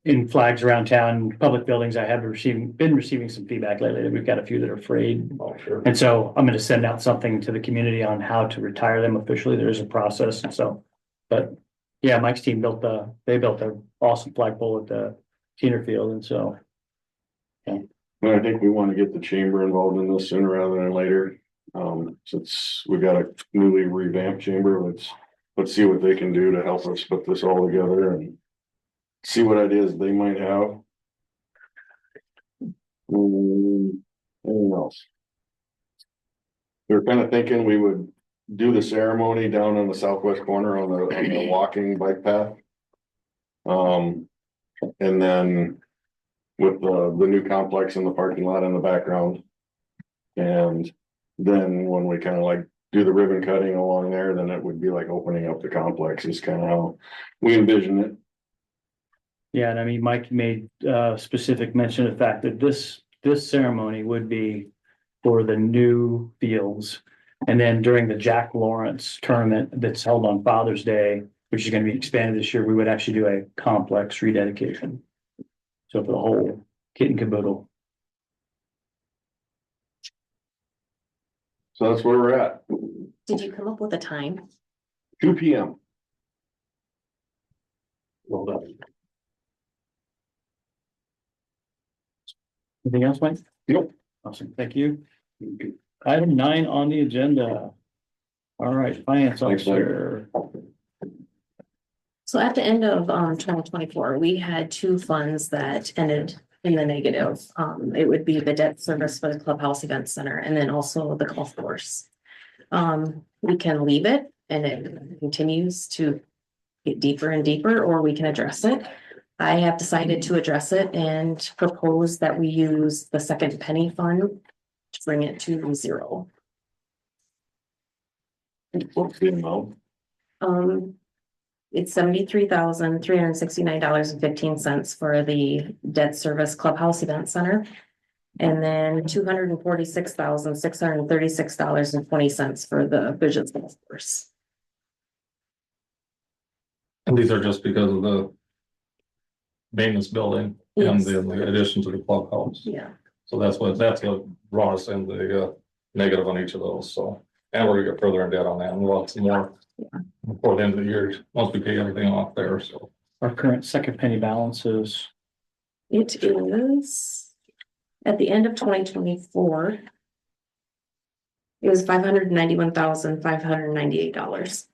in flags around town, public buildings, I have been receiving some feedback lately that we've got a few that are frayed. Oh, sure. And so I'm gonna send out something to the community on how to retire them officially. There is a process, and so. But yeah, Mike's team built their awesome flagpole at the Keener Field, and so. Well, I think we want to get the chamber involved in this sooner rather than later. Since we got a newly revamped chamber, let's see what they can do to help us put this all together and see what ideas they might have. Anything else? We were kind of thinking we would do the ceremony down in the southwest corner on the walking bike path. And then with the new complex in the parking lot in the background. And then when we kind of like do the ribbon cutting along there, then it would be like opening up the complex is kind of how we envision it. Yeah, and I mean, Mike made specific mention of the fact that this ceremony would be for the new fields. And then during the Jack Lawrence tournament that's held on Father's Day, which is going to be expanded this year, we would actually do a complex rededication. So for the whole kit and caboodle. So that's where we're at, Did you come up with a time? 2 p.m. Well done. Anything else, Mike? Nope. Awesome, thank you. Item 9 on the agenda. All right, finance Thanks, Mike. officer. So at the end of 2024, we had two funds that ended in the negative. It would be the debt service for the Clubhouse Event Center and then also the golf course. We can leave it and it continues to get deeper and deeper, or we can address it. I have decided to address it and propose that we use the second penny fund to bring it to 0. What's the amount? It's $73,369.15 for the debt service clubhouse event center. And then $246,636.20 for the vision golf course. And these are just because of the maintenance building and Yes. the addition to the clubhouse. Yeah. So that's what brought us in the negative on each of those, so. And we're gonna get further in debt on that, and we'll have some more before the end of the year, once we pay everything off there, so. Our current second penny balance is, It is at the end of 2024. It was $591,598.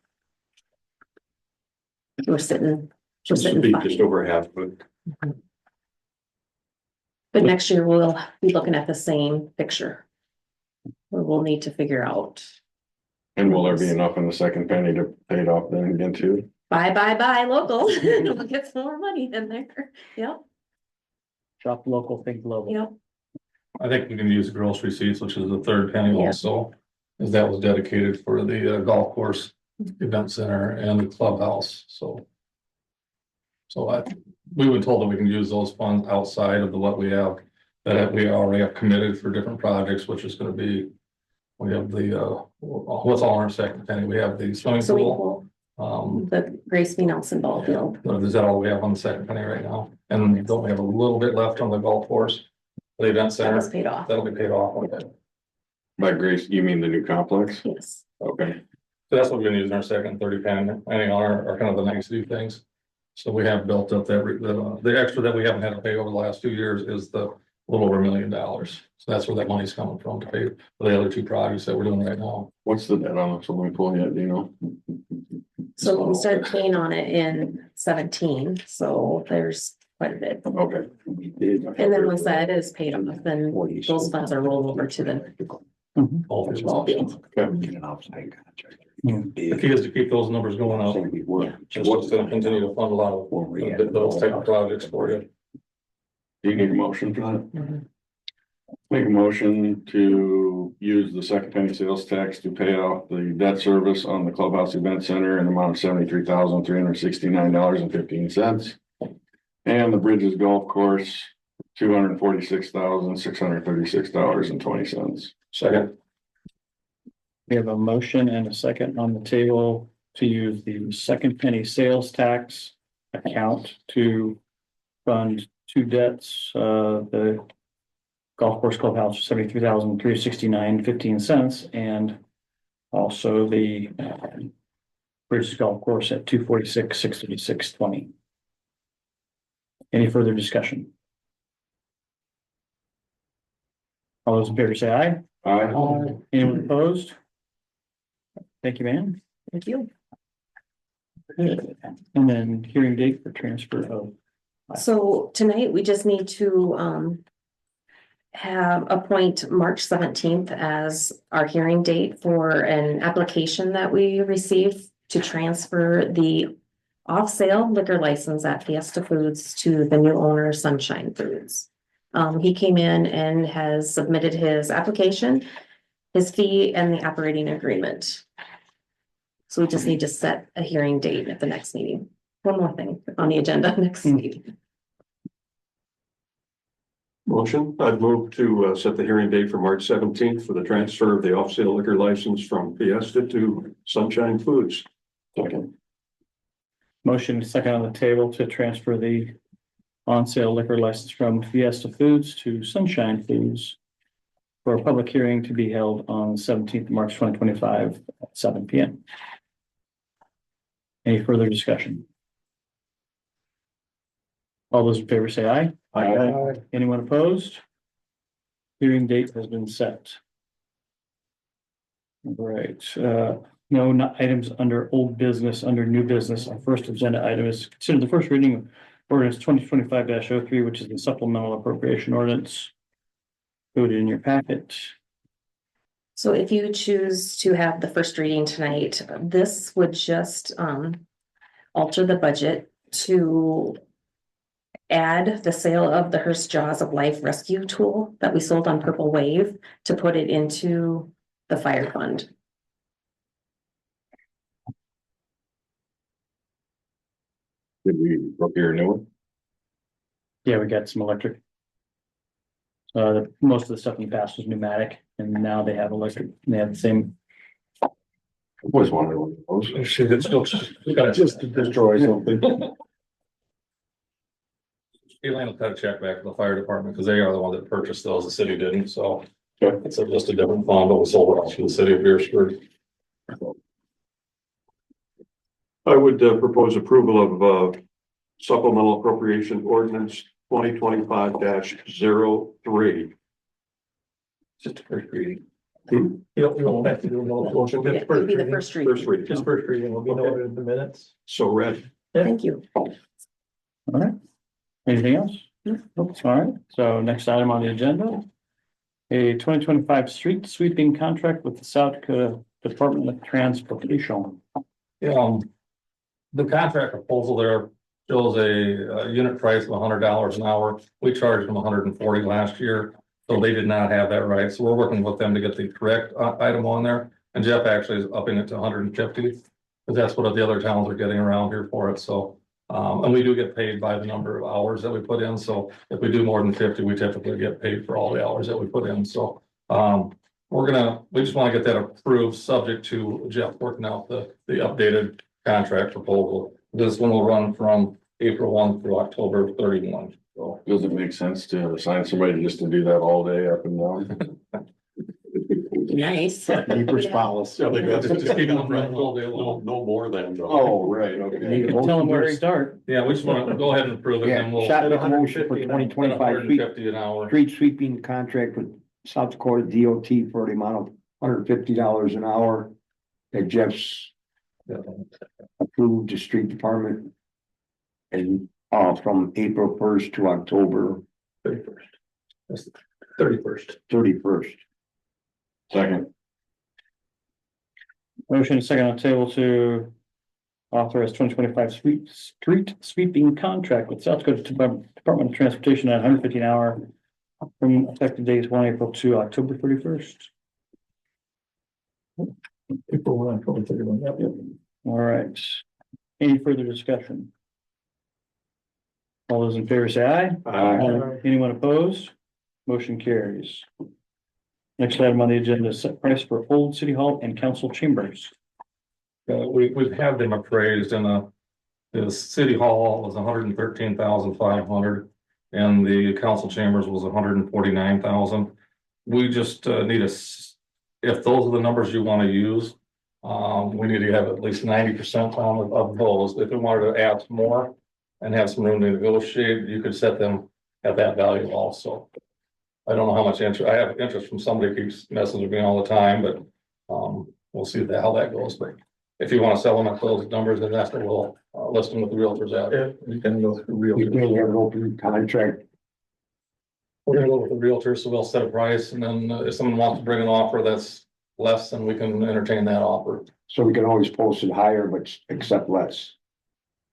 We're sitting This would be fine. just over half of it. But next year we'll be looking at the same picture. We'll need to figure out And will there be enough in the second penny to pay it off then again too? buy local. We'll get some more money in there. Yep, shop local, think global. yep. I think we can use the grocery receipts, which is the third penny Yeah. also, as that was dedicated for the golf course, event center and the clubhouse, so. So we were told that we can use those funds outside of what we have, that we already have committed for different projects, which is gonna be. We have the, what's all in our second penny, we have the swimming Swimming pool. pool, the Grace B. Nelson ball field. But is that all we have on the second penny right now? And don't we have a little bit left on the golf course? The event That center, was paid off. that'll be paid off, okay. By Grace, you mean the new complex? Yes. Okay. So that's what we're gonna use in our second 30 penny, any are kind of the nice to do things. So we have built up that, the extra that we haven't had to pay over the last 2 years is the little over $1 million. So that's where that money's coming from to pay for the other two projects that we're doing right now. What's the debt on the swimming pool yet, do you know? So we started paying on it in 17, so there's quite a bit. Okay. And then once that is paid off, then those funds are rolled over to the ball field. The key is to keep those numbers going up. Just what's gonna continue to fund a lot of those type of projects for you. Do you need a motion for that? Mhm. Make a motion to use the second penny sales tax to pay off the debt service on the clubhouse event center in the amount of $73,369.15. And the Bridges Golf Course, $246,636.20. Second. We have a motion and a second on the table to use the second penny sales tax account to fund two debts, the golf course clubhouse, $73,369.15, and also the Bridges Golf Course at $246,636.20. Any further discussion? All those in favor say aye. Aye. Anyone opposed? Thank you, ma'am. Thank you. And then hearing date for transfer of. So tonight, we just need to appoint March 17th as our hearing date for an application that we received to transfer the off-sale liquor license at Fiesta Foods to the new owner, Sunshine Foods. He came in and has submitted his application, his fee, and the operating agreement. So we just need to set a hearing date at the next meeting. One more thing on the agenda next meeting. Motion, I'd move to set the hearing date for March 17th for the transfer of the off-sale liquor license from Fiesta to Sunshine Foods. Second. Motion second on the table to transfer the on-sale liquor license from Fiesta Foods to Sunshine Foods for a public hearing to be held on 17th March 2025 at 7 p.m. Any further discussion? All those in favor say aye. Aye. Anyone opposed? Hearing date has been set. All right, no items under old business, under new business. Our first agenda item is consider the first reading of ordinance 2025-03, which is the supplemental appropriation ordinance. Put it in your packet. So if you choose to have the first reading tonight, this would just alter the budget to add the sale of the Hearst Jaws of Life rescue tool that we sold on Purple Wave to put it into the fire fund. Did we procure a new one? Yeah, we got some electric. Most of the stuff in the past was pneumatic, and now they have electric, they have the same. Always wanted one of those. Just to destroy something. Elaine will cut a check back to the fire department, because they are the one that purchased those, the city didn't, so. It's just a different fund, but we sold it off to the city of Beresford. I would propose approval of supplemental appropriation ordinance 2025-03. Just a first reading. You don't have to do a motion. Yeah, it'd be the first reading. First reading. Just first reading will be noted in the minutes. So read. Thank you. All right. Anything else? Oops, all right. So next item on the agenda. A 2025 street sweeping contract with the South Dakota Department of Transportation. Yeah, the contract proposal there shows a unit price of $100 an hour. We charged them $140 last year, so they did not have that right. So we're working with them to get the correct item on there. And Jeff actually is upping it to 150, because that's what the other towns are getting around here for it. So, and we do get paid by the number of hours that we put in. So if we do more than 50, we typically get paid for all the hours that we put in. So, we just want to get that approved, subject to Jeff working out the updated contract proposal. This one will run from April 1 through October 31. So Does it make sense to assign somebody just to do that all day up and down? Nice. Keeper's policy. Yeah, they got just keep them running all day long. No more than. Oh, right, okay. Tell them where to start. Yeah, we just want to go ahead and approve it, and we'll. Shot make a motion for 2025 $150 an hour. street sweeping contract with South Dakota DOT for the amount of $150 an hour. That Jeff's approved the street department. And from April 1st to October 31st. That's the 31st. 31st. Second. Motion second on the table to authorize 2025 street sweeping contract with South Dakota Department of Transportation at $150 an hour from effective dates 1 April to October 31st. April 1, October 31. Yep. All right. Any further discussion? All those in favor say aye. Aye. Anyone opposed? Motion carries. Next item on the agenda is set price for Old City Hall and Council Chambers. We've had them appraised, and the city hall was $113,500 and the council chambers was $149,000. We just need if those are the numbers you want to use, we need to have at least 90% of those. If we wanted to add more and have some room to negotiate, you could set them at that value also. I don't know how much interest, I have interest from somebody who keeps messaging me all the time, but we'll see how that goes. But if you want to sell them at those numbers, then that's what we'll list them with the realtors at. Yeah, you can go through real. You can't have an open contract. We're gonna go with the realtors, so we'll set a price, and then if someone wants to bring an offer that's less, then we can entertain that offer. So we can always post it higher, but accept less.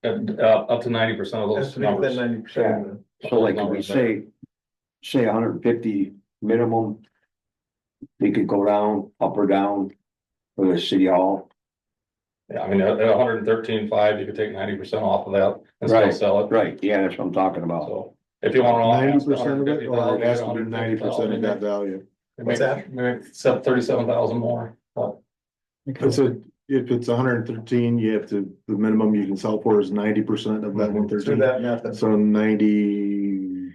And up to 90% of those numbers. 90%. So like if we say 150 minimum. We could go down, up or down for the city hall. Yeah, I mean, at 113.5, you could take 90% off of that and still Right, sell it. right, yeah, that's what I'm talking about. So if you want to. 90% of it, or it has to be 90% of that value. What's that? Maybe set 37,000 more. But So if it's 113, you have to, the minimum you can sell for is 90% of that 113. that method. So 90,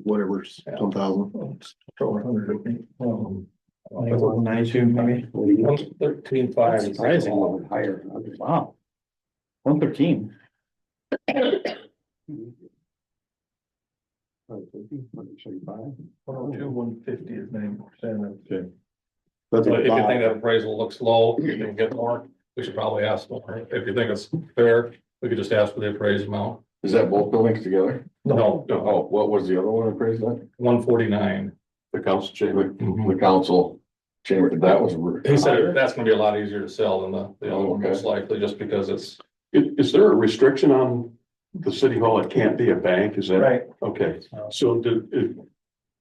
whatever, some thousand. 92 maybe. 113.5 is Surprising. A little bit higher. Wow. 113. 150 is 90%. Okay. So That's if you about think that appraisal looks low, you can get more, we should probably ask more. If you think it's fair, we could just ask for the appraised amount. Is that both buildings together? No, Oh, what was the other one appraised at? 149. The council chamber, the council chamber, that was. He said that's gonna be a lot easier to sell than the other one, Okay. most likely, just because it's. Is there a restriction on the city hall? It can't be a bank, is that? Right. Okay, so do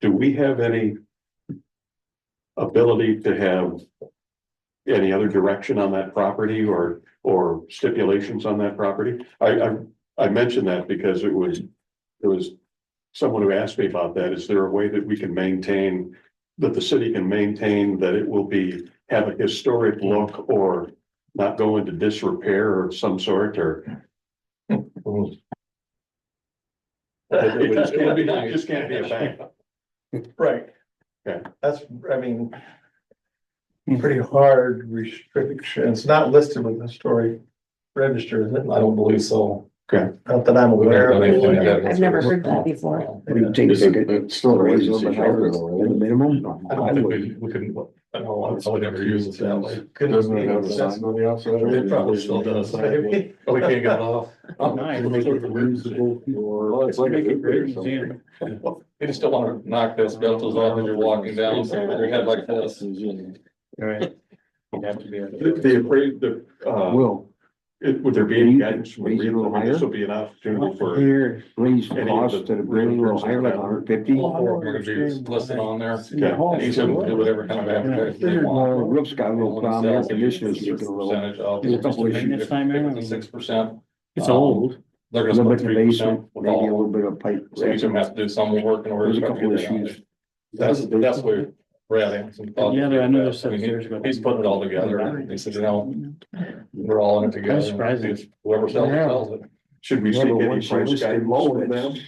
we have any ability to have any other direction on that property or stipulations on that property? I mentioned that because there was someone who asked me about that. Is there a way that we can maintain, that the city can maintain that it will have a historic look or not go into disrepair of some sort or? It just can't be a bank. Right. Yeah. That's, I mean, pretty hard restriction. It's not listed with the historic register, is it? I don't believe so. Okay. Not that I'm aware of. I've never heard that before. What do you think? It's still Raise a raises little the bit higher shelter than though, the right? minimum? I don't think we couldn't, I don't know, I would never use it that way. Doesn't it have a sign on the outside? It probably still does. Oh, we can't get it off. Nice. Well, it's like a great museum. You just don't wanna knock those pedestals off as you're walking down, so your head like this. Right. You'd have to be. The afraid, Will, would there be any guidance from Raise it a little I mean, this higher? will be an opportunity for. here, raise the Any of cost the- to the bring a little higher, like 150. Or we're gonna be listed on there. Okay. Each of them do whatever kind of advertising they want. Well, roof's got a little problem, air conditioner's leaking a little. Percentage of. There's a couple issues. Maintenance time there, I If it's mean, 6%. It's old. They're A gonna little split bit in the 3% basement, with maybe a all. little bit of pipe. So each of them has to do some work in order There's a to couple get it on issues. there. That's where Brad. Yeah, I know there's I mean, years ago. he's putting it all together. and He said, you know, we're all in it together. surprised. It's Whoever sells it. Should we Yeah, seek but any once you price list it guidance low, from them? it's,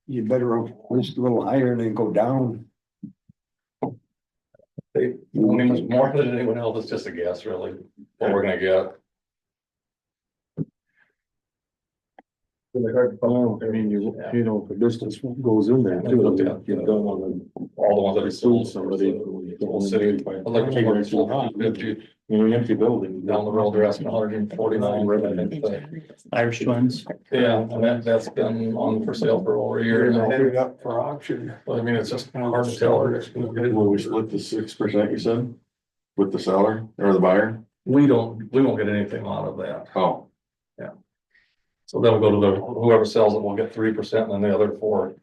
you better list a little higher and then go down. I mean, more than anyone else, it's just a guess, really, what we're gonna get. Really hard to follow. I mean, you know, the distance goes in there I too. looked at You've done on all the ones that are the sold. somebody. The whole city, I'd like to figure it's 150. In an empty building. Down the road, they're asking 149. Irish twins. Yeah, and that's been on for sale for over a year now. Headed up for auction. But I mean, it's just hard to tell. Will we split the 6%, you said? With the seller or the buyer? We won't get anything out of that. Oh, So that'll go to whoever sells it will get 3% and then the other 4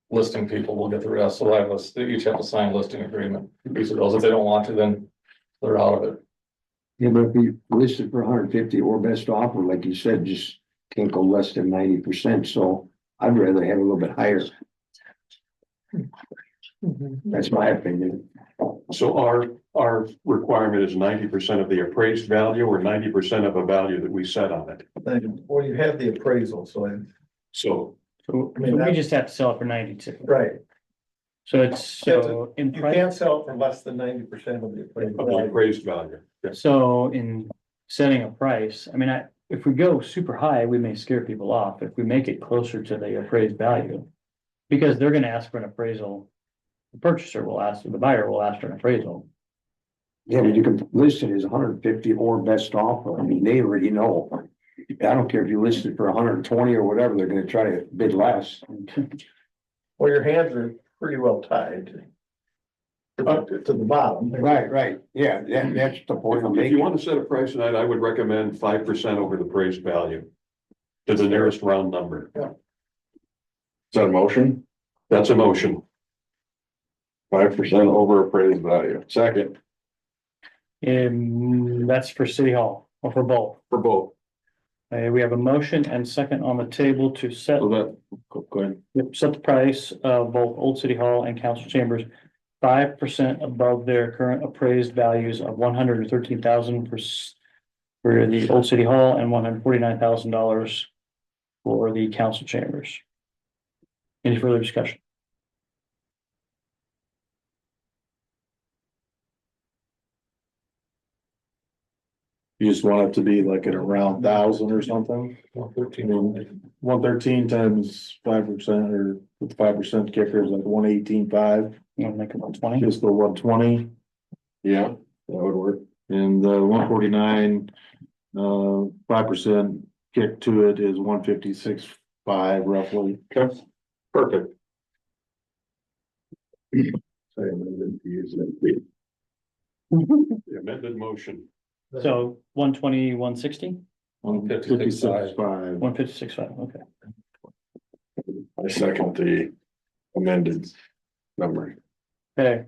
listing people will get the rest. So they each have to sign a listing agreement. Each of those, if they don't want to, then they're out of it. Yeah, but if you listed for 150 or best offer, like you said, just can't go less than 90%, so I'd rather have a little bit higher. That's my opinion. So our requirement is 90% of the appraised value or 90% of a value that we set on it. Well, you have the appraisal, so. So So we just have to sell it for 92. Right. So it's, so in You price, can't sell it for less than 90% of the of the appraisal. appraised value. Yes. so in setting a price, I mean, if we go super high, we may scare people off. If we make it closer to the appraised value. Because they're gonna ask for an appraisal. The purchaser will ask, the buyer will ask for an appraisal. Yeah, but you can list it as 150 or best offer. I mean, they already know. I don't care if you list it for 120 or whatever, they're gonna try to bid less. Well, your hands are pretty well tied. To the bottom. Right, yeah, that's the point I'm If you making. want to set a price tonight, I would recommend 5% over the appraised value. To the nearest round number. is that a motion? That's a motion. 5% over appraised value. Second, And that's for City Hall or for both. For both. We have a motion and second on the table to set, so that, go ahead. set the price of both Old City Hall and Council Chambers. 5% above their current appraised values of $113,000 for the Old City Hall and $149,000 for the Council Chambers. Any further discussion? You just want it to be like at around 1,000 or something? 113 times 5% or with 5% kicker is like 118.5. You want to make it 120? Just the 120. Yeah, that would work. And the 149, 5% kick to it is 156.5 roughly. Okay, perfect. Sorry, I'm gonna use that. The amended motion. So 120, 160, 156.5. 156.5, okay. I second the amended number. Okay.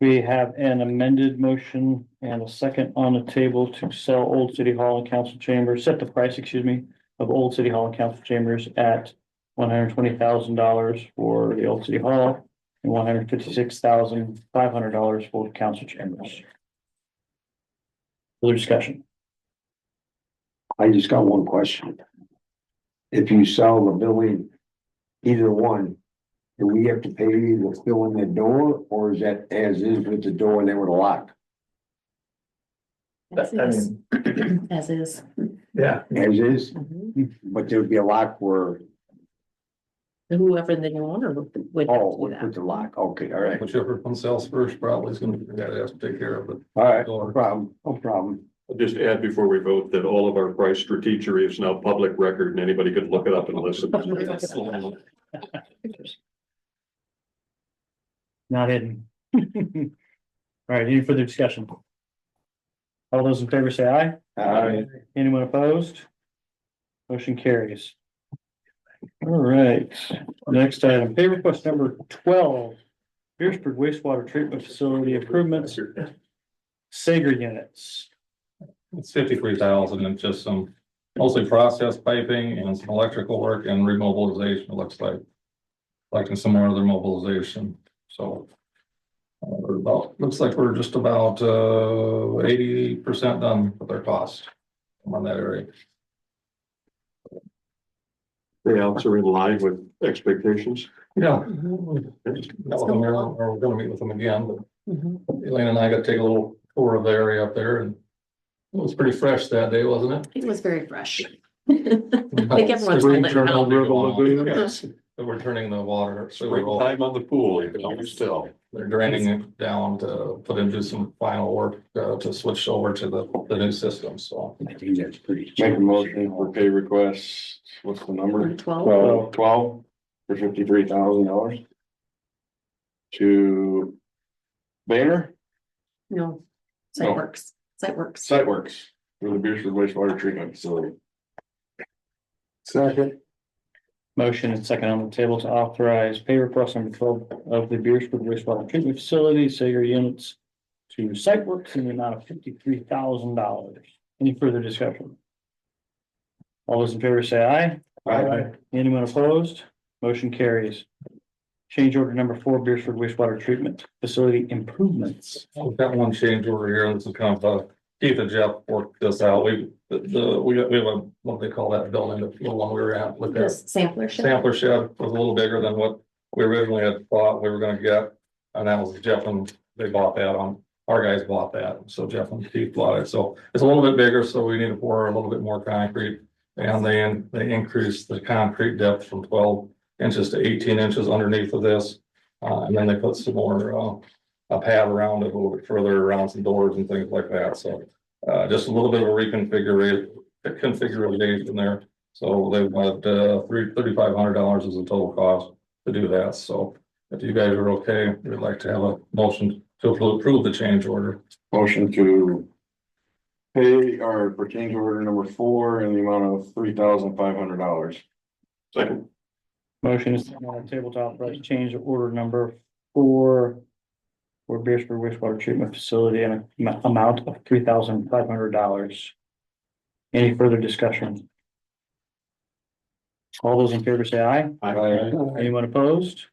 We have an amended motion and a second on the table to sell Old City Hall and Council Chambers, set the price, excuse me, of Old City Hall and council chambers at $120,000 for the Old City Hall and $156,500 for council chambers. Further discussion? I just got one question. If you sell the building, either one, do we have to pay to fill in the door, or is that as is with the door and then with a lock? As is. As is. Yeah. As is, Mhm. but there would be a lock where, Whoever the new owner would oh, do with that. the lock, okay, all right. Whichever one sells first probably is gonna be the guy that has to take care of it. All right, no problem, no problem. I'll just add before we vote that all of our price strategery is now public record and anybody could look it up and listen. Not hidden. All right, any further discussion? All those in favor say aye. Aye. Anyone opposed? Motion carries. All right, next item, pay request number 12. Beresford wastewater treatment facility improvements. Sager units. It's 53,000 and just some mostly process piping and some electrical work and remobilization, it looks like in some more other mobilization, so. We're about, looks like we're just about 80% done with our cost on that area. Payouts are in line with expectations. Yeah. Met with them here, or we're gonna meet with them again, but Elaine and I got to take a little tour of the area up there and it was pretty fresh that day, wasn't it? It was very fresh. I think everyone's holding out. Yes, but we're turning the water. So we're Springtime on the pool, you can always tell. They're draining it down to put into some final work to switch over to the new system, so. I think that's pretty. Make a motion for pay requests, what's the number? 12. 12 for $53,000. To Banner, No, site works, site works. Site Works for the Beresford wastewater treatment facility. Second. Motion and second on the table to authorize pay request number 12 of the Beresford wastewater treatment facility, Sager units to site works in the amount of $53,000. Any further discussion? All those in favor say aye. Aye. Anyone opposed? Motion carries. Change order number 4, Beresford wastewater treatment facility improvements. We've got one change over here, and this is kind of, Keith and Jeff worked this out, we have a, what do they call that building, the little one we were at, with that. This sampler shed. Sampler shed was a little bigger than what we originally had thought we were gonna get, and that was Jeff and they bought that on, our guys bought that, so Jeff and Keith bought it, so it's a little bit bigger, so we need to pour a little bit more concrete. And they increased the concrete depth from 12 inches to 18 inches underneath of this. And then they put some more, a pad around it a little bit further around some doors and things like that, so. Just a little bit of a configuration there, so they want $3,500 as a total cost to do that, so. If you guys are okay, we'd like to have a motion to approve the change order. Motion to pay or for change order number 4 in the amount of $3,500. Second. Motion is on the table to authorize change order number 4 for Beresford wastewater treatment facility and an amount of $3,500. Any further discussion? All those in favor say aye. Aye. Anyone opposed?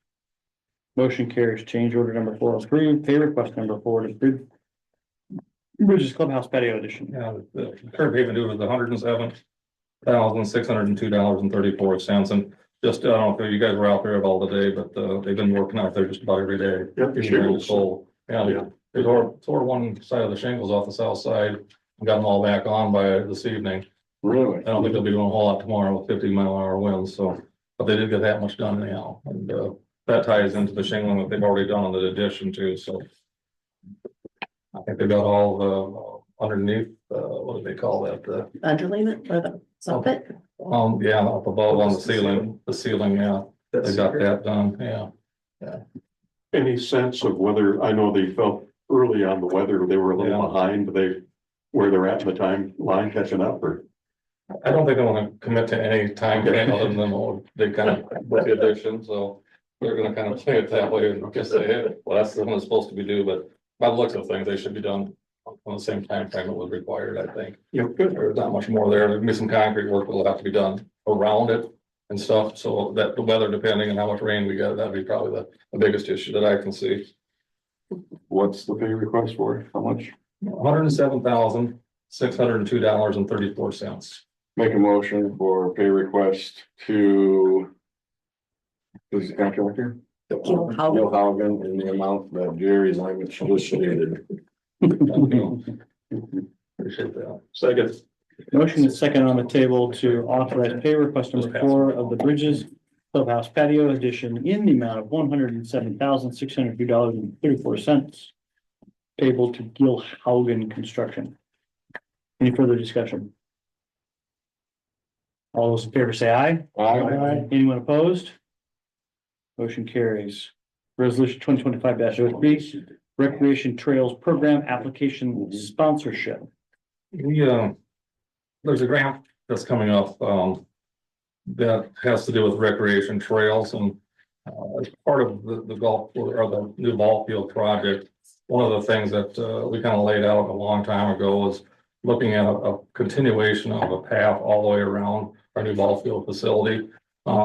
Motion carries. Change order number 4 approved. Pay request number 4 is approved. Bridges Clubhouse Patio Edition. Yeah, the current payment due is $107,602.34, and just, I don't know if you guys were out there all the day, but, they've been working out there just about every day. Yep, Getting shingles. full. Yeah, they tore one side of the shingles off the south side, and got them all back on by this evening. Really? I don't think they'll be doing a whole lot tomorrow with 50-mile-an-hour winds, so, but they did get that much done anyhow, and, that ties into the shingling that they've already done on the addition too, so. I think they got all the underneath, what do they call that, Underlayment or the soffit? yeah, up above on the ceiling, yeah, they got that done, yeah. Any sense of whether, I know they felt early on the weather, they were a little behind, but where they're at in the timeline catching up, or? I don't think I wanna commit to any time frame other than they kind of, with the addition, so. They're gonna kind of play it that way and just say, hey, well, that's the one that's supposed to be due, but by the looks of things, they should be done on the same time frame it was required, I think. There's not much more there. There'll be some concrete work that'll have to be done around it and stuff, so that the weather, depending on how much rain we get, that'd be probably the biggest issue that I can see. What's the pay request for? How much? $107,602.34. Make a motion for pay request to. Who's the contractor? Gil Haugen. Gil Haugen in the amount that Jerry Lyman solicited. Appreciate that. Second. Motion is second on the table to authorize pay request number 4 of the Bridges Clubhouse Patio Edition in the amount of $107,602.34. Payable to Gil Haugen Construction. Any further discussion? All those in favor say aye. Aye. Anyone opposed? Motion carries. Resolution 2025-03, Recreation Trails Program Application Sponsorship. There's a grant that's coming up, that has to do with recreation trails and, as part of the golf or the new ball field project. One of the things that, we kind of laid out a long time ago was looking at a continuation of a path all the way around our new ball field facility.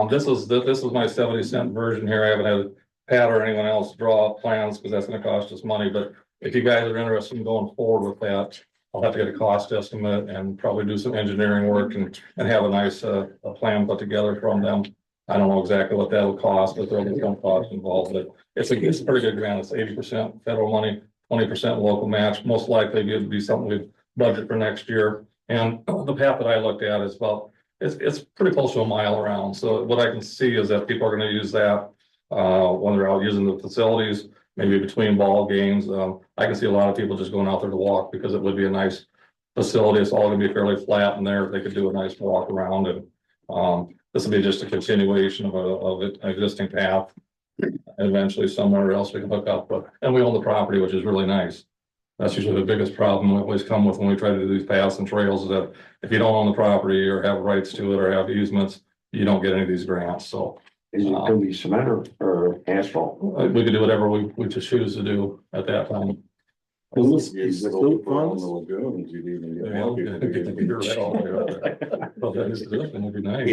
This is my 70-cent version here. I haven't had Pat or anyone else draw up plans because that's gonna cost us money, but if you guys are interested in going forward with that, I'll have to get a cost estimate and probably do some engineering work and have a nice, a plan put together from them. I don't know exactly what that'll cost, but there'll be some cost involved, but it's a pretty good grant. It's 80% federal money, 20% local match. Most likely it'd be something we budget for next year. And the path that I looked at is about, it's pretty close to a mile around. So what I can see is that people are gonna use that, when they're out using the facilities, maybe between ball games. I can see a lot of people just going out there to walk because it would be a nice facility. It's all gonna be fairly flat in there. They could do a nice walk around and, this will be just a continuation of an existing path. Eventually somewhere else we can hook up, and we own the property, which is really nice. That's usually the biggest problem we always come with when we try to do these paths and trails is that if you don't own the property or have rights to it or have easements, you don't get any of these grants, so. Is it gonna be cement or asphalt? We could do whatever we just choose to do at that time. Lagoons, you'd even get Yeah, more people to get in. Well, that is good, and it'd be nice.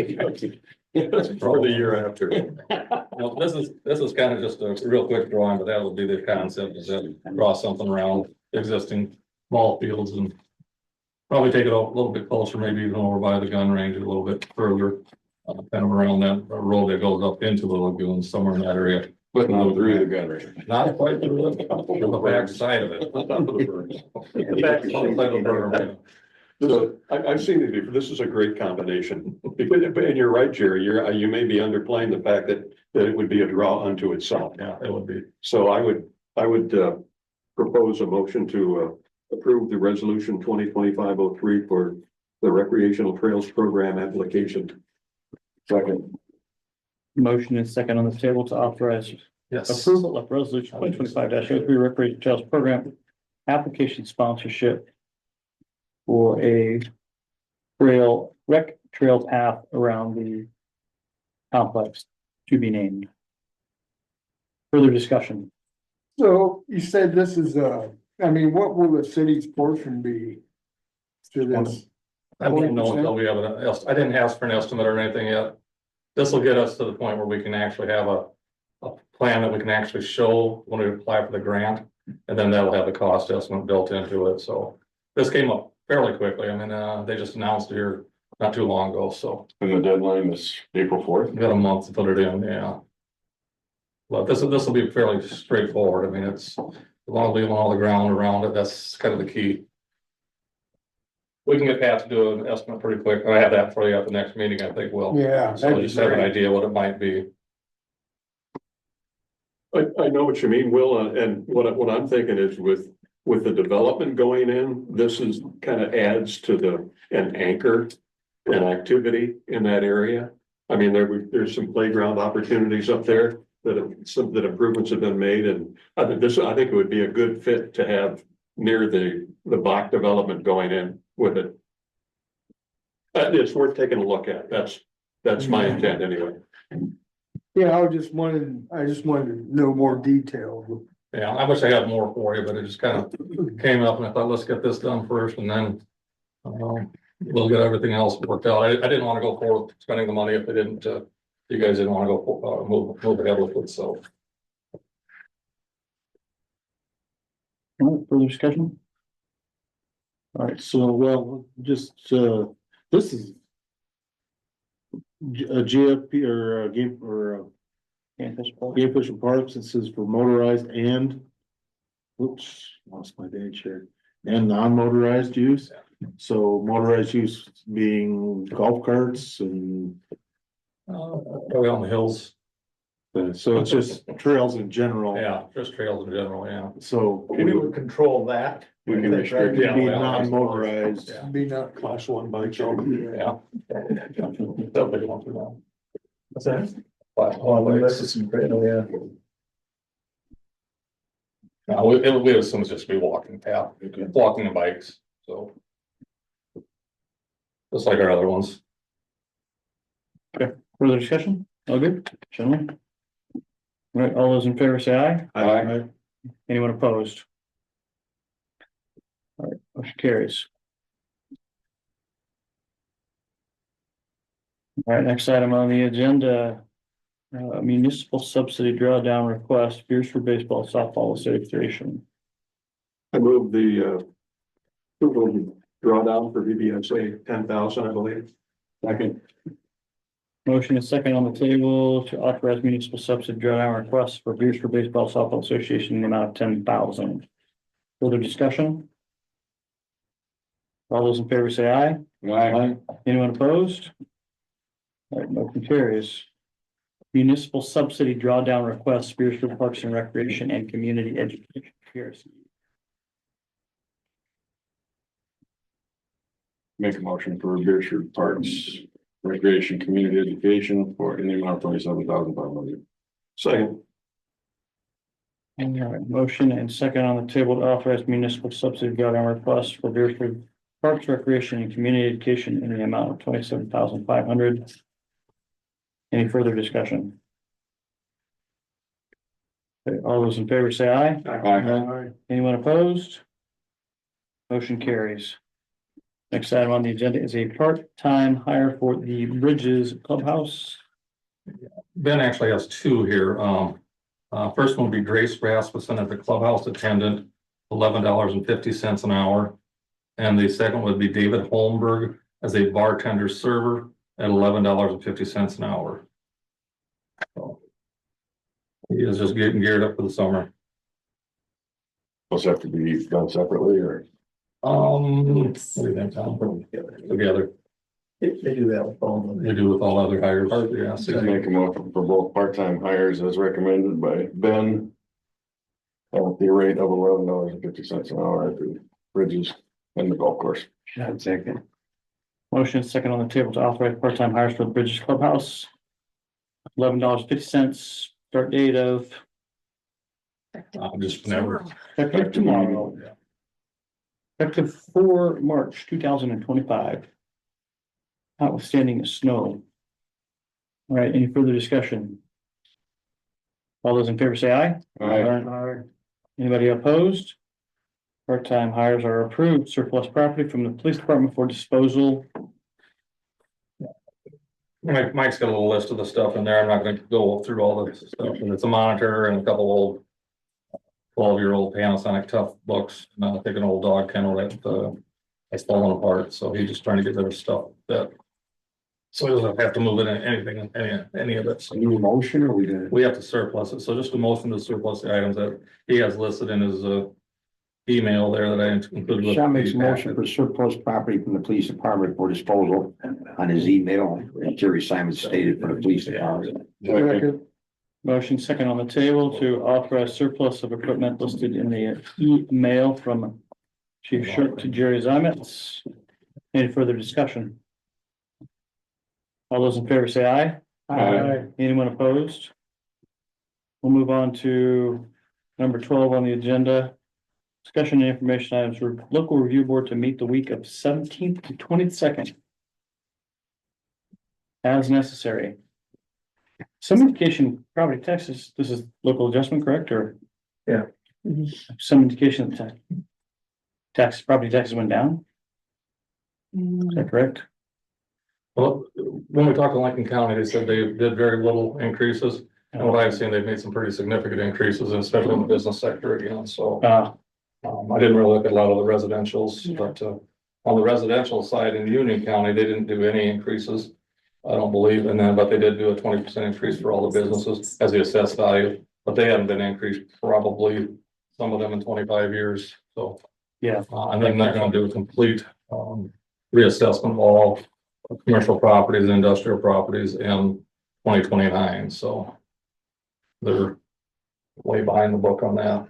For the year after. Well, this is kind of just a real quick drawing, but that would be the concept, is that draw something around existing ball fields and probably take it a little bit closer, maybe even over by the gun range a little bit further, kind of around that road that goes up into the lagoon, somewhere in that area. But not through the gun range. Not quite through the back side of it. The back side of the berm. So I've seen it before. This is a great combination. And you're right, Jerry, you may be underplaying the fact that it would be a draw unto itself. Yeah, it would be. So I would propose a motion to approve the resolution 2025-03 for the recreational trails program application. Second. Motion is second on the table to authorize approval of resolution 2025-03 Recreation Trails Program application sponsorship for a rec trail path around the complex to be named. Further discussion. So you said this is I mean, what will the city's portion be to this? I don't know until we have I didn't ask for an estimate or anything yet. This will get us to the point where we can actually have a plan that we can actually show when we apply for the grant. And then that'll have the cost estimate built into it. So this came up fairly quickly. I mean, they just announced it here not too long ago, so. And the deadline is April 4th. We got a month to put it in, yeah. But this will be fairly straightforward. I mean, it's, as long as we leave all the ground around it, that's kind of the key. We can get Pat to do an estimate pretty quick. I have that for you at the next meeting, I think we'll. Yeah. So just have an idea what it might be. I know what you mean, Will, and what I'm thinking is with the development going in, this is kind of adds to an anchor, an activity in that area. I mean, there's some playground opportunities up there that improvements have been made, and I think it would be a good fit to have near the Bach development going in with it. It's worth taking a look at. That's my intent anyway. Yeah, I just wanted to know more detail. Yeah, I wish I had more for you, but it just kind of came up and I thought, let's get this done first and then. We'll get everything else worked out. I didn't want to go forward with spending the money if they didn't, you guys didn't want to go, move ahead with it, so. All right, further discussion? All right, so, well, just, this is a GFP or a game or game fish and parks. This is for motorized and, oops, lost my page here, and non-motorized use. So motorized use being golf carts and. Probably on the hills. So it's just trails in general. Yeah, just trails in general, yeah. So. We would control that. We can restrict it to be non-motorized. Yeah. Be not class one bikes only. Yeah. Definitely want to know. What's that? Well, this is incredible, yeah. No, we assume it's just be walking path, walking and bikes, so. Just like our other ones. Further discussion? All good, gentlemen? All right, all those in favor say aye. Aye. Anyone opposed? All right, motion carries. All right, next item on the agenda. Municipal subsidy drawdown request, Beresford Baseball Softball Association. I move the drawdown for VBSA 10,000, I believe. Second. Motion is second on the table to authorize municipal subsidy drawdown request for Beresford Baseball Softball Association in the amount of 10,000. Further discussion? All those in favor say aye. Aye. Anyone opposed? All right, motion carries. Municipal subsidy drawdown request, Beresford Parks and Recreation and Community Education. PRC. Make a motion for Beresford Parks, Recreation, Community Education for in the amount of $27,500. Second. All right, motion and second on the table to authorize municipal subsidy drawdown request for Beresford Parks, Recreation and Community Education in the amount of 27,500. Any further discussion? Okay, all those in favor say aye. Aye. Anyone opposed? Motion carries. Next item on the agenda is a part-time hire for the Bridges Clubhouse. Ben actually has two here. First one would be Grace Rasmussen as the clubhouse attendant, $11.50 an hour. And the second would be David Holmberg as a bartender server at $11.50 an hour. So, he is just getting geared up for the summer. Those have to be done separately or? What do you think, Tom? Together. They do that with all They do with all other hires. Yeah. So make a motion for both part-time hires as recommended by Ben. At the rate of $11.50 an hour at the Bridges and the golf course. Second. Motion is second on the table to authorize part-time hires for the Bridges Clubhouse. $11.50, start date of Just never. effective tomorrow. Effective for March 2025. Notwithstanding the snow. All right, any further discussion? All those in favor say aye. Aye. Anybody opposed? Part-time hires are approved. Surplus property from the police department for disposal. Mike's got a little list of the stuff in there. I'm not gonna go through all the stuff, and it's a monitor and a couple old 12-year-old Panasonic tough books, and I think an old dog kennel that's falling apart, so he's just trying to get rid of stuff that. So he doesn't have to move in anything, any of it. So New motion or we did? we have to surplus it, so just a motion to surplus the items that he has listed in his email there that I included. with Sean makes a the motion packet. for surplus property from the police department for disposal on his email. And Jerry Simon stated for the police department. Motion second on the table to authorize surplus of equipment listed in the email from Chief Shirk to Jerry Zimetz. Any further discussion? All those in favor say aye. Aye. Anyone opposed? We'll move on to number 12 on the agenda. Discussion and information items for local review board to meet the week of 17th to 22nd. As necessary. Some indication, property taxes, this is local adjustment, correct, or? Yeah. Some indication that property taxes went down, is that correct? Well, when we talked to Lincoln County, they said they did very little increases. And what I've seen, they've made some pretty significant increases, especially in the business sector again, so. I didn't really look at a lot of the residentials, but, on the residential side in Union County, they didn't do any increases. I don't believe, and then, but they did do a 20% increase for all the businesses as the assessed value, but they haven't been increased probably some of them in 25 years, so. Yeah. And then they're gonna do a complete, reassessment of all commercial properties and industrial properties in 2029, so. They're way behind the book on that.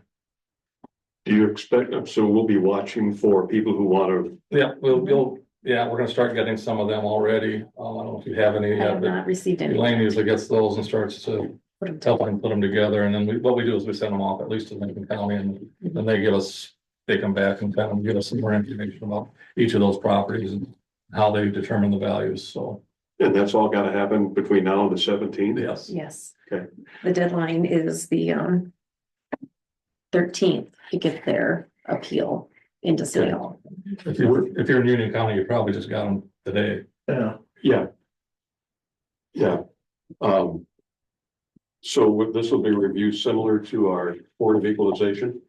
Do you expect, so we'll be watching for people who want to, Yeah, we're gonna start getting some of them already. I don't know if you have any I yet, have but not received any. Elaine usually gets those and starts to help them put them together. And then what we do is we send them off at least to Lincoln County, and then they come back and kind of give us some more information about each of those properties and how they determine the values, so. and that's all gotta happen between now and the 17th? Yes. Yes. Okay. The deadline is the 13th to get their appeal into City Hall. If you're in Union County, you probably just got them today. Yeah. Yeah. So this will be reviewed similar to our Board of Equalization?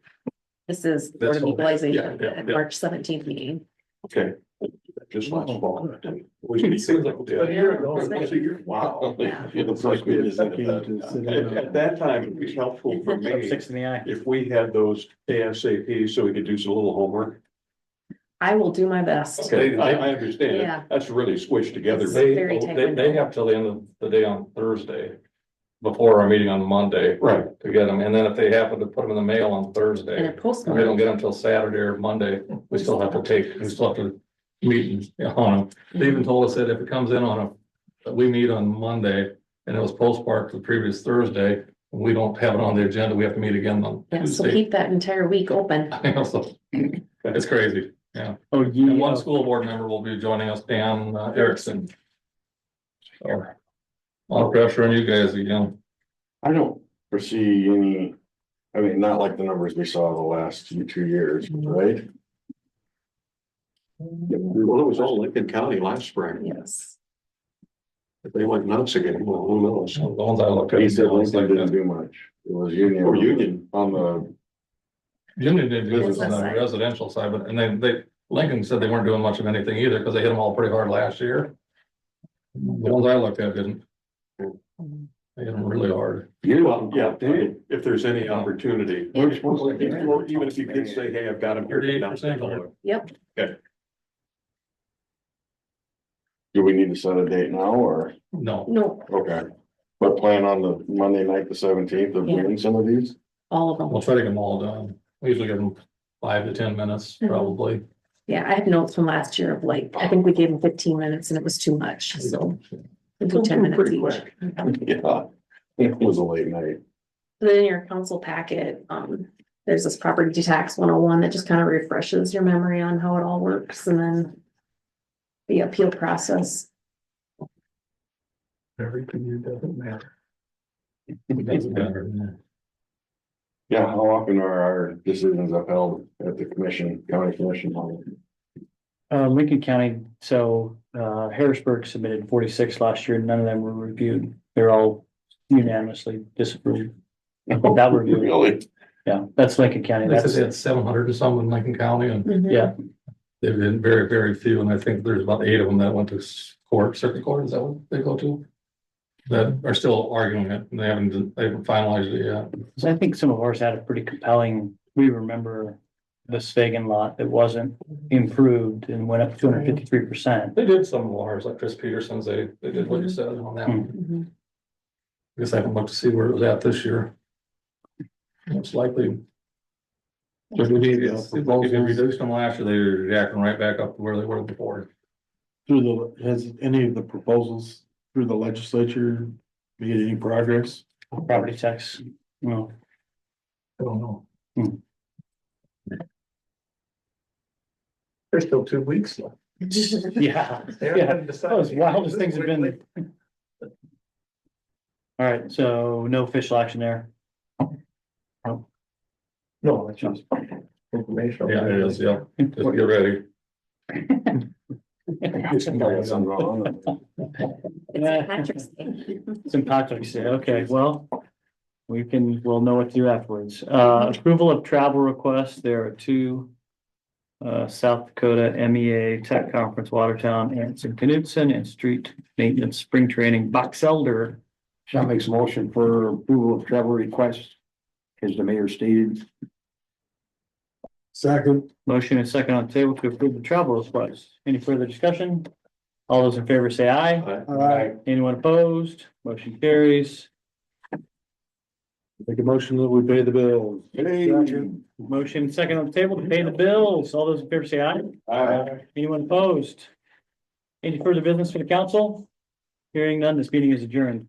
This is Board That's of all. Equalization Yeah. at March 17th meeting. Okay. Just last fall. Seems like A year ago. Wow. Yeah. It's like we did at that time, it'd be helpful for me Six in the eye. if we had those ASAP so we could do some little homework. I will do my best. Okay, I understand. Yeah. That's really squished together. It's They, very tight they window. have till the end of the day on Thursday. Before our meeting on Monday. Right. To get them, and then if they happen to put them in the mail on And Thursday, a and we postcard. don't get them till Saturday or Monday, we still have to meet on them. They even told us that if it comes in we meet on Monday, and it was postmarked the previous Thursday, and we don't have it on the agenda, we have to meet again on Yeah, so Tuesday. keep that entire week open. So, it's crazy, yeah. Oh, And one school board member will be joining us, Dan Erickson. So, a lot of pressure on you guys again. I don't foresee any, I mean, not like the numbers we saw the last 2 years, right? Well, it was all Lincoln County last spring. Yes. If they went nuts again, well, who knows? The ones I looked at. He said it was Lincoln like didn't do much. It was Union. Or Union. On the, Union did do this on Business the side. residential side, but, and then Lincoln said they weren't doing much of anything either, because they hit them all pretty hard last year. The ones I looked at didn't. They hit them really hard. Well, yeah, if there's any opportunity, or even if you could say, hey, I've got them here. come down and take a look. Yep. do we need to set a date now or? No, No, Okay. But plan on the Monday night, the 17th of Yeah. doing some of these? all of them. we'll try to get them all done. We usually give them 5 to 10 minutes, Mhm. probably. Yeah, I have notes from last year of like, I think we gave them 15 minutes and it was too much, so. We'll do 10 minutes Pretty each. quick. Yeah. It was a late night. Then in your council packet, there's this property tax 101 that just kind of refreshes your memory on how it all works, and then the appeal process. Everything you doesn't matter. It doesn't matter. Yeah, how often are our decisions upheld at the commission, county commission level? Lincoln County, so, Harrisburg submitted 46 last year, none of them were reviewed. They're all unanimously disapproved. That were reviewed. Really? Yeah, that's Lincoln County. They said That's, they had 700 or some in Lincoln County, and Mhm. yeah, they've been very, very few, and I think there's about 8 of them that went to circuit court, is that what they go to? That are still arguing it, and they haven't finalized it yet. so I think some of ours had a pretty compelling, we remember the Svagen lot that wasn't improved and went up 253%. They did some of ours, like Chris Peterson's, they did what you said on that one. Mhm. I guess I haven't looked to see where it was at this year. Most likely. If you reduced them last year, they're reacting right back up to where they were before. Has any of the proposals through the legislature made any progress? Property tax, no. I don't know. There's still 2 weeks left. Yeah, They yeah, haven't that was decided. wild as things have been. All right, so no official action there. No, it's just information. Yeah, it is, yeah. Just get ready. Patrick's Day. St. Patrick's Day, okay, well, we'll know what to do afterwards. Approval of travel requests, there are two. South Dakota MEA Tech Conference, Watertown, Anson Knutson, and Street Maintenance Spring Training, Box Elder. Sean makes a motion for approval of travel request, as the mayor stated. Second. Motion and second on the table to approve the travel request. Any further discussion? All those in favor say aye. Aye. Anyone opposed? Motion carries. Make a motion that we pay the bills. Second. Motion second on the table to pay the bills. All those in favor say aye. Aye. Anyone opposed? Any further business for the council? Hearing none, this meeting is adjourned.